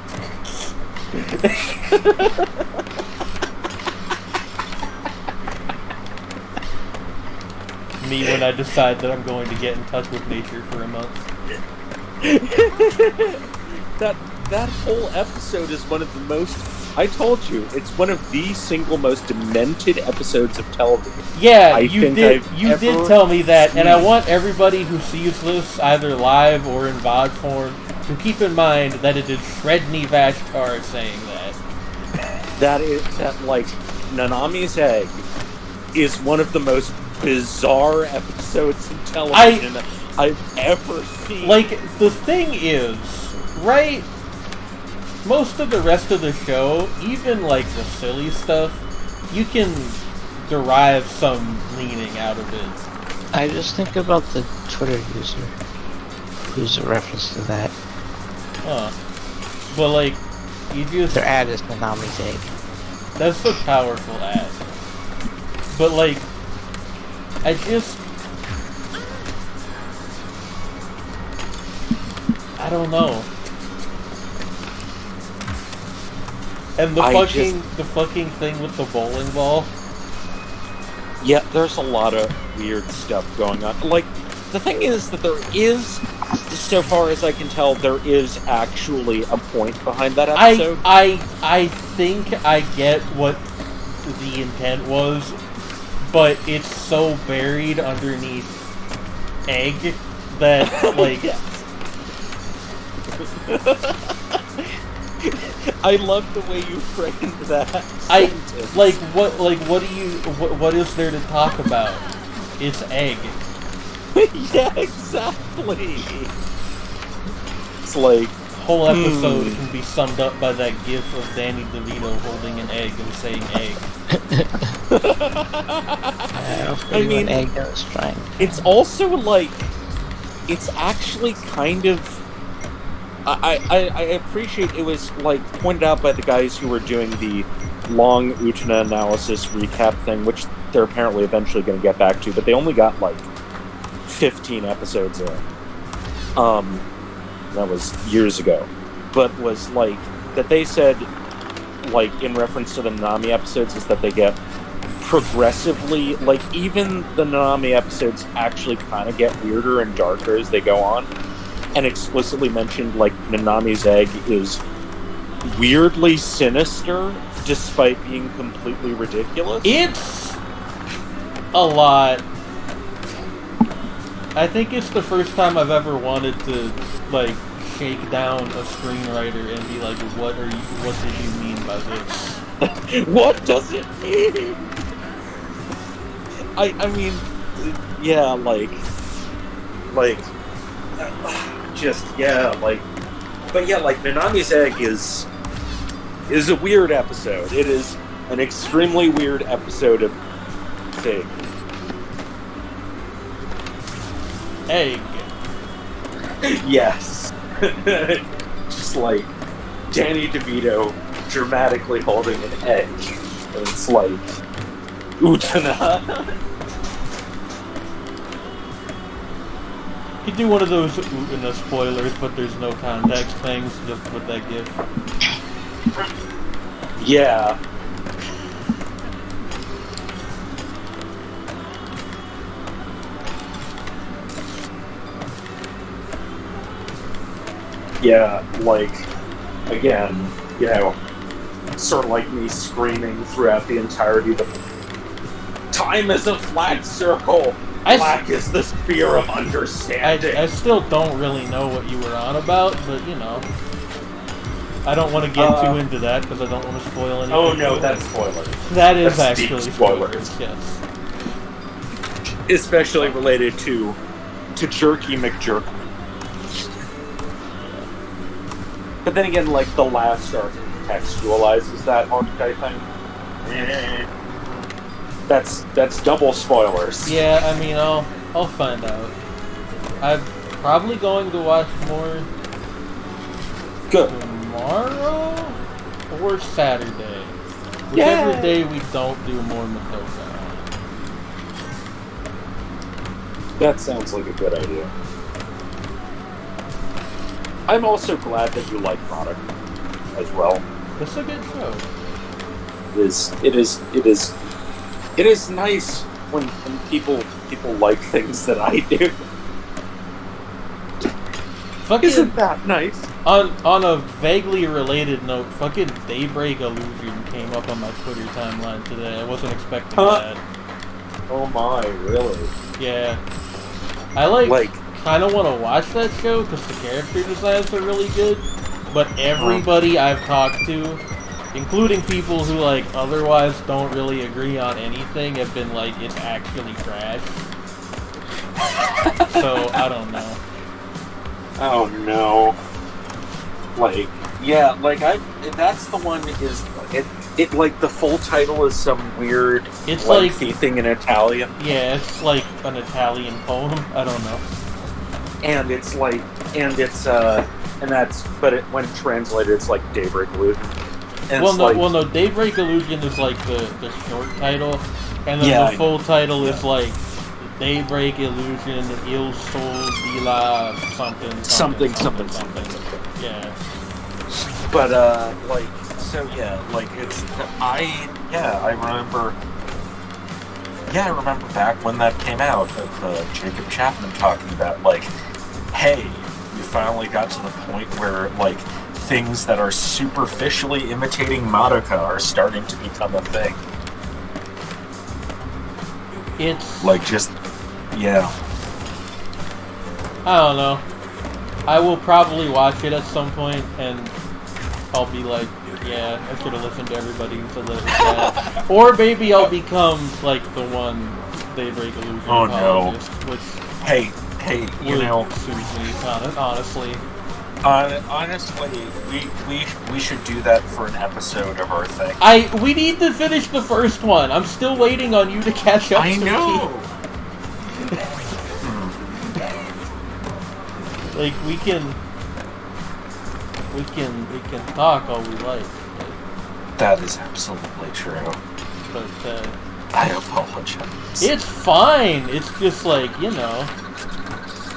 Me when I decide that I'm going to get in touch with nature for a month. That whole episode is one of the most. I told you, it's one of the single most demented episodes of television. Yeah, I think I've you ever did tell me that, and I seen. want everybody who sees this, either live or in VOD form, to keep in mind that it is Shredney Vashtar saying that. That Nanami's egg is one of the most bizarre episodes of television I've ever seen. Like, the thing is, right? Most of the rest of the show, even like the silly stuff, you can derive some meaning out of it. I just think about the Twitter user who's a reference to that. Huh. But like, you just... Their ad is Nanami's egg. That's a powerful ad. But like, I don't know. And the fucking thing with the bowling ball. Yeah, there's a lot of weird stuff going on. Like, the thing is that there is, so far as I can tell, there is actually a point behind that episode. I think I get what the intent was, but it's so buried underneath egg that like I love the way you framed that. Sentence. What is there to talk about? It's egg. Yeah, exactly. It's like Whole episode can be summed up by that gif of Danny DeVito holding an egg and saying egg. I mean, egg I was trying. It's also like, it's actually kind of. I appreciate it was like pointed out by the guys who were doing the long Utena analysis recap thing, which they're apparently eventually going to get back to, but they only got like 15 episodes in. That was years ago. But was like, that they said, like, in reference to the Nanami episodes, is that they get progressively, like, even the Nanami episodes actually kind of get weirder and darker as they go on. And explicitly mentioned, like, Nanami's egg is weirdly sinister, despite being completely ridiculous. It's a lot. I think it's the first time I've ever wanted to, like, shake down a screenwriter and be like, what did you mean by this? What does it mean? I mean, yeah, but yeah, like, Nanami's egg is a weird episode. It is an extremely weird episode of Fig. Egg. Yes. Just like Danny DeVito dramatically holding an egg. And it's like Utena. You could do one of those Utena spoilers, but there's no context things, just put that gif. Yeah. Yeah, like, again, you know, sort of like me screaming throughout the entirety of the time is a flat circle. Black is the sphere of understanding. I still don't really know what you were on about, but, you know. I don't want to get too into that, because I don't want to spoil anything. Oh no, that's spoilers. That is That's actually deep spoilers, spoilers. yes. Especially related to Jerky McJerk. But then again, like, the last arc contextualizes that archetype thing. That's double spoilers. Yeah, I mean, I'll find out. I'm probably going to watch more Good. tomorrow or Saturday. Whichever Yay! day we don't do more Madoka. That sounds like a good idea. I'm also glad that you like product as well. It's a good show. It is nice when people like things that I do. Fucking, Isn't that nice? on a vaguely related note, fucking Daybreak Illusion came up on my Twitter timeline today. I wasn't expecting that. Oh my, really? Yeah. I kind of want to watch that show because the character designs are really good, but everybody I've talked to, including people who otherwise don't really agree on anything, have been like, it's actually trash. So I don't know. Oh no. That's the one it the full title is some weird It's lengthy thing in Italian. Yeah, it's like an Italian poem. I don't know. But when translated it's like Daybreak Illusion. And No, Daybreak Illusion is like the short title, and then the full title is like Daybreak Illusion, Il Sol di la something. Yeah. But I remember back when that came out of Jacob Chapman talking about hey, we finally got to the point where things that are superficially imitating Madoka are starting to become a thing. It's I don't know. I will probably watch it at some point, and I'll be like, yeah, I should have listened to everybody until it was bad. Or maybe I'll become the one Daybreak Illusion apologist, which Hey, would suit me, honestly. Honestly, we should do that for an episode of our thing. We need to finish the first one. I'm still waiting on you to catch up. I know. We can talk all we like. That is absolutely true. But I apologize. it's fine. It's just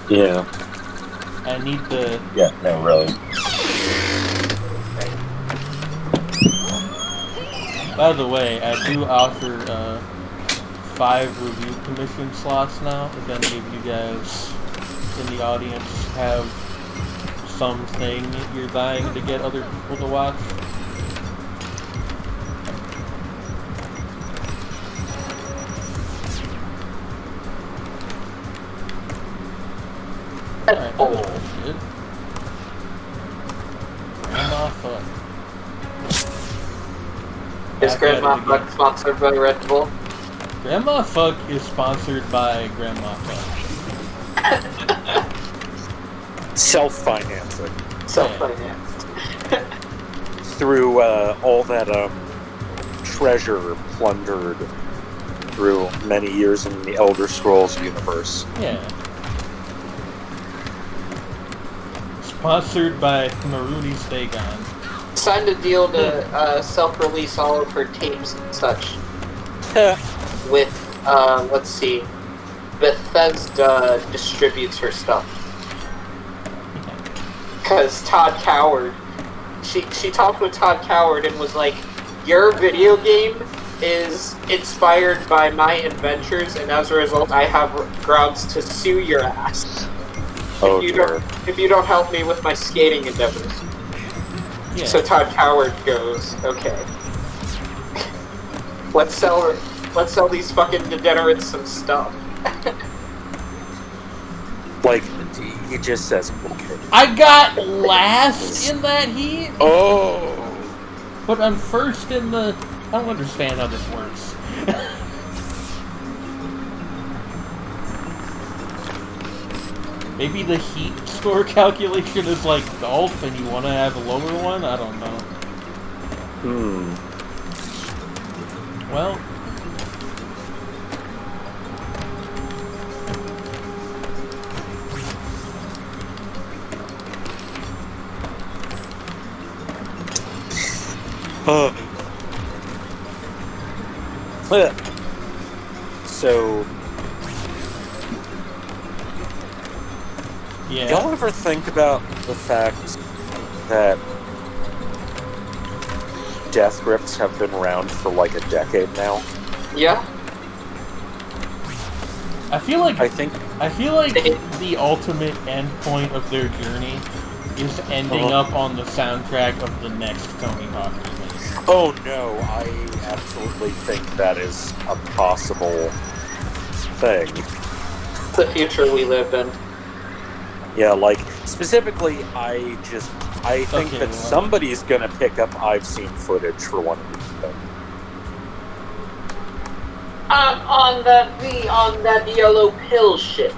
Yeah. I need to. Yeah. No, really. By the way, I do offer 5 review commission slots now. If any of you guys in the audience have something you're dying to get other people to watch. Alright, that was pretty good. Grandma Fuck. Is Grandma Fuck sponsored by Red Bull? Grandma Fuck is sponsored by Grandma Fuck. Self-financing. Self-financed. Through all that treasure plundered through many years in the Elder Scrolls universe. Yeah. Sponsored by Maruni Stegon. Signed a deal to self-release all of her tapes and such. With, let's see, Bethesda distributes her stuff. Because Todd Coward, she talked with Todd Coward and was like, your video game is inspired by my adventures, and as a result, I have grounds to sue your ass. If you don't help me with my skating endeavors. Yeah. So Todd Coward goes, okay. Let's sell these fucking degenerates some stuff. He just says, okay. I got last in that heat, Oh! but I'm first in the... I don't understand how this works. Maybe the heat score calculation is like golf and you want to have a lower one? I don't know. Well... So, Yeah. y'all ever think about the fact that death grips have been around for like a decade now? Yeah. I feel like I think the ultimate end point of their journey is ending up on the soundtrack of the next Tony Hawk release. Oh no, I absolutely think that is a possible thing. It's the future we live in. Yeah, like, specifically, I think Okay, that well. somebody's gonna pick up I've seen footage for one of these things. On that yellow pill shit.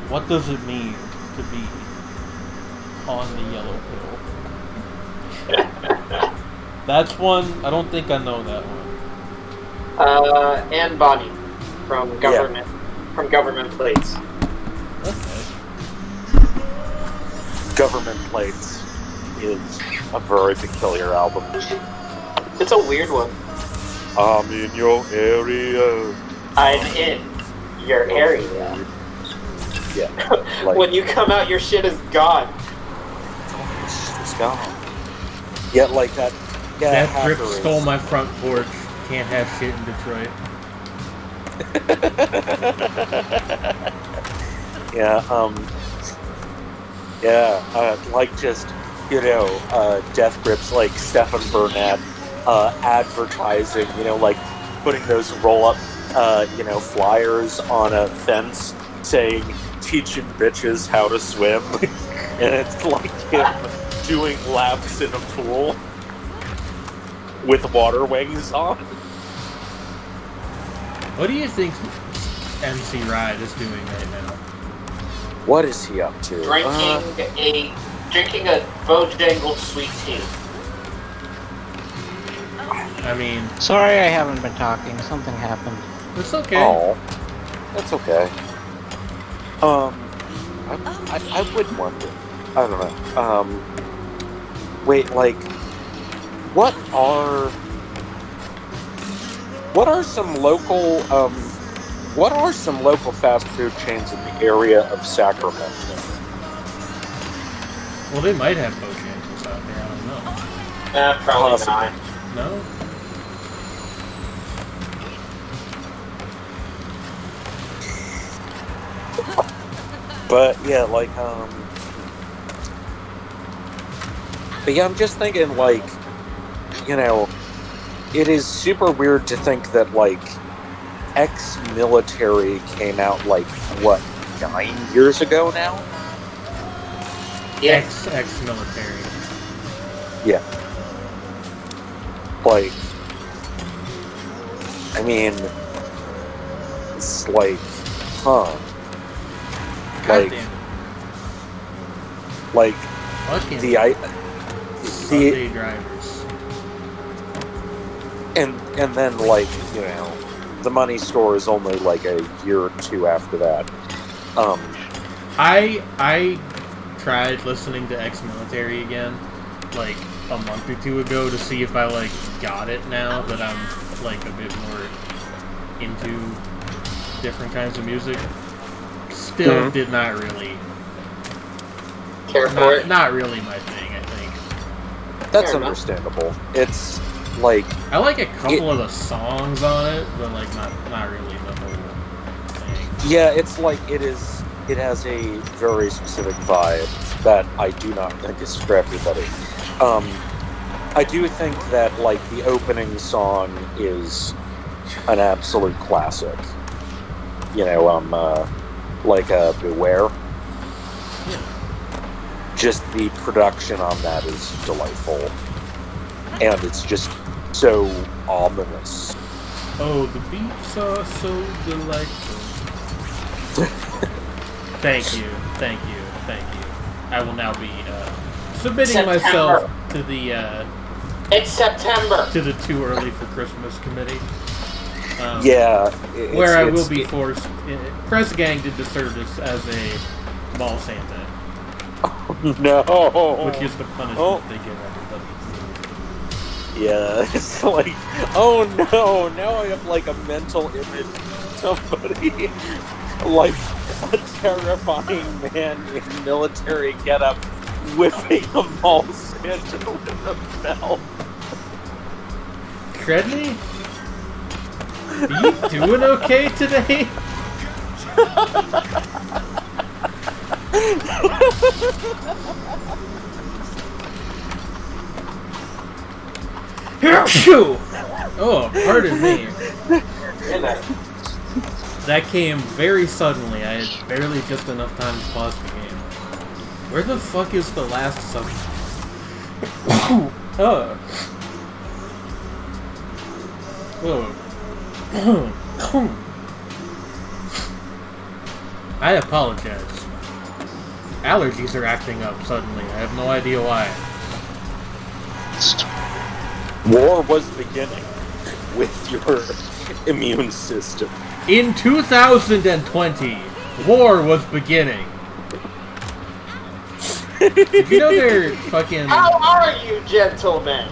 What does it mean to be on the yellow pill? That's one. I don't think I know that one. And Bonnie from government plates. Okay. Government Plates is a very peculiar album. It's a weird one. I'm in your area. I'm in your area. Yeah, like, When you come out, your shit is gone. it's gone. Yeah, like that. Yeah, Death Grip Hacker is- stole my front porch. Can't have shit in Detroit. Like just, Death Grips, like Stefan Burnett, advertising, like putting those roll-up, flyers on a fence saying, teaching bitches how to swim, and it's like him doing laps in a pool with water wings on. What do you think MC Ride is doing right now? What is he up to? Drinking a Bojangles sweet tea. I mean, Sorry I haven't been talking. Something happened. it's okay. Oh, that's okay. I would wonder. I don't know. Wait, like, what are some local fast food chains in the area of Sacramento? Well, they might have Bojangles out there. I don't know. Probably Possibly. not. No. But yeah, like, but yeah, I'm just thinking, like, it is super weird to think that, like, ex-military came out, like, what, 9 years ago now? Yeah. Ex-military. Yeah. Like, I mean, it's like, huh. God Like, damn it. like, Fucking the Sunday drivers. and then, like, the money store is only like a year or two after that. I tried listening to ex-military again, like a month or two ago, to see if I like got it now that I'm like a bit more into different kinds of music. Still did not really Care for it. not really my thing, I think. That's Fair enough. understandable. It's like, I like a couple of the songs on it, but like not really the whole thing. yeah, it's like it has a very specific vibe that I do not think is for everybody. I do think that, like, the opening song is an absolute classic. Beware. Just the production on that is delightful. And it's just so ominous. Oh, the beats are so delightful. Thank you. I will now be submitting September. myself to the It's September. to the Too Early for Christmas committee. Yeah. Where I will be forced. Press Gang did the service as a mall Santa. No. which is the punishment Oh. they give everybody. Yeah, it's like, oh no, now I have like a mental image of somebody, like a terrifying man in military getup whipping a mall Santa with a belt. Credney? Are you doing okay today? Oh, pardon me. That came very suddenly. I had barely just enough time to pause the game. Where the fuck is the last subject? Oh. I apologize. Allergies are acting up suddenly. I have no idea why. War was beginning with your immune system. In 2020, war was beginning. Did you know they're fucking... How are you, gentlemen?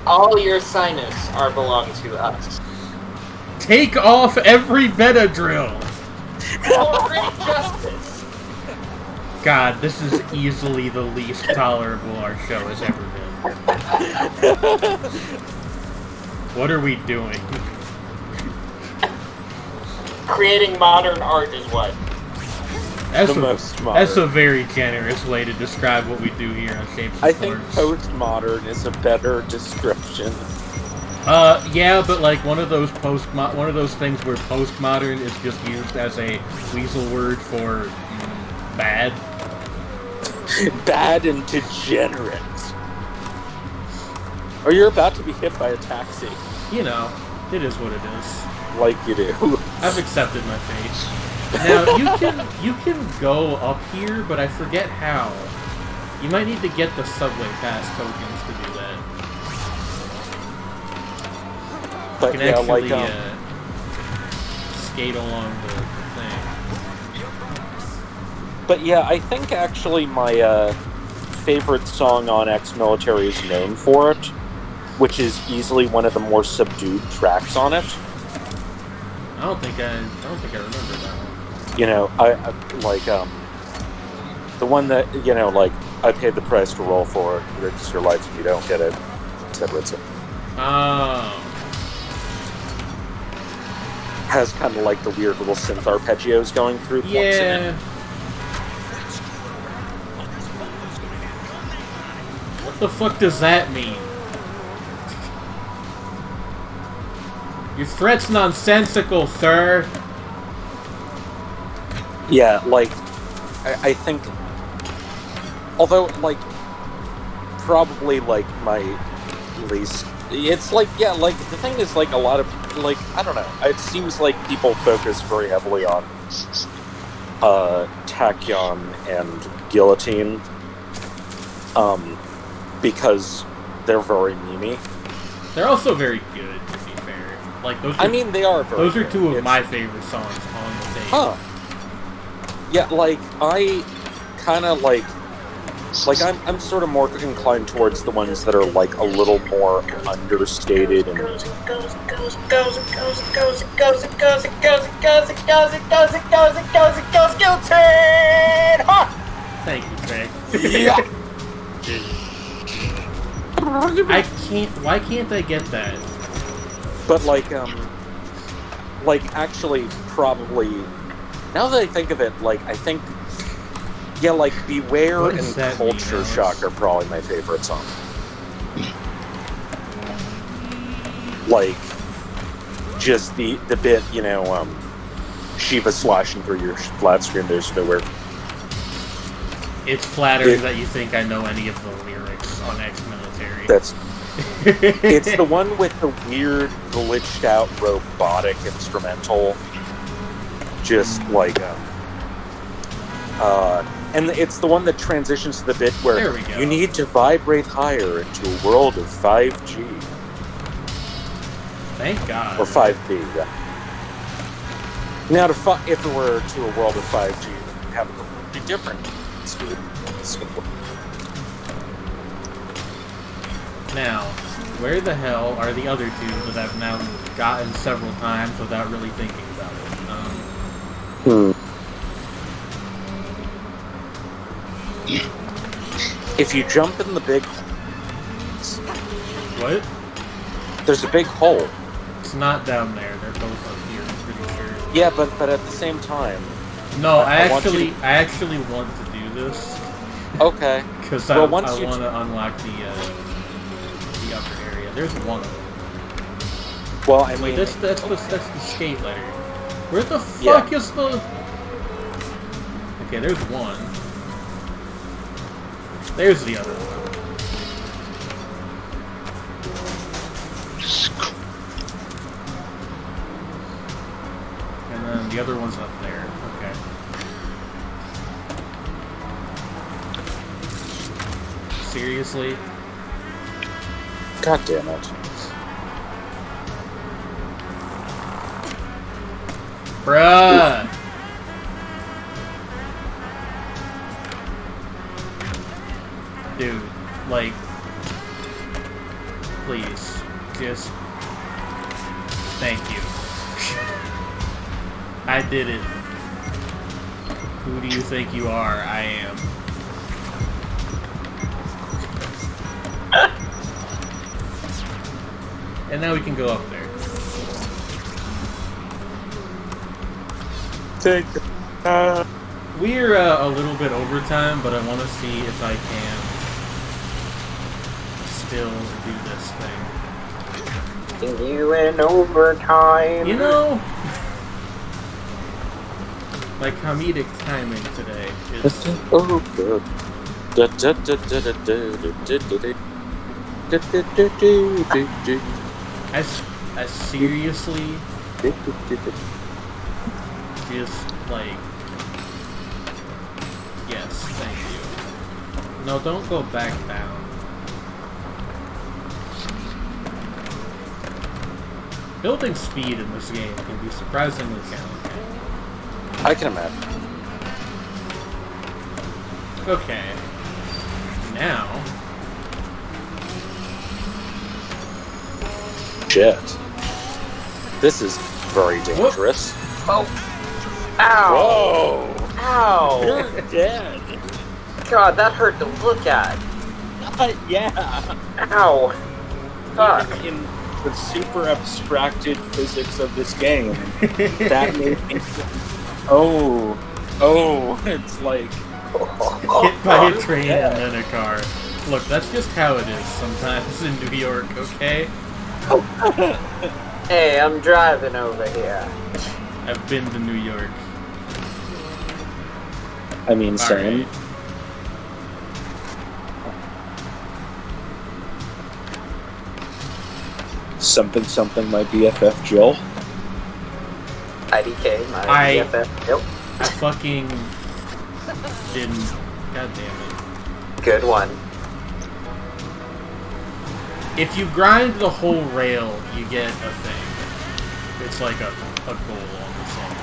All your sinus are belong to us. Take off every Benadryl! For great justice. God, this is easily the least tolerable our show has ever been. What are we doing? Creating modern art is what? That's a very generous way to describe what we do here on Shapes and I think Forms. postmodern is a better description. Yeah, but like one of those things where postmodern is just used as a weasel word for bad. Bad and degenerate. Or you're about to be hit by a taxi. You know, it is what it is. Like you do. I've accepted my fate. Now you can go up here, but I forget how. You might need to get the subway pass tokens to do that. But You can yeah, actually like skate along the thing. But yeah, I think actually my favorite song on Ex-Military is known for it, which is easily one of the more subdued tracks on it. I don't think I remember that one. You know, I like the one that, you know, like, I paid the price to roll for it, it's your life if you don't get it, etc. Oh. Has kind of like the weird little synth arpeggios going through points in Yeah. it. What the fuck does that mean? Your threat's nonsensical, sir. Yeah, like, I think, although, like, probably, like, my least, it's like, yeah, like, the thing is, like, a lot of, like, I don't know, it seems like people focus very heavily on Tachyon and Guillotine, because they're very memey. They're also very good, to be fair. Like those. I mean, they are very those are good. two of It's- my favorite songs on the tape. Huh. Yeah, like, I kind of, like, I'm sort of more inclined towards the ones that are, like, a little more understated and... Thank you, Craig. Yeah. I can't. Why can't I get that? But, like, actually, probably... Now that I think of it, like, I think... Yeah, like, Beware What and does that mean, Culture Alex? Shock are probably my favorite song. Like, just the bit, you know, Shiva slashing through your flat screen, there's nowhere... It's flattering that you think I know any of the lyrics on Ex-Military. That's... It's the one with the weird, glitched out, robotic instrumental. Just like, and it's the one that transitions to the bit There where we go. you need to vibrate higher into a world of 5G. Thank God. Or 5B, yeah. Now, if it were to a world of 5G, it would have a completely different speed. Now, where the hell are the other two that I've now gotten several times without really thinking about it? If you jump in the big What? there's a big hole. It's not down there. They're both up here, I'm pretty sure. Yeah, but at the same time. No, I want you actually want to do this. Okay. Because Well, I once want you to unlock the upper area. There's one of them. Well, I mean, Wait, that's the skate letter. Where the fuck is the... Okay, there's one. There's the other one. And then the other one's up there. Okay. Seriously? God damn it. Bruh! Dude, like, please, just, thank you. I did it. Who do you think you are? I am. And now we can go up there. We're a little bit over time, but I want to see if I can still do this thing. You in overtime. You know, my comedic timing today is... Oh, good. I seriously just, like... Yes, thank you. No, don't go back down. Building speed in this game can be surprisingly challenging. I can imagine. Okay. Now... Shit. This is very dangerous. Oh. Ow. Whoa! Ow. You're dead. God, that hurt to look at. Yeah. Ow. Fuck. Even in the super abstracted physics of this game, that made me... Oh, it's like... Hit by a train and then a car. Look, that's just how it is sometimes in New York, okay? Hey, I'm driving over here. I've been to New York. I mean, same. Alright. Something my BFF Jill. IDK, my BFF. Yep. I fucking didn't. God damn it. Good one. If you grind the whole rail, you get a thing. It's like a goal on the song.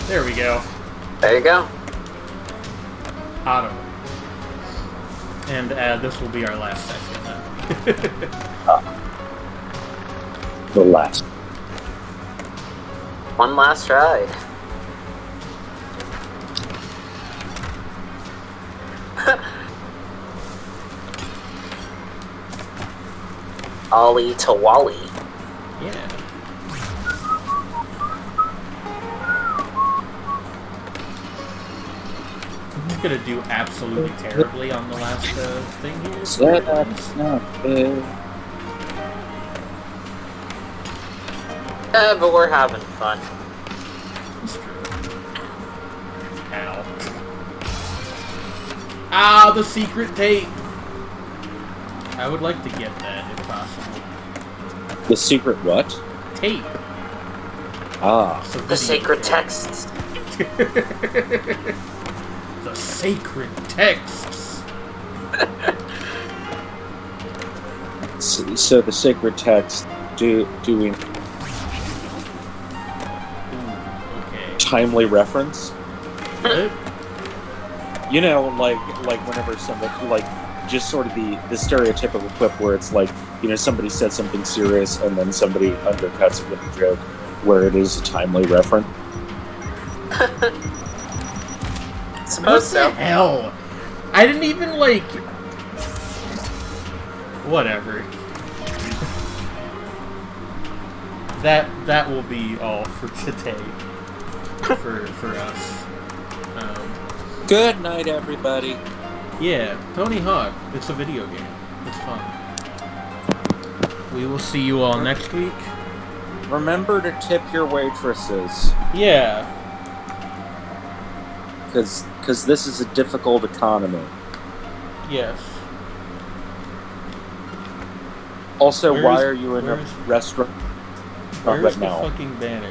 There we go. There you go. Auto. And this will be our last section then. The last. One last ride. Ollie to Wally. Yeah. I'm gonna do absolutely terribly on the last thing here. That's not fair. But we're having fun. It's true. Ow. Ah, the secret tape! I would like to get that, if possible. The secret what? Tape. Ah. It's a The video sacred game. texts. The sacred texts. So the sacred text doing Ooh, okay. timely reference. What? You know, like whenever somebody, like, just sort of the stereotypical quip where it's like, you know, somebody said something serious and then somebody undercuts it with a joke where it is a timely reference. What Suppose the so. hell? I didn't even like. Whatever. That will be all for today. For us. Good night, everybody. Yeah, Tony Hawk. It's a video game. It's fun. We will see you all next week. Remember to tip your waitresses, Yeah. because this is a difficult economy. Yes. Also, Where why is- are you in a where is- restaurant Where's right the now? fucking banner?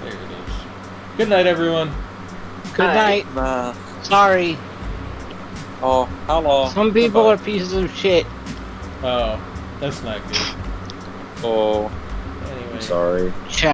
There it is. Good night, everyone. Good Hi. night. Sorry. Oh, hello. Some people Goodbye. are pieces of shit. Oh, that's not good. Oh, Anyway. I'm sorry. Ciao.